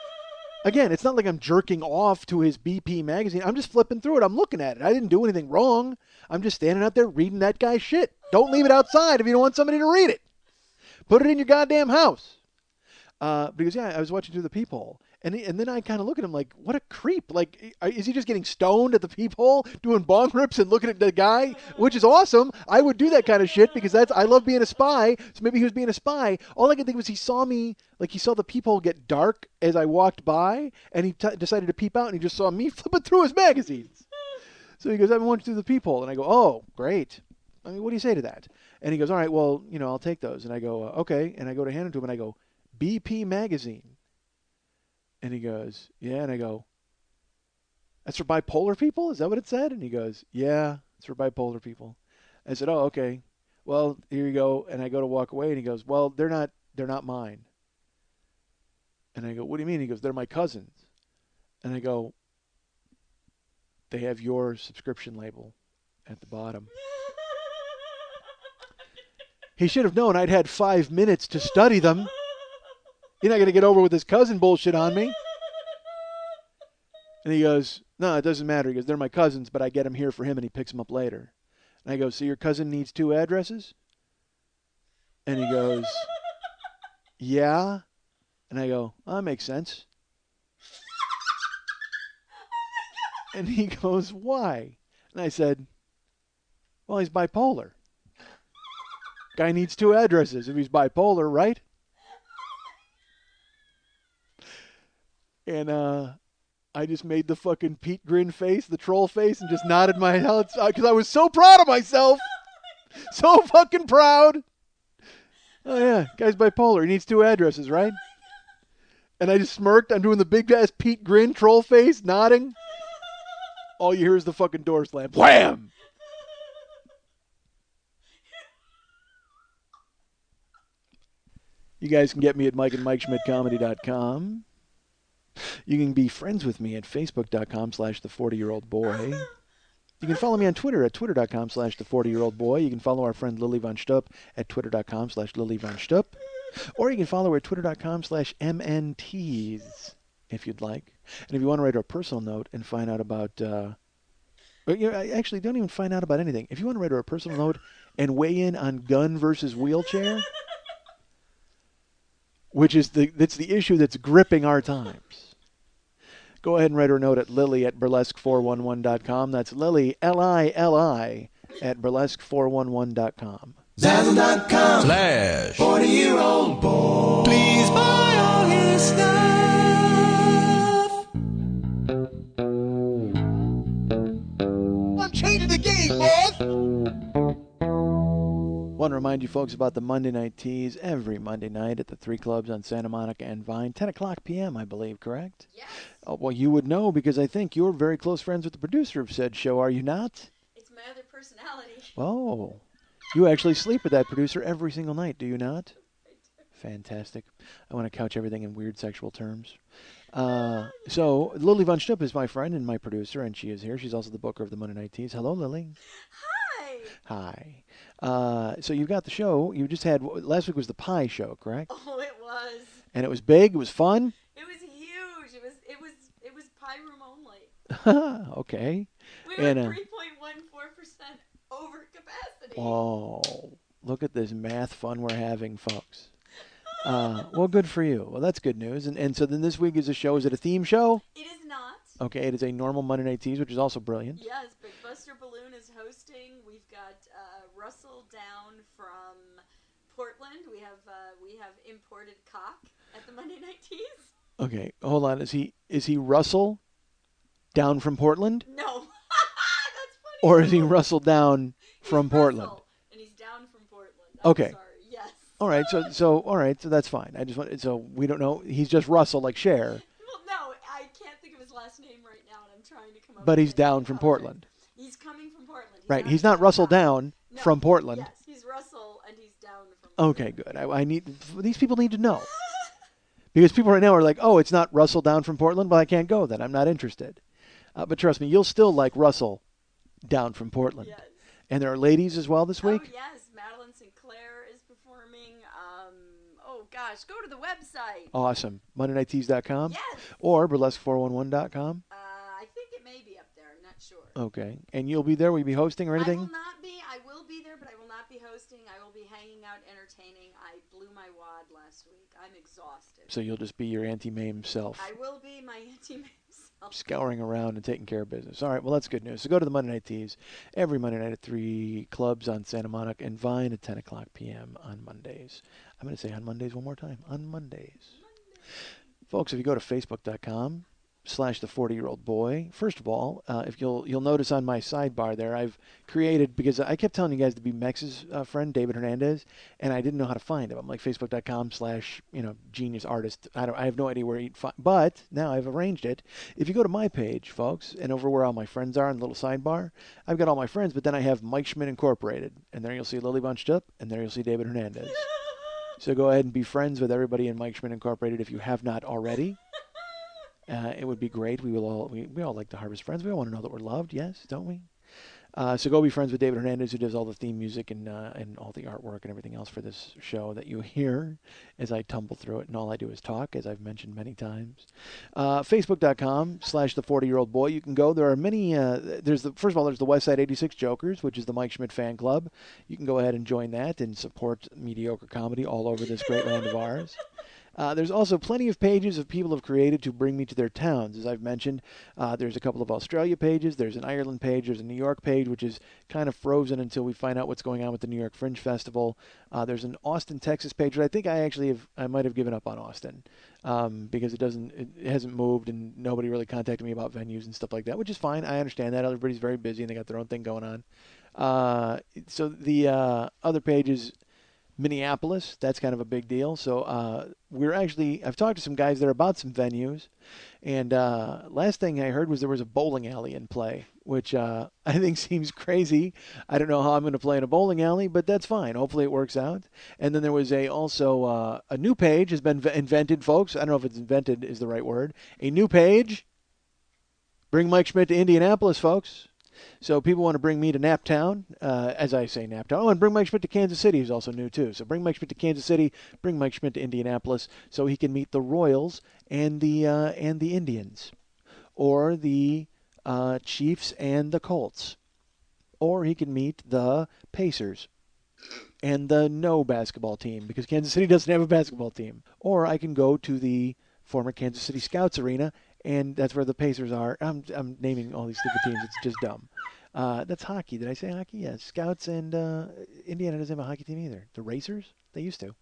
Speaker 1: Again, it's not like I'm jerking off to his BP magazine. I'm just flipping through it. I'm looking at it. I didn't do anything wrong. I'm just standing out there reading that guy's shit. Don't leave it outside if you don't want somebody to read it. Put it in your goddamn house. Because, yeah, I was watching through the peephole. And then I kind of look at him like, what a creep. Like, is he just getting stoned at the peephole, doing bong rips and looking at the guy? Which is awesome. I would do that kind of shit because I love being a spy. So maybe he was being a spy. All I could think was he saw me, like he saw the peephole get dark as I walked by, and he decided to peep out, and he just saw me flipping through his magazines. So he goes, I've been watching through the peephole. And I go, oh, great. I mean, what do you say to that? And he goes, all right, well, I'll take those. And I go, okay. And I go to hand them to him, and I go, BP magazine. And he goes, yeah. And I go, that's for bipolar people? Is that what it said? And he goes, yeah, it's for bipolar people. I said, oh, okay. Well, here you go. And I go to walk away, and he goes, well, they're not mine. And I go, what do you mean? He goes, they're my cousins. And I go, they have your subscription label at the bottom. He should have known I'd had 5 minutes to study them. You're not going to get over with this cousin bullshit on me. And he goes, no, it doesn't matter. He goes, they're my cousins, but I get them here for him, and he picks them up later. And I go, so your cousin needs 2 addresses? And he goes, yeah. And I go, oh, that makes sense. And he goes, why? And I said, well, he's bipolar. Guy needs 2 addresses if he's bipolar, right? And I just made the fucking Pete grin face, the troll face, and just nodded my head because I was so proud of myself. So fucking proud. Oh, yeah, guy's bipolar. He needs 2 addresses, right? And I just smirked. I'm doing the big-ass Pete grin troll face, nodding. All you hear is the fucking door slam. Wham! You guys can get me at MikeandMikeSchmidtComedy.com. You can be friends with me at Facebook.com/the40yearoldboy. You can follow me on Twitter at Twitter.com/the40yearoldboy. You can follow our friend Lily Von Stupp at Twitter.com/Lily Von Stupp. Or you can follow her at Twitter.com/MNTs if you'd like. And if you want to write her a personal note and find out about... actually, don't even find out about anything. If you want to write her a personal note and weigh in on gun versus wheelchair... which is that's the issue that's gripping our times. Go ahead and write her a note at lily@burlesque411.com. That's Lily, Lili, at burlesque411.com.
Speaker 5: Zazzle.com/40yearold boy. Please buy all his stuff.
Speaker 3: I'm changing the game, boss.
Speaker 1: Want to remind you folks about the Monday Night Teas every Monday night at the 3 clubs on Santa Monica and Vine, 10 o'clock p.m., I believe, correct?
Speaker 2: Yes.
Speaker 1: Oh, well, you would know because I think you're very close friends with the producer of said show, are you not?
Speaker 2: It's my other personality.
Speaker 1: Oh, you actually sleep with that producer every single night, do you not?
Speaker 2: I do.
Speaker 1: Fantastic. I want to couch everything in weird sexual terms. So Lily Von Stupp is my friend and my producer, and she is here. She's also the booker of the Monday Night Teas. Hello, Lily.
Speaker 2: Hi.
Speaker 1: Hi. So you've got the show. You just had, last week was the pie show, correct?
Speaker 2: Oh, it was.
Speaker 1: And it was big. It was fun.
Speaker 2: It was huge. It was pie room only.
Speaker 1: Okay.
Speaker 2: We were
Speaker 1: And,
Speaker 2: 3.14% over capacity.
Speaker 1: oh, look at this math fun we're having, folks. Well, good for you. Well, that's good news. And so then this week is a show. Is it a theme show?
Speaker 2: It is not.
Speaker 1: Okay, it is a normal Monday Night Teas, which is also brilliant.
Speaker 2: Yes, Big Buster Balloon is hosting. We've got Russell down from Portland. We have imported cock at the Monday Night Teas.
Speaker 1: Okay, hold on. Is he Russell down from Portland?
Speaker 2: No. That's funny.
Speaker 1: Or is he Russell down from Portland?
Speaker 2: Russell, and he's down from Portland. I'm
Speaker 1: Okay.
Speaker 2: sorry. Yes.
Speaker 1: All right, so all right, so that's fine. I just want so we don't know. He's just Russell like Cher,
Speaker 2: Well, no, I can't think of his last name right now, and I'm trying to come up
Speaker 1: but
Speaker 2: with
Speaker 1: he's
Speaker 2: it.
Speaker 1: down from Portland.
Speaker 2: He's coming from Portland.
Speaker 1: Right, he's not Russell down
Speaker 2: No,
Speaker 1: from Portland.
Speaker 2: Yes, he's Russell, and he's down from
Speaker 1: Okay, good. I need these people need to know. Because people right now are like, oh, it's not Russell down from Portland. Well, I can't go then. I'm not interested. But trust me, you'll still like Russell down from Portland.
Speaker 2: Yes.
Speaker 1: And there are ladies as well this week?
Speaker 2: Oh, yes. Madeline Sinclair is performing. Oh, God. gosh, go to the website.
Speaker 1: Awesome. MondayNightTees.com?
Speaker 2: Yes.
Speaker 1: Or Burlesque411.com?
Speaker 2: I think it may be up there. I'm not sure.
Speaker 1: Okay. And you'll be there? Will you be hosting or anything?
Speaker 2: I will not be. I will be there, but I will not be hosting. I will be hanging out, entertaining. I blew my wad last week. I'm exhausted.
Speaker 1: So you'll just be your Auntie Mame self.
Speaker 2: I will be my Auntie Mame self.
Speaker 1: Scouring around and taking care of business. All right, well, that's good news. So go to the Monday Night Tees every Monday night at 3 clubs on Santa Monica and Vine at 10 o'clock p.m. on Mondays. I'm going to say on Mondays one more time. On Mondays. Folks, if you go to Facebook.com/the40-year-old boy, first of all, if you'll notice on my sidebar there, I've created, because I kept telling you guys to be Mex's friend, David Hernandez, and I didn't know how to find him. I'm like Facebook.com/genius artist. I have no idea where he'd find, but now I've arranged it. If you go to my page, folks, and over where all my friends are in the little sidebar, I've got all my friends, but then I have Mike Schmidt Incorporated, and there you'll see Lily Bunched Up, and there you'll see David Hernandez. So go ahead and be friends with everybody in Mike Schmidt Incorporated if you have not already. It would be great. We all like to harvest friends. We all want to know that we're loved, yes, don't we? So go be friends with David Hernandez, who does all the theme music and all the artwork and everything else for this show that you hear as I tumble through it, and all I do is talk, as I've mentioned many times. Facebook.com/the40-year-old boy. You can go. There are many. First of all, there's the Westside 86 Jokers, which is the Mike Schmidt fan club. You can go ahead and join that and support mediocre comedy all over this great land of ours. There's also plenty of pages of people have created to bring me to their towns. As I've mentioned, there's a couple of Australia pages. There's an Ireland page. There's a New York page, which is kind of frozen until we find out what's going on with the New York Fringe Festival. There's an Austin, Texas page, but I think I might have given up on Austin because it hasn't moved and nobody really contacted me about venues and stuff like that, which is fine. I understand that. Everybody's very busy and they got their own thing going on. So the other pages, Minneapolis, that's kind of a big deal. So I've talked to some guys there about some venues, and last thing I heard was there was a bowling alley in play, which I think seems crazy. I don't know how I'm going to play in a bowling alley, but that's fine. Hopefully it works out. And then there was also a new page has been invented, folks. I don't know if it's invented is the right word. A new page. Bring Mike Schmidt to Indianapolis, folks. So people want to bring me to Naptown, as I say Naptown. Oh, and bring Mike Schmidt to Kansas City is also new, too. So bring Mike Schmidt to Kansas City, bring Mike Schmidt to Indianapolis so he can meet the Royals and the Indians, or the Chiefs and the Colts, or he can meet the Pacers and the no basketball team because Kansas City doesn't have a basketball team. Or I can go to the former Kansas City Scouts Arena, and that's where the Pacers are. I'm naming all these stupid teams. It's just dumb. That's hockey. Did I say hockey? Yeah. Scouts and Indiana doesn't have a hockey team either. The Racers? They used to.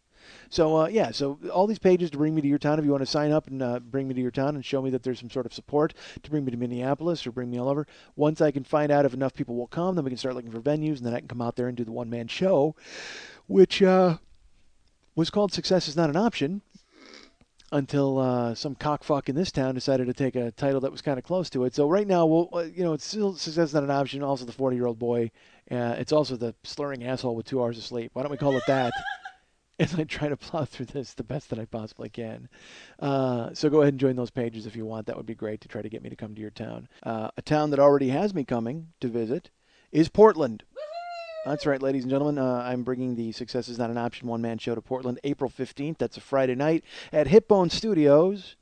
Speaker 1: So, so all these pages to bring me to your town. If you want to sign up and bring me to your town and show me that there's some sort of support to bring me to Minneapolis or bring me all over. Once I can find out if enough people will come, then we can start looking for venues, and then I can come out there and do the one-man show, which was called Success is Not an Option, until some cockfuck in this town decided to take a title that was kind of close to it. So right now, it's still Success is Not an Option, also the 40-year-old boy. It's also the slurring asshole with 2 hours of sleep. Why don't we call it that? As I try to plow through this the best that I possibly can. So go ahead and join those pages if you want. That would be great to try to get me to come to your town. A town that already has me coming to visit is Portland. That's right, ladies and gentlemen. I'm bringing the Success is Not an Option one-man show to Portland April 15th. That's a Friday night at Hipbone Studios.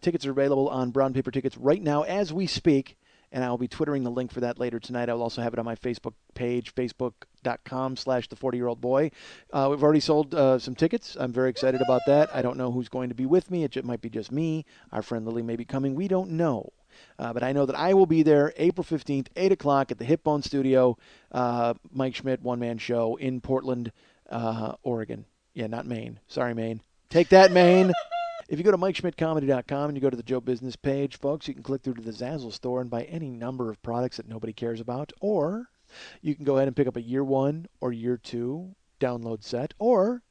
Speaker 1: Tickets are available on Brown Paper Tickets right now as we speak, and I'll be twittering the link for that later tonight. I'll also have it on my Facebook page, facebook.com/the40-year-old boy. We've already sold some tickets. I'm very excited about that. I don't know who's going to be with me. It might be just me. Our friend Lily may be coming. We don't know. But I know that I will be there April 15th, 8 o'clock at the Hipbone Studio, Mike Schmidt one-man show in Portland, Oregon. Yeah, not Maine. Sorry, Maine. Take that, Maine. If you go to MikeSchmidtComedy.com and you go to the Joe Business page, folks, you can click through to the Zazzle store and buy any number of products that nobody cares about. Or you can go ahead and pick up a year 1 or year 2 download set. Or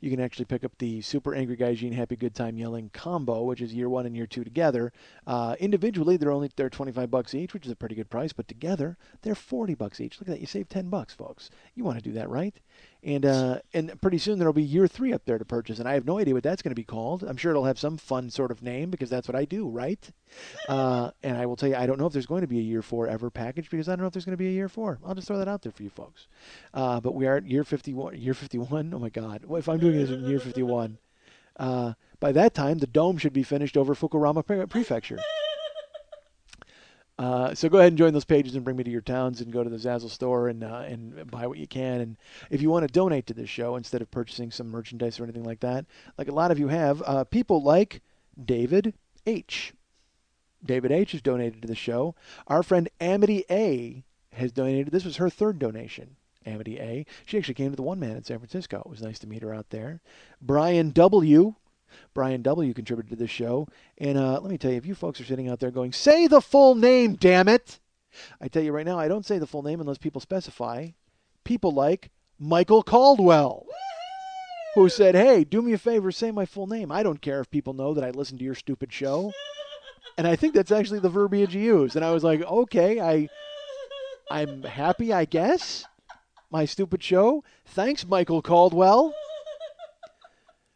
Speaker 1: you can actually pick up the Super Angry Guy Gene Happy Good Time Yelling combo, which is year 1 and year 2 together. Individually, they're $25 each, which is a pretty good price, but together they're $40 each. Look at that, you save $10, folks. You want to do that, right? And pretty soon there'll be year 3 up there to purchase, and I have no idea what that's going to be called. I'm sure it'll have some fun sort of name because that's what I do, right? And I will tell you, I don't know if there's going to be a year 4 ever package because I don't know if there's going to be a year 4. I'll just throw that out there for you folks. But we are at year 51. Year 51. Oh my God! Well, if I'm doing this in year 51, by that time the dome should be finished over Fukurama Prefecture. So go ahead and join those pages and bring me to your towns and go to the Zazzle store and buy what you can. And if you want to donate to this show instead of purchasing some merchandise or anything like that, like a lot of you have, people like David H. David H. has donated to the show. Our friend Amity A. has donated. This was her third donation. Amity A. She actually came to the One Man in San Francisco. It was nice to meet her out there. Brian W. Brian W. contributed to this show. And let me tell you, if you folks are sitting out there going, say the full name, damn it. I tell you right now, I don't say the full name unless people specify. People like Michael Caldwell, who said, hey, do me a favor, say my full name. I don't care if people know that I listen to your stupid show. And I think that's actually the verbiage you used. And I was like, okay, I'm happy, I guess. My stupid show. Thanks, Michael Caldwell.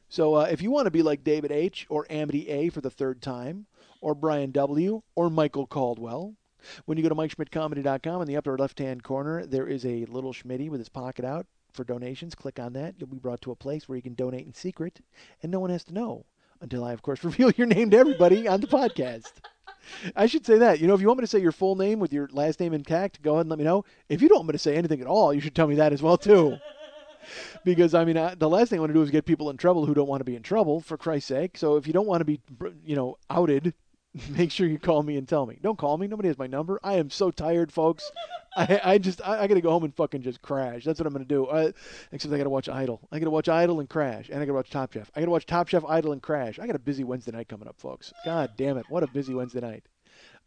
Speaker 1: So if you want to be like David H. or Amity A. for the third time, or Brian W. or Michael Caldwell, when you go to MikeSchmidtComedy.com, in the upper left-hand corner, there is a little Schmitty with his pocket out for donations. Click on that. You'll be brought to a place where you can donate in secret, and no one has to know until I, of course, reveal your name to everybody on the podcast. I should say that. You know, if you want me to say your full name with your last name intact, go ahead and let me know. If you don't want me to say anything at all, you should tell me that as well, too. Because, I mean, the last thing I want to do is get people in trouble who don't want to be in trouble, for Christ's sake. So if you don't want to be, outed, make sure you call me and tell me. Don't call me. Nobody has my number. I am so tired, folks. I got to go home and fucking just crash. That's what I'm going to do. Except I got to watch Idol. I got to watch Idol and crash. And I got to watch Top Chef. I got to watch Top Chef, Idol, and crash. I got a busy Wednesday night coming up, folks. God damn it. What a busy Wednesday night.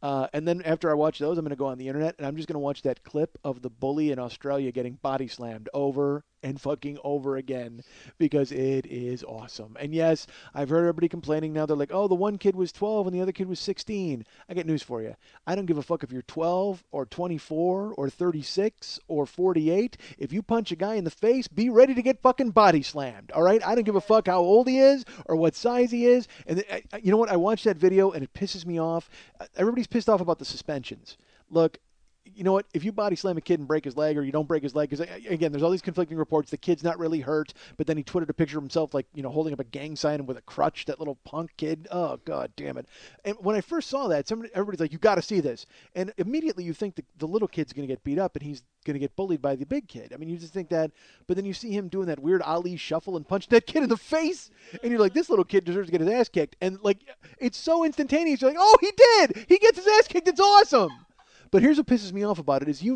Speaker 1: And then after I watch those, I'm going to go on the internet, and I'm just going to watch that clip of the bully in Australia getting body slammed over and fucking over again, because it is awesome. And yes, I've heard everybody complaining now. They're like, oh, the one kid was 12 and the other kid was 16. I got news for you. I don't give a fuck if you're 12 or 24 or 36 or 48. If you punch a guy in the face, be ready to get fucking body slammed, all right? I don't give a fuck how old he is or what size he is. And you know what? I watched that video, and it pisses me off. Everybody's pissed off about the suspensions. Look, you know what? If you body slam a kid and break his leg, or you don't break his leg, because again, there's all these conflicting reports. The kid's not really hurt, but then he tweeted a picture of himself, like, holding up a gang sign with a crutch. That little punk kid. Oh, God damn it! And when I first saw that, everybody's like, "You got to see this," and immediately you think the little kid's going to get beat up, and he's going to get bullied by the big kid. I mean, you just think that, but then you see him doing that weird Ali shuffle and punch that kid in the face, and you're like, this little kid deserves to get his ass kicked, and like, it's so instantaneous. You're like, oh, he did! He gets his ass kicked. It's awesome. But here's what pisses me off about it is, you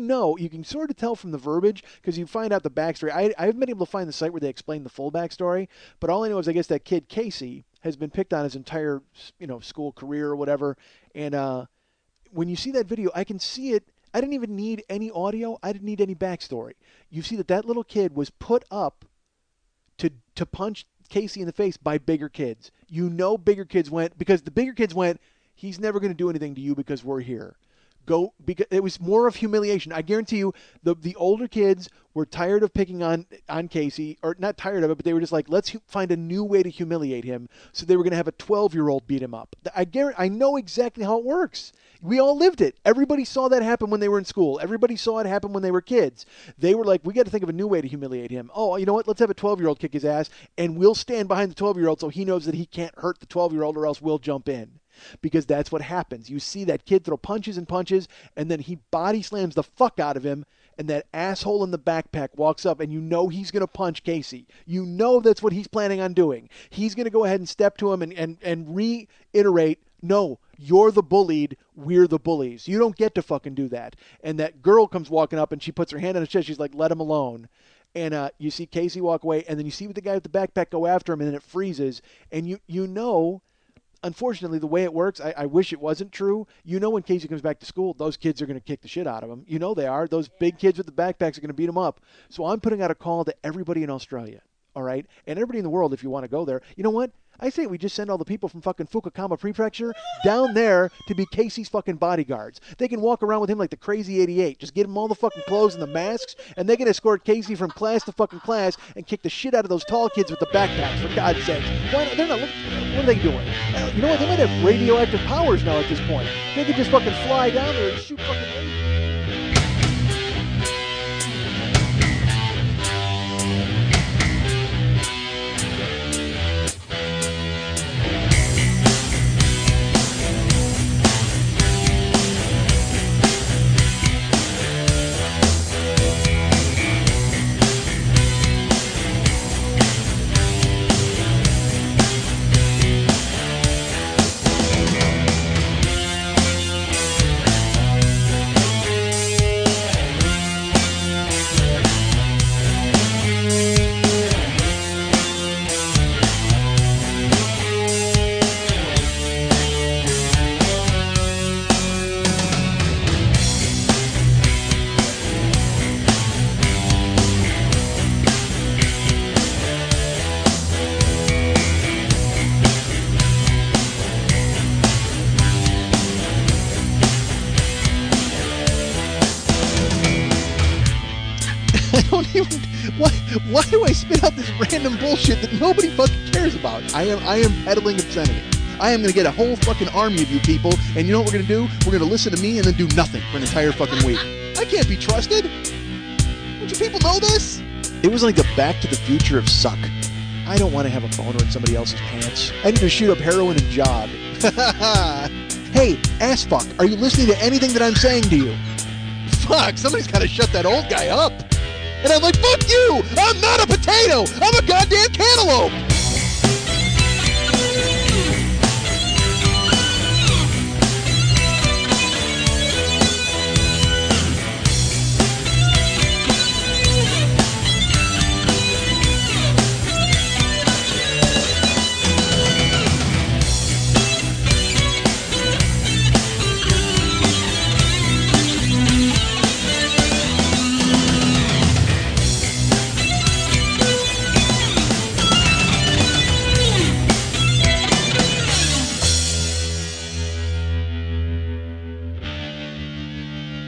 Speaker 1: can sort of tell from the verbiage, because you find out the backstory. I haven't been able to find the site where they explain the full backstory, but all I know is I guess that kid, Casey, has been picked on his entire, school career or whatever. And when you see that video, I can see it. I didn't even need any audio. I didn't need any backstory. You see that little kid was put up to punch Casey in the face by bigger kids. Bigger kids went, because the bigger kids went, he's never going to do anything to you because we're here. Go, because it was more of humiliation. I guarantee you, the older kids were tired of picking on Casey, or not tired of it, but they were just like, let's find a new way to humiliate him. So they were going to have a 12-year-old beat him up. I know exactly how it works. We all lived it. Everybody saw that happen when they were in school. Everybody saw it happen when they were kids. They were like, we got to think of a new way to humiliate him. Oh, you know what? Let's have a 12-year-old kick his ass, and we'll stand behind the 12-year-old so he knows that he can't hurt the 12-year-old, or else we'll jump in. Because that's what happens. You see that kid throw punches and punches, and then he body slams the fuck out of him, and that asshole in the backpack walks up, and he's going to punch Casey. That's what he's planning on doing. He's going to go ahead and step to him and reiterate, no, you're the bullied, we're the bullies. You don't get to fucking do that. And that girl comes walking up, and she puts her hand on his chest. She's like, let him alone. And you see Casey walk away, and then you see the guy with the backpack go after him, and then it freezes. And unfortunately, the way it works, I wish it wasn't true. When Casey comes back to school, those kids are going to kick the shit out of him. They are. Those big kids with the backpacks are going to beat him up. So I'm putting out a call to everybody in Australia, all right? And everybody in the world, if you want to go there. You know what? I say we just send all the people from fucking Fukuoka Prefecture down there to be Casey's fucking bodyguards. They can walk around with him like the crazy 88. Just get him all the fucking clothes and the masks, and they can escort Casey from class to fucking class and kick the shit out of those tall kids with the backpacks, for God's sakes. They're not, what are they doing? You know what? They might have radioactive powers now at this point. They could just fucking fly down there and shoot fucking lasers. Why do I spit out this random bullshit that nobody fucking cares about? I am peddling obscenity. I am going to get a whole fucking army of you people, and you know what we're going to do? We're going to listen to me and then do nothing for an entire fucking week. I can't be trusted. Don't you people know this? It was like the Back to the Future of suck. I don't want to have a boner in somebody else's pants. I need to shoot up heroin and jog. Hey, ass fuck, are you listening to anything that I'm saying to you? Fuck, somebody's got to shut that old guy up. And I'm like, fuck you! I'm not a potato! I'm a goddamn cantaloupe!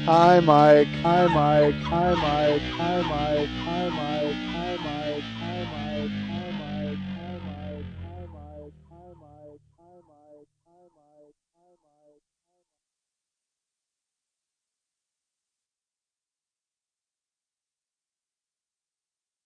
Speaker 1: Hi, Mike. Hi, Mike. Hi, Mike. Hi, Mike. Hi, Mike. Hi, Mike. Hi, Mike. Hi, Mike.